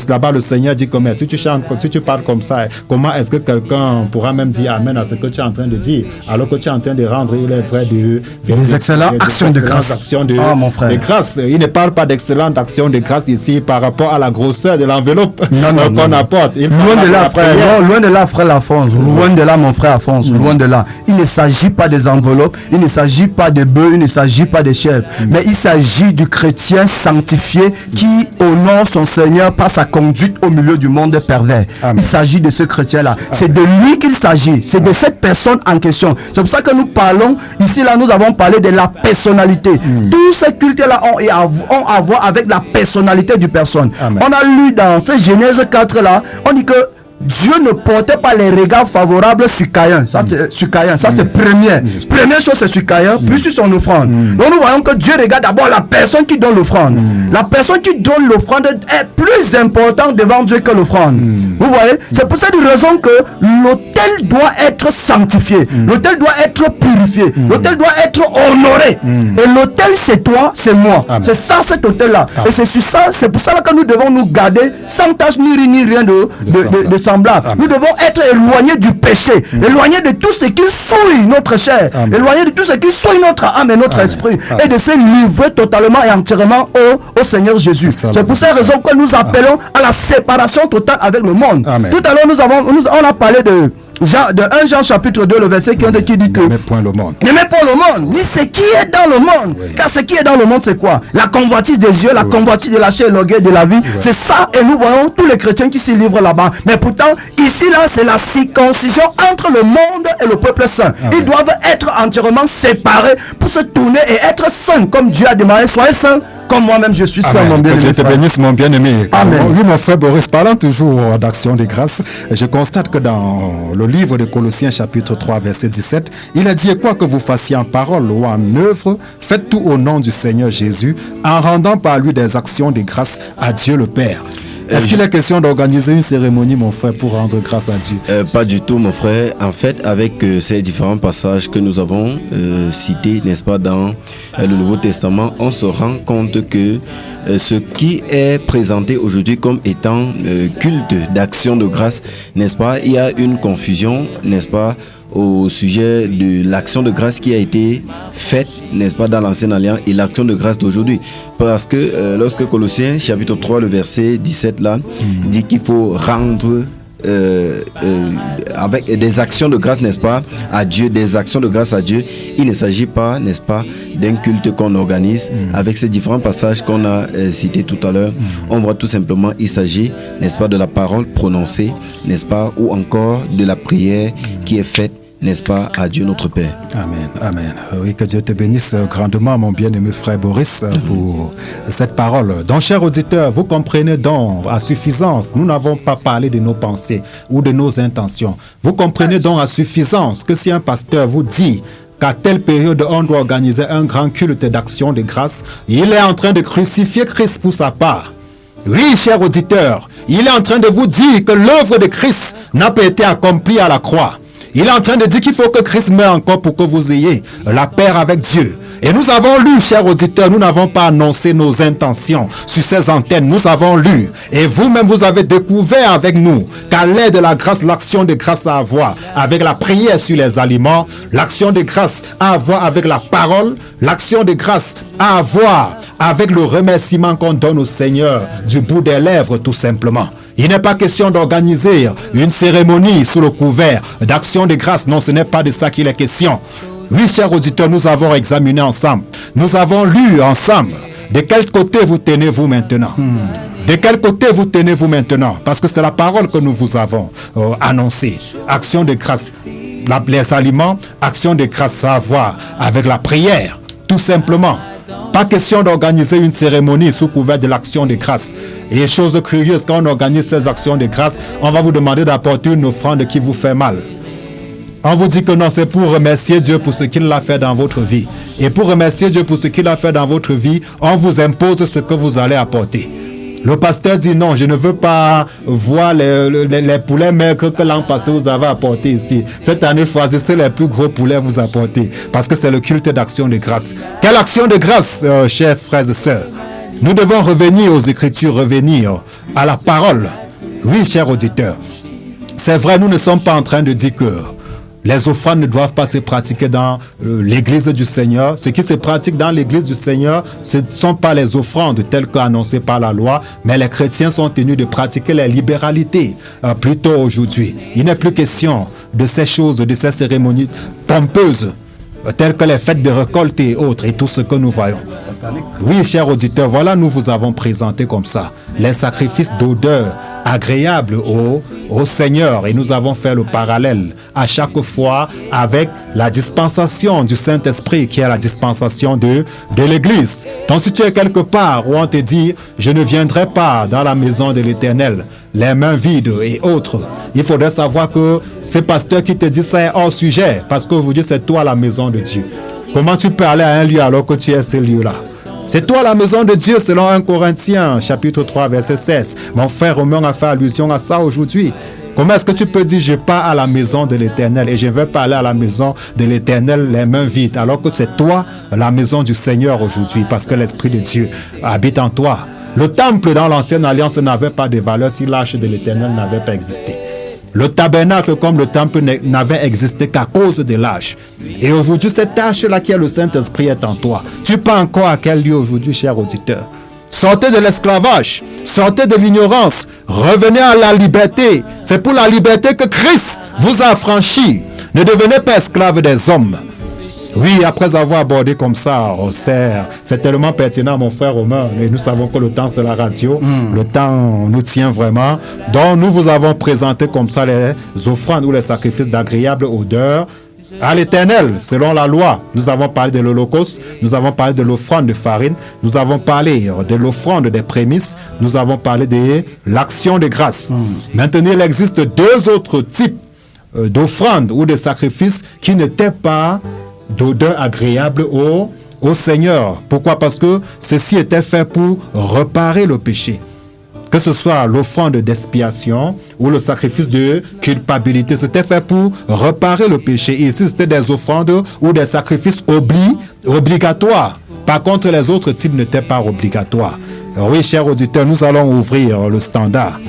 Là-bas, le Seigneur dit comme si tu chantes, si tu parles comme ça, comment est-ce que quelqu'un pourra même dire Amen à ce que tu es en train de dire, alors que tu es en train de rendre, il est vrai, des excellentes actions de grâce. Mon frère. De grâce. Il ne parle pas d'excellentes actions de grâce ici par rapport à la grosseur de l'enveloppe qu'on apporte. Loin de là, frère. Non, loin de là, frère Alphonse. Loin de là, mon frère Alphonse. Loin de là. Il ne s'agit pas des enveloppes, il ne s'agit pas de bœufs, il ne s'agit pas de chèvres, mais il s'agit du chrétien sanctifié qui honore son Seigneur par sa conduite au milieu du monde pervers. Amen. Il s'agit de ce chrétien-là. C'est de lui qu'il s'agit. C'est de cette personne en question. C'est pour ça que nous parlons, ici, là, nous avons parlé de la personnalité. Tous ces cultes-là ont à voir avec la personnalité du personne. Amen. On a lu dans ce Genèse 4 là, on dit que Dieu ne portait pas les regards favorables sur Caïn. Ça, c'est première. Première chose, c'est sur Caïn, puis sur son offrande. Donc, nous voyons que Dieu regarde d'abord la personne qui donne l'offrande. La personne qui donne l'offrande est plus importante devant Dieu que l'offrande. Vous voyez? C'est pour cette raison que l'autel doit être sanctifié. L'autel doit être purifié. L'autel doit être honoré. Et l'autel, c'est toi, c'est moi. C'est ça, cet autel-là. Et c'est sur ça, c'est pour ça que nous devons nous garder sans tâche ni rien de semblable. Nous devons être éloignés du péché, éloignés de tout ce qui souille notre chair, éloignés de tout ce qui souille notre âme et notre esprit, et de se livrer totalement et entièrement au Seigneur Jésus. C'est pour cette raison que nous appelons à la séparation totale avec le monde. Tout à l'heure, on a parlé de 1 Jean chapitre 2, le verset qui dit que n'aimez point le monde, ni ce qui est dans le monde. Car ce qui est dans le monde, c'est quoi? La convoitise des yeux, la convoitise de la chair, l'orgueil de la vie. C'est ça, et nous voyons tous les chrétiens qui s'y livrent là-bas. Mais pourtant, ici, là, c'est la circoncision entre le monde et le peuple saint. Ils doivent être entièrement séparés pour se tourner et être saints, comme Dieu a demandé. Soyez saints comme moi-même je suis saint, mon bien-aimé. Que Dieu te bénisse, mon bien-aimé. Amen. Oui, mon frère Boris, parlant toujours d'action de grâce, je constate que dans le livre de Colossiens chapitre 3 verset 17, il a dit: quoi que vous fassiez en parole ou en œuvre, faites tout au nom du Seigneur Jésus, en rendant par lui des actions de grâce à Dieu le Père. Est-ce qu'il est question d'organiser une cérémonie, mon frère, pour rendre grâce à Dieu? Pas du tout, mon frère. En fait, avec ces différents passages que nous avons cités, n'est-ce pas, dans le Nouveau Testament, on se rend compte que ce qui est présenté aujourd'hui comme étant culte d'action de grâce, n'est-ce pas, il y a une confusion, n'est-ce pas, au sujet de l'action de grâce qui a été faite, n'est-ce pas, dans l'Ancienne Alliance et l'action de grâce d'aujourd'hui. Parce que lorsque Colossiens chapitre 3, le verset 17 là, dit qu'il faut rendre avec des actions de grâce, n'est-ce pas, à Dieu, des actions de grâce à Dieu. Il ne s'agit pas, n'est-ce pas, d'un culte qu'on organise. Avec ces différents passages qu'on a cités tout à l'heure, on voit tout simplement, il s'agit, n'est-ce pas, de la parole prononcée, n'est-ce pas, ou encore de la prière qui est faite, n'est-ce pas, à Dieu notre Père. Amen, amen. Oui, que Dieu te bénisse grandement, mon bien-aimé frère Boris, pour cette parole. Donc, chers auditeurs, vous comprenez donc à suffisance, nous n'avons pas parlé de nos pensées ou de nos intentions. Vous comprenez donc à suffisance que si un pasteur vous dit qu'à telle période, on doit organiser un grand culte d'action de grâce, il est en train de crucifier Christ pour sa part. Oui, chers auditeurs, il est en train de vous dire que l'œuvre de Christ n'a pas été accomplie à la croix. Il est en train de dire qu'il faut que Christ meure encore pour que vous ayez la paix avec Dieu. Et nous avons lu, chers auditeurs, nous n'avons pas annoncé nos intentions sur ces antennes. Nous avons lu. Et vous-même, vous avez découvert avec nous qu'à l'aide de la grâce, l'action de grâce a à voir avec la prière sur les aliments, l'action de grâce a à voir avec la parole, l'action de grâce a à voir avec le remerciement qu'on donne au Seigneur du bout des lèvres, tout simplement. Il n'est pas question d'organiser une cérémonie sous le couvert d'action de grâce. Non, ce n'est pas de ça qu'il est question. Oui, chers auditeurs, nous avons examiné ensemble. Nous avons lu ensemble. De quel côté vous tenez-vous maintenant? De quel côté vous tenez-vous maintenant? Parce que c'est la parole que nous vous avons annoncée. Action de grâce. Les aliments, action de grâce, ça a à voir avec la prière. Tout simplement. Pas question d'organiser une cérémonie sous couvert de l'action de grâce. Et chose curieuse, quand on organise ces actions de grâce, on va vous demander d'apporter une offrande qui vous fait mal. On vous dit que non, c'est pour remercier Dieu pour ce qu'il a fait dans votre vie. Et pour remercier Dieu pour ce qu'il a fait dans votre vie, on vous impose ce que vous allez apporter. Le pasteur dit non, je ne veux pas voir les poulets maigres que l'an passé vous avez apportés ici. Cette année, choisissez les plus gros poulets vous apporter. Parce que c'est le culte d'action de grâce. Quelle action de grâce, chers frères et sœurs? Nous devons revenir aux Écritures, revenir à la parole. Oui, chers auditeurs. C'est vrai, nous ne sommes pas en train de dire que les offrandes ne doivent pas se pratiquer dans l'église du Seigneur. Ce qui se pratique dans l'église du Seigneur, ce ne sont pas les offrandes telles qu'annoncées par la loi, mais les chrétiens sont tenus de pratiquer les libéralités plutôt aujourd'hui. Il n'est plus question de ces choses, de ces cérémonies pompeuses, telles que les fêtes de récolte et autres, et tout ce que nous voyons. Oui, chers auditeurs, voilà, nous vous avons présenté comme ça les sacrifices d'odeur agréables au Seigneur, et nous avons fait le parallèle à chaque fois avec la dispensation du Saint-Esprit, qui est la dispensation de l'Église. Donc si tu es quelque part où on te dit je ne viendrai pas dans la maison de l'Éternel les mains vides et autres, il faudrait savoir que ce pasteur qui te dit ça est hors sujet, parce qu'aujourd'hui c'est toi la maison de Dieu. Comment tu peux aller à un lieu alors que tu es ce lieu-là? C'est toi la maison de Dieu selon 1 Corinthiens chapitre 3 verset 16. Mon frère Romain a fait allusion à ça aujourd'hui. Comment est-ce que tu peux dire je pars à la maison de l'Éternel et je vais pas aller à la maison de l'Éternel les mains vides, alors que c'est toi la maison du Seigneur aujourd'hui, parce que l'Esprit de Dieu habite en toi. Le temple dans l'ancienne alliance n'avait pas de valeur si l'arche de l'Éternel n'avait pas existé. Le tabernacle comme le temple n'avait existé qu'à cause de l'arche. Et aujourd'hui, cette arche-là qui est le Saint-Esprit est en toi. Tu pars encore à quel lieu aujourd'hui, cher auditeur? Sortez de l'esclavage, sortez de l'ignorance, revenez à la liberté. C'est pour la liberté que Christ vous a affranchi. Ne devenez pas esclaves des hommes. Oui, après avoir abordé comme ça, c'est tellement pertinent, mon frère Romain. Et nous savons que le temps, c'est la radio. Le temps nous tient vraiment. Donc, nous vous avons présenté comme ça les offrandes ou les sacrifices d'agréable odeur à l'Éternel, selon la loi. Nous avons parlé de l'Holocauste, nous avons parlé de l'offrande de farine, nous avons parlé de l'offrande des prémices, nous avons parlé de l'action de grâce. Maintenant, il existe deux autres types d'offrandes ou de sacrifices qui n'étaient pas d'odeur agréable au Seigneur. Pourquoi? Parce que ceci était fait pour réparer le péché. Que ce soit l'offrande d'expiation ou le sacrifice de culpabilité, c'était fait pour réparer le péché. Et ici, c'était des offrandes ou des sacrifices obligatoires. Par contre, les autres types n'étaient pas obligatoires. Alors oui, chers auditeurs, nous allons ouvrir le standard.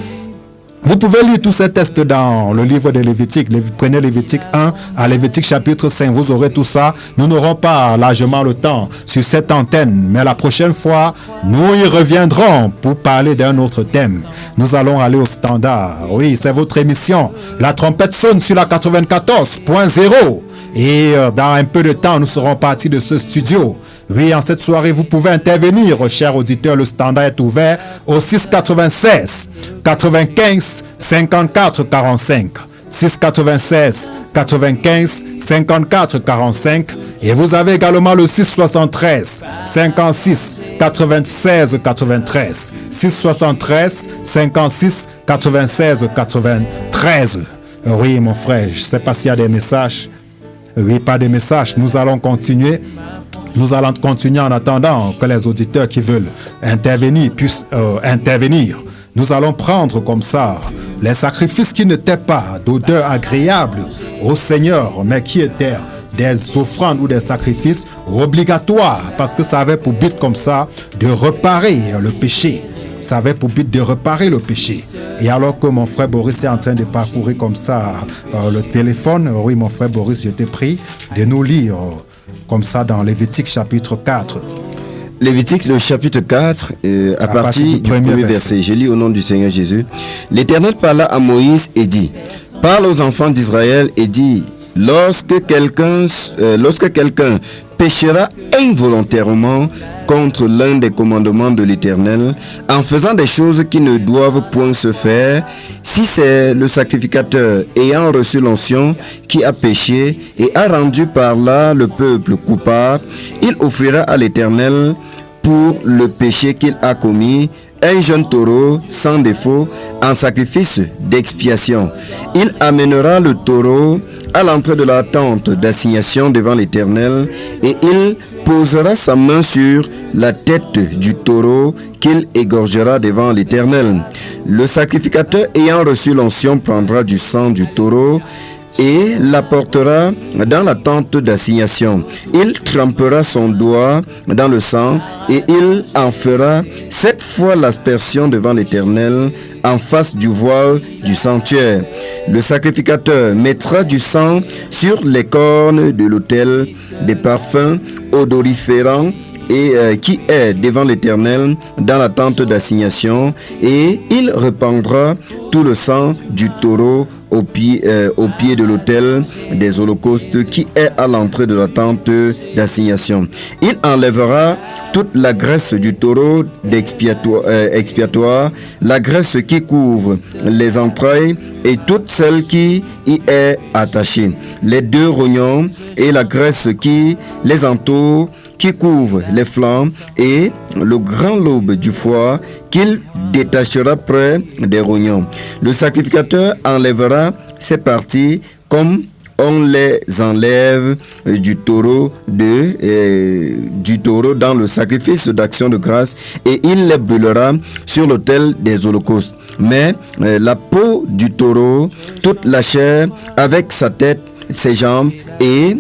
Vous pouvez lire tous ces textes dans le livre de Lévitique. Prenez Lévitique 1 à Lévitique chapitre 5. Vous aurez tout ça. Nous n'aurons pas largement le temps sur cette antenne. Mais la prochaine fois, nous y reviendrons pour parler d'un autre thème. Nous allons aller au standard. Oui, c'est votre émission. La trompette sonne sur la 94.0. Et dans un peu de temps, nous serons partis de ce studio. Oui, en cette soirée, vous pouvez intervenir, chers auditeurs. Le standard est ouvert au 696 95 54 45. 696 95 54 45. Et vous avez également le 673 56 96 93. 673 56 96 93. Oui, mon frère, je ne sais pas s'il y a des messages. Oui, pas de messages. Nous allons continuer. Nous allons continuer en attendant que les auditeurs qui veulent intervenir puissent intervenir. Nous allons prendre comme ça les sacrifices qui n'étaient pas d'odeur agréable au Seigneur, mais qui étaient des offrandes ou des sacrifices obligatoires, parce que ça avait pour but comme ça de réparer le péché. Ça avait pour but de réparer le péché. Et alors que mon frère Boris est en train de parcourir comme ça le téléphone, oui mon frère Boris, je t'ai pris de nous lire comme ça dans Lévitique chapitre 4. Lévitique, le chapitre 4, à partir du premier verset. Je lis au nom du Seigneur Jésus. L'Éternel parla à Moïse et dit, parle aux enfants d'Israël et dit, lorsque quelqu'un péchera involontairement contre l'un des commandements de l'Éternel, en faisant des choses qui ne doivent point se faire, si c'est le sacrificateur ayant reçu l'onction qui a péché et a rendu par là le peuple coupable, il offrira à l'Éternel pour le péché qu'il a commis un jeune taureau sans défaut en sacrifice d'expiation. Il amènera le taureau à l'entrée de la tente d'assignation devant l'Éternel et il posera sa main sur la tête du taureau qu'il égorgera devant l'Éternel. Le sacrificateur ayant reçu l'onction prendra du sang du taureau et l'apportera dans la tente d'assignation. Il trempera son doigt dans le sang et il en fera 7 fois l'aspersion devant l'Éternel en face du voile du sanctuaire. Le sacrificateur mettra du sang sur les cornes de l'autel des parfums odoriférants et qui est devant l'Éternel dans la tente d'assignation, et il répandra tout le sang du taureau au pied de l'autel des holocaustes qui est à l'entrée de la tente d'assignation. Il enlèvera toute la graisse du taureau expiatoire, la graisse qui couvre les entrailles et toute celle qui y est attachée, les 2 rognons et la graisse qui les entoure, qui couvre les flancs et le grand lobe du foie qu'il détachera près des rognons. Le sacrificateur enlèvera ces parties comme on les enlève du taureau dans le sacrifice d'action de grâce et il les brûlera sur l'autel des holocaustes. Mais la peau du taureau, toute la chair avec sa tête, ses jambes et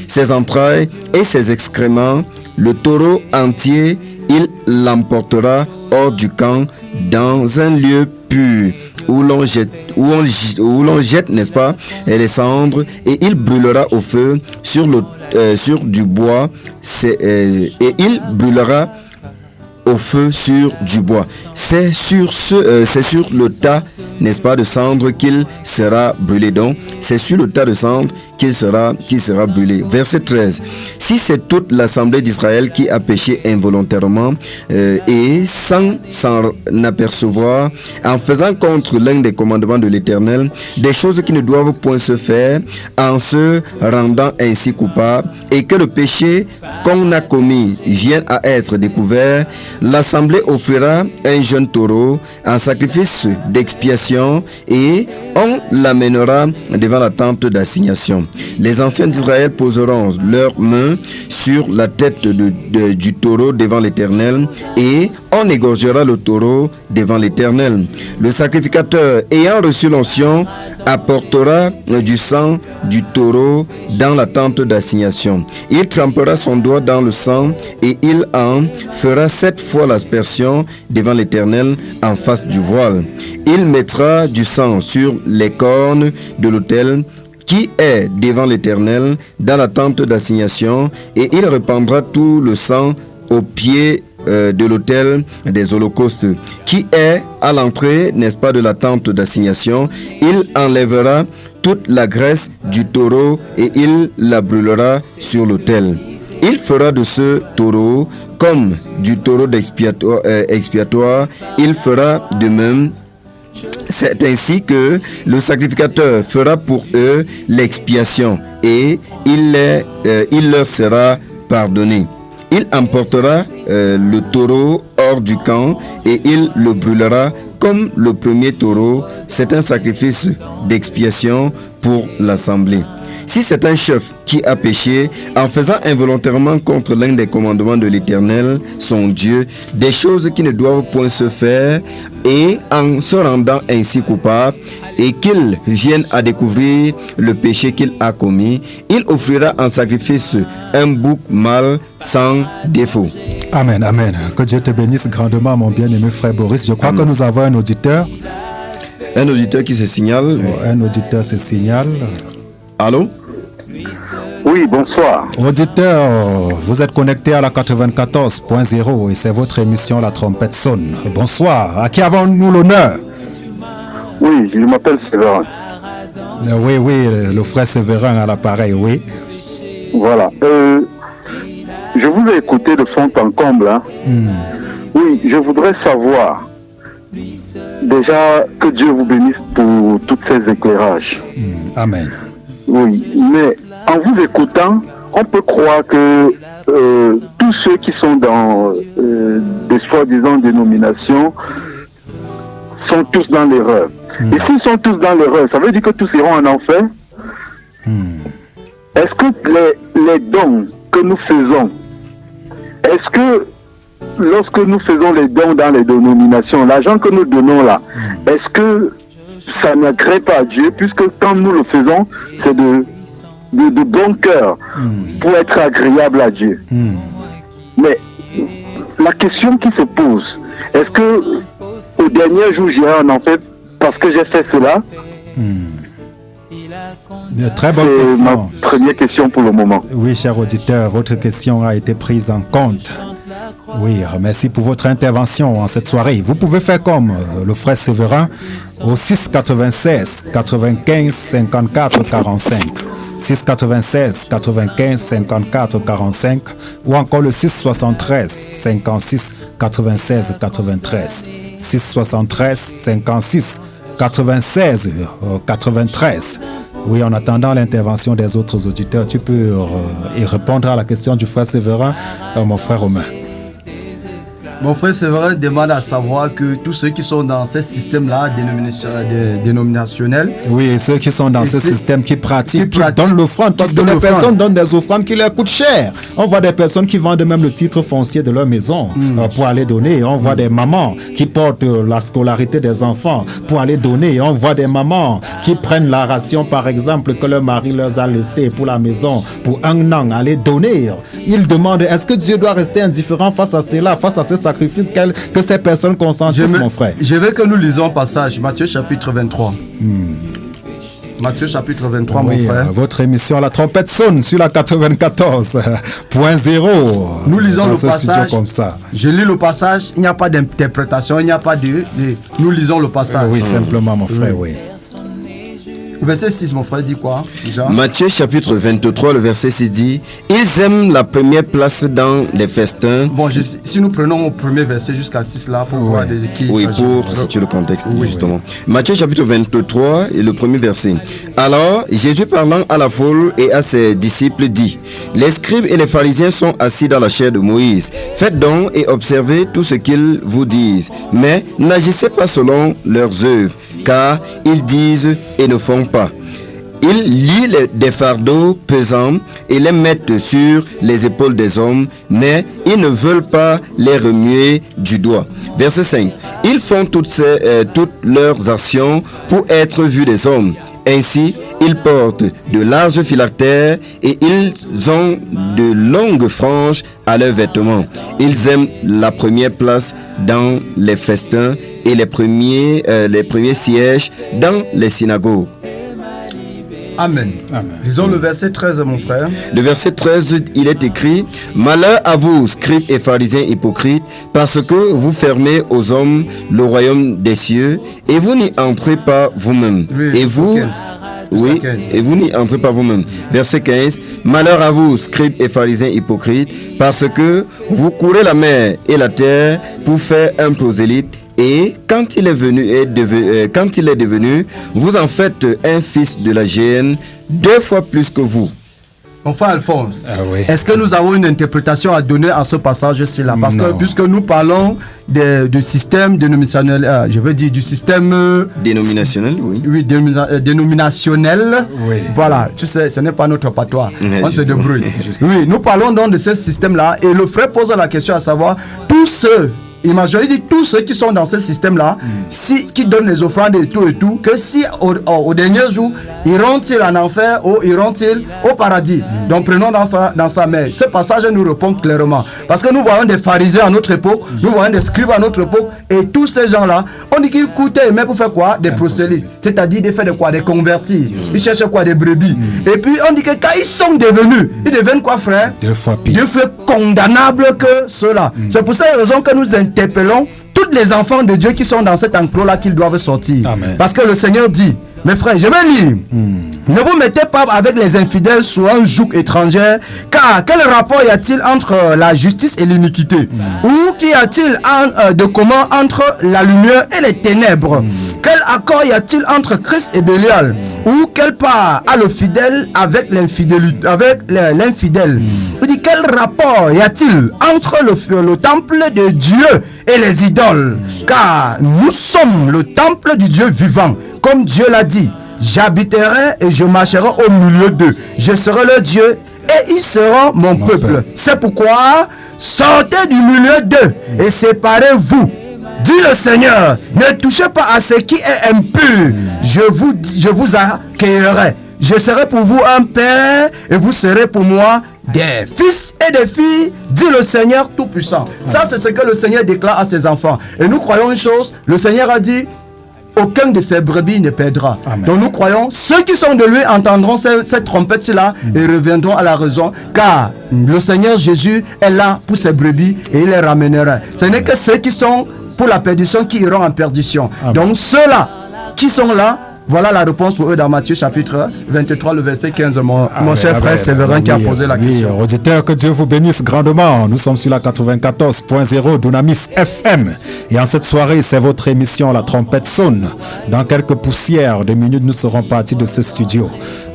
ses entrailles et ses excréments, le taureau entier, il l'emportera hors du camp dans un lieu pur où l'on jette, n'est-ce pas, les cendres, et il brûlera au feu sur du bois, et il brûlera au feu sur du bois. C'est sur le tas, n'est-ce pas, de cendres qu'il sera brûlé. Donc, c'est sur le tas de cendres qu'il sera brûlé. Verset 13. Si c'est toute l'assemblée d'Israël qui a péché involontairement et sans s'en apercevoir, en faisant contre l'un des commandements de l'Éternel, des choses qui ne doivent point se faire, en se rendant ainsi coupable, et que le péché qu'on a commis vienne à être découvert, l'assemblée offrira un jeune taureau en sacrifice d'expiation et on l'amènera devant la tente d'assignation. Les anciens d'Israël poseront leurs mains sur la tête du taureau devant l'Éternel et on égorgera le taureau devant l'Éternel. Le sacrificateur ayant reçu l'onction apportera du sang du taureau dans la tente d'assignation. Il trempera son doigt dans le sang et il en fera 7 fois l'aspersion devant l'Éternel en face du voile. Il mettra du sang sur les cornes de l'autel qui est devant l'Éternel dans la tente d'assignation et il répandra tout le sang au pied de l'autel des holocaustes qui est à l'entrée, n'est-ce pas, de la tente d'assignation. Il enlèvera toute la graisse du taureau et il la brûlera sur l'autel. Il fera de ce taureau comme du taureau expiatoire. Il fera de même. C'est ainsi que le sacrificateur fera pour eux l'expiation et il leur sera pardonné. Il emportera le taureau hors du camp et il le brûlera comme le premier taureau. C'est un sacrifice d'expiation pour l'assemblée. Si c'est un chef qui a péché en faisant involontairement contre l'un des commandements de l'Éternel, son Dieu, des choses qui ne doivent point se faire, et en se rendant ainsi coupable, et qu'il vienne à découvrir le péché qu'il a commis, il offrira en sacrifice un bouc mâle sans défaut. Amen, amen. Que Dieu te bénisse grandement, mon bien-aimé frère Boris. Je crois que nous avons un auditeur. Un auditeur qui se signale. Un auditeur se signale. Allô? Oui, bonsoir. Auditeur, vous êtes connecté à la 94.0 et c'est votre émission La Trompette sonne. Bonsoir. À qui avons-nous l'honneur? Oui, je m'appelle Séverin. Oui, le frère Séverin à l'appareil, oui. Voilà. Je vous ai écouté de fond en comble. Hein. Oui, je voudrais savoir, déjà, que Dieu vous bénisse pour tous ces éclairages. Amen. Oui, mais en vous écoutant, on peut croire que tous ceux qui sont dans des soi-disant dénominations sont tous dans l'erreur. Et s'ils sont tous dans l'erreur, ça veut dire que tous iront en enfer. Est-ce que les dons que nous faisons, est-ce que lorsque nous faisons les dons dans les dénominations, l'argent que nous donnons là, est-ce que ça n'agrée pas à Dieu, puisque quand nous le faisons, c'est de bon cœur pour être agréable à Dieu. Mais la question qui se pose, est-ce que au dernier jour j'irai en enfer parce que j'ai fait cela? Très bonne C'est ma question. première question pour le moment. Oui, cher auditeur, votre question a été prise en compte. Oui, merci pour votre intervention en cette soirée. Vous pouvez faire comme le frère Séverin au 696 95 54 45. 696 95 54 45 ou encore le 673 56 96 93. 673 56 96 93. Oui, en attendant l'intervention des autres auditeurs, tu peux y répondre à la question du frère Séverin, mon frère Romain. Mon frère Séverin demande à savoir que tous ceux qui sont dans ce système-là dénominationnel, oui, ceux qui sont dans ce système qui pratiquent, qui pratiquent, donnent l'offrande, parce que les personnes donnent des offrandes qui leur coûtent cher. On voit des personnes qui vendent même le titre foncier de leur maison pour aller donner. On voit des mamans qui portent la scolarité des enfants pour aller donner. On voit des mamans qui prennent la ration, par exemple, que leur mari leur a laissée pour la maison pour un an, aller donner. Ils demandent, est-ce que Dieu doit rester indifférent face à cela, face à ce sacrifice que ces personnes consentissent, mon frère? Je veux que nous lisons un passage, Matthieu chapitre 23. Matthieu chapitre 23, oui, mon frère. Votre émission La Trompette sonne sur la 94.0. Nous lisons le passage comme ça. Je lis le passage, il n'y a pas d'interprétation, il n'y a pas de... Nous lisons le passage. Oui, simplement, mon frère, oui. Verset 6, mon frère, dit quoi déjà? Matthieu chapitre 23, le verset 6 dit: ils aiment la première place dans les festins. Bon, si nous prenons au premier verset jusqu'à 6 là, pour voir de qui il Oui, s'agit. pour situer le contexte, justement. Matthieu chapitre 23 et le premier verset. Alors, Jésus parlant à la foule et à ses disciples dit: les scribes et les pharisiens sont assis dans la chaire de Moïse. Faites donc et observez tout ce qu'ils vous disent. Mais n'agissez pas selon leurs œuvres, car ils disent et ne font pas. Ils lient des fardeaux pesants et les mettent sur les épaules des hommes, mais ils ne veulent pas les remuer du doigt. Verset 5. Ils font toutes leurs actions pour être vus des hommes. Ainsi, ils portent de larges phylactères et ils ont de longues franges à leurs vêtements. Ils aiment la première place dans les festins et les premiers sièges dans les synagogues. Amen. Lisons le verset 13, mon frère. Le verset 13, il est écrit: malheur à vous, scribes et pharisiens hypocrites, parce que vous fermez aux hommes le royaume des cieux et vous n'y entrez pas vous-même. Oui, et vous... 15. Oui, et vous n'y entrez pas vous-même. Verset 15. Malheur à vous, scribes et pharisiens hypocrites, parce que vous courez la mer et la terre pour faire un prosélyte, et quand il est devenu, vous en faites un fils de la géhenne 2 fois plus que vous. Mon frère Alphonse, oui. est-ce que nous avons une interprétation à donner à ce passage-ci là? Parce que puisque nous parlons du système dénominationnel, je veux dire du système dénominationnel, oui. Oui, dénominationnel. Oui. Voilà, tu sais, ce n'est pas notre patois. On se Justement. débrouille. Oui, nous parlons donc de ce système-là et le frère pose la question à savoir, tous ceux, imaginez, il dit tous ceux qui sont dans ce système-là, qui donnent les offrandes et tout, que si au dernier jour, iront-ils en enfer ou iront-ils au paradis? Donc prenons dans sa main. Ce passage nous répond clairement. Parce que nous voyons des pharisiens à notre époque, nous voyons des scribes à notre époque, et tous ces gens-là, on dit qu'ils coûtaient mais pour faire quoi? Des prosélytes. C'est-à-dire des faits de quoi? Des convertis. Ils cherchaient quoi? Des brebis. Et puis on dit que quand ils sont devenus, ils deviennent quoi, frère? Deux fois pire. Dieu fait condamnable que ceux-là. C'est pour cette raison que nous interpellons tous les enfants de Dieu qui sont dans cet enclos-là qu'ils doivent sortir. Amen. Parce que le Seigneur dit, mes frères, je vais lire. Ne vous mettez pas avec les infidèles sous un joug étranger, car quel rapport y a-t-il entre la justice et l'iniquité? Ou qu'y a-t-il de commun entre la lumière et les ténèbres? Quel accord y a-t-il entre Christ et Bélial? Ou quelle part a le fidèle avec l'infidélité, avec l'infidèle? Je dis, quel rapport y a-t-il entre le temple de Dieu et les idoles? Car nous sommes le temple du Dieu vivant, comme Dieu l'a dit. J'habiterai et je marcherai au milieu d'eux. Je serai leur Dieu et ils seront mon peuple. C'est pourquoi sortez du milieu d'eux et séparez-vous. Dit le Seigneur, ne touchez pas à ce qui est impur. Je vous accueillerai. Je serai pour vous un père et vous serez pour moi des fils et des filles, dit le Seigneur Tout-Puissant. Ça, c'est ce que le Seigneur déclare à ses enfants. Et nous croyons une chose, le Seigneur a dit, aucun de ces brebis ne perdra. Amen. Donc nous croyons, ceux qui sont de lui entendront cette trompette-là et reviendront à la raison, car le Seigneur Jésus est là pour ses brebis et il les ramènera. Ce n'est que ceux qui sont pour la perdition qui iront en perdition. Amen. Donc ceux-là qui sont là, voilà la réponse pour eux dans Matthieu chapitre 23, le verset 15. Mon cher frère Séverin qui a posé la question. Oui, auditeurs, que Dieu vous bénisse grandement. Nous sommes sur la 94.0 Dunamis FM. Et en cette soirée, c'est votre émission La Trompette sonne. Dans quelques poussières de minutes, nous serons partis de ce studio.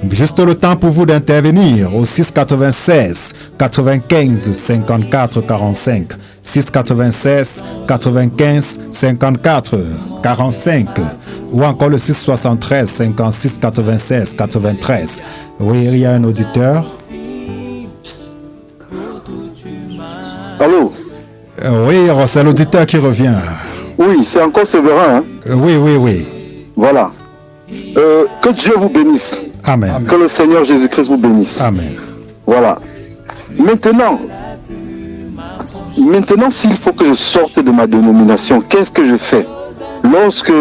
Juste le temps pour vous d'intervenir au 696 95 54 45. 696 95 54 45 ou encore le 673 56 96 93. Oui, il y a un auditeur. Allô? Oui, c'est l'auditeur qui revient. Oui, c'est encore Séverin. Hein? Oui. Voilà. Que Dieu vous bénisse. Amen. Que le Seigneur Jésus-Christ vous bénisse. Amen. Voilà. Maintenant, s'il faut que je sorte de ma dénomination, qu'est-ce que je fais? Lorsque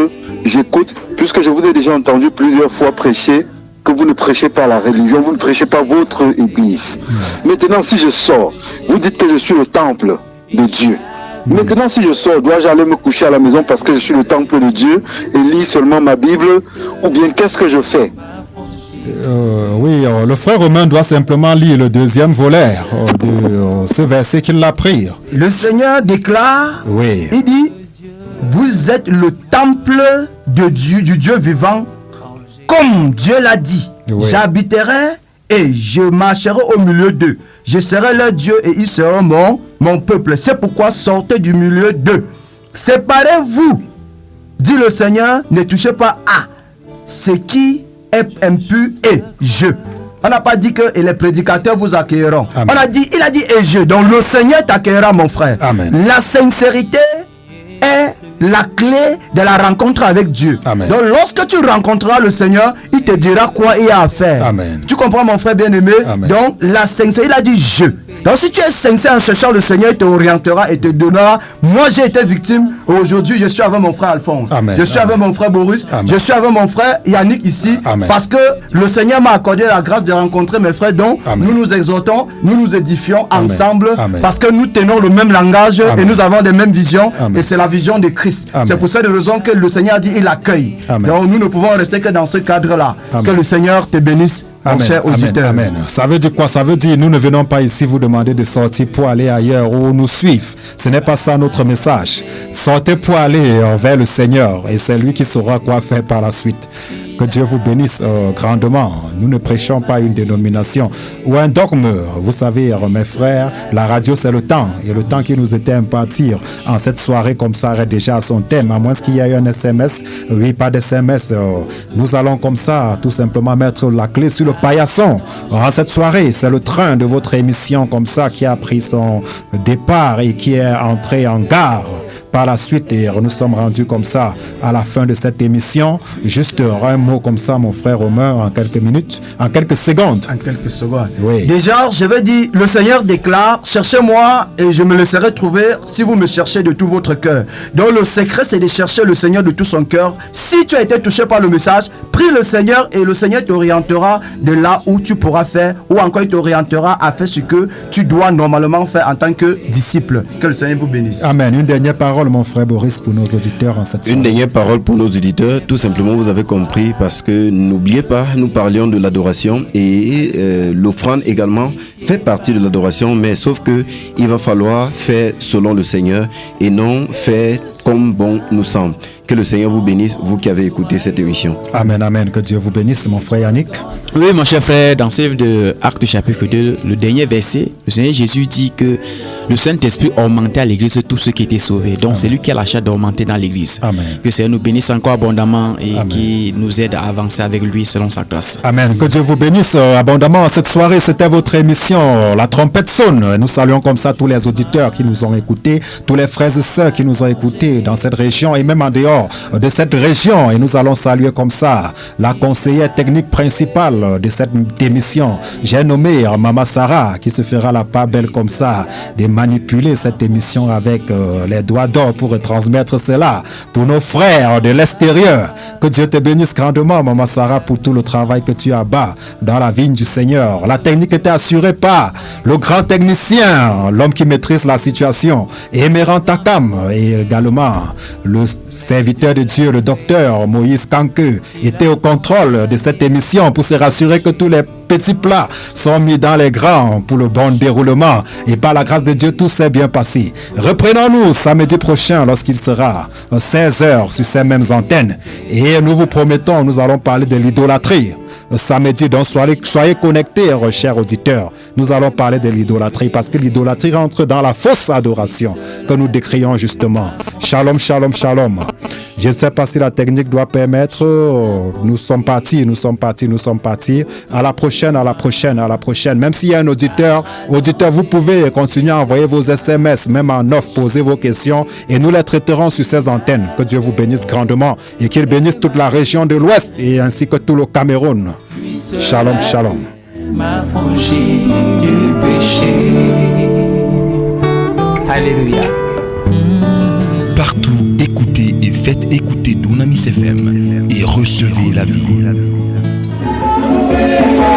j'écoute, puisque je vous ai déjà entendu plusieurs fois prêcher, que vous ne prêchez pas la religion, vous ne prêchez pas votre église. Maintenant, si je sors, vous dites que je suis le temple de Dieu. Maintenant, si je sors, dois-je aller me coucher à la maison parce que je suis le temple de Dieu et lire seulement ma Bible? Ou bien qu'est-ce que je fais? Oui, le frère Romain doit simplement lire le deuxième volet de ce verset qu'il a pris. Le Seigneur déclare, il dit, vous êtes le temple de Dieu, du Dieu vivant, comme Dieu l'a dit. J'habiterai et je marcherai au milieu d'eux. Je serai leur Dieu et ils seront mon peuple. C'est pourquoi sortez du milieu d'eux. Séparez-vous, dit le Seigneur, ne touchez pas à ce qui est impur et je. On n'a pas dit que et les prédicateurs vous accueilleront. Amen. Il a dit et je. Donc le Seigneur t'accueillera, mon frère. Amen. La sincérité est la clé de la rencontre avec Dieu. Amen. Donc lorsque tu rencontreras le Seigneur, il te dira quoi il y a à faire. Amen. Tu comprends, mon frère bien-aimé? Donc la sincérité, il a dit je. Donc si tu es sincère en cherchant le Seigneur, il te orientera et te donnera. Moi j'ai été victime, aujourd'hui je suis avec mon frère Alphonse. Amen. Je suis avec mon frère Boris. Amen. Je suis avec mon frère Yannick ici. Amen. Parce que le Seigneur m'a accordé la grâce de rencontrer mes frères. Donc nous nous exhortons, nous nous édifions ensemble. Amen. Parce que nous tenons le même langage. Amen. Et nous avons les mêmes visions. Amen. Et c'est la vision de Christ. C'est pour cette raison que le Seigneur a dit il accueille. Amen. Donc nous ne pouvons rester que dans ce cadre-là. Que le Seigneur te bénisse. Mon cher auditeur. Amen. Ça veut dire quoi? Ça veut dire nous ne venons pas ici vous demander de sortir pour aller ailleurs ou nous suivre. Ce n'est pas ça notre message. Sortez pour aller vers le Seigneur et c'est lui qui saura quoi faire par la suite. Que Dieu vous bénisse grandement. Nous ne prêchons pas une dénomination ou un dogme. Vous savez, mes frères, la radio c'est le temps. Et le temps qui nous était imparti en cette soirée comme ça est déjà à son thème. À moins qu'il y ait un SMS. Oui, pas d'SMS. Nous allons comme ça tout simplement mettre la clé sur le paillasson. En cette soirée, c'est le train de votre émission comme ça qui a pris son départ et qui est entré en gare. Par la suite, et nous sommes rendus comme ça à la fin de cette émission. Juste un mot comme ça, mon frère Romain, en quelques minutes, en quelques secondes. En quelques secondes. Oui. Déjà, je vais dire, le Seigneur déclare, cherchez-moi et je me laisserai trouver si vous me cherchez de tout votre cœur. Donc le secret, c'est de chercher le Seigneur de tout son cœur. Si tu as été touché par le message, prie le Seigneur et le Seigneur t'orientera de là où tu pourras faire, ou encore il t'orientera à faire ce que tu dois normalement faire en tant que disciple. Que le Seigneur vous bénisse. Amen. Une dernière parole, mon frère Boris, pour nos auditeurs en cette soirée. Une dernière parole pour nos auditeurs. Tout simplement, vous avez compris, parce que n'oubliez pas, nous parlions de l'adoration et l'offrande également fait partie de l'adoration, mais sauf que il va falloir faire selon le Seigneur et non faire comme bon nous semble. Que le Seigneur vous bénisse, vous qui avez écouté cette émission. Amen, amen. Que Dieu vous bénisse, mon frère Yannick. Oui, mon cher frère, dans ce livre de Actes chapitre 2, le dernier verset, le Seigneur Jésus dit que le Saint-Esprit augmentait à l'église tous ceux qui étaient sauvés. Donc, c'est lui qui a la charge d'augmenter dans l'église. Amen. Que le Seigneur nous bénisse encore abondamment et Amen. qui nous aide à avancer avec lui selon sa grâce. Amen. Que Dieu vous bénisse abondamment. Cette soirée, c'était votre émission. La trompette sonne. Nous saluons comme ça tous les auditeurs qui nous ont écoutés, tous les frères et sœurs qui nous ont écoutés dans cette région et même en dehors de cette région. Et nous allons saluer comme ça la conseillère technique principale de cette émission. J'ai nommé Mama Sarah qui se fera la part belle comme ça de manipuler cette émission avec les doigts d'or pour retransmettre cela pour nos frères de l'extérieur. Que Dieu te bénisse grandement, Mama Sarah, pour tout le travail que tu as bas dans la vigne du Seigneur. La technique était assurée par le grand technicien, l'homme qui maîtrise la situation, Emeran Takam, et également le serviteur de Dieu, le docteur Moïse Kanke, était au contrôle de cette émission pour se rassurer que tous les petits plats sont mis dans les grands pour le bon déroulement. Et par la grâce de Dieu, tout s'est bien passé. Reprenons-nous samedi prochain lorsqu'il sera 16h sur ces mêmes antennes. Et nous vous promettons, nous allons parler de l'idolâtrie. Samedi, donc soyez connectés, chers auditeurs. Nous allons parler de l'idolâtrie parce que l'idolâtrie rentre dans la fausse adoration que nous décrions justement. Shalom, shalom, shalom. Je ne sais pas si la technique doit permettre. Nous sommes partis. À la prochaine, à la prochaine, à la prochaine. Même s'il y a un auditeur, vous pouvez continuer à envoyer vos SMS, même en off, poser vos questions et nous les traiterons sur ces antennes. Que Dieu vous bénisse grandement et qu'il bénisse toute la région de l'Ouest et ainsi que tout le Cameroun. Shalom, shalom. M'affranchir du péché. Alléluia. Partout, écoutez et faites écouter Dunamis FM et recevez la vie.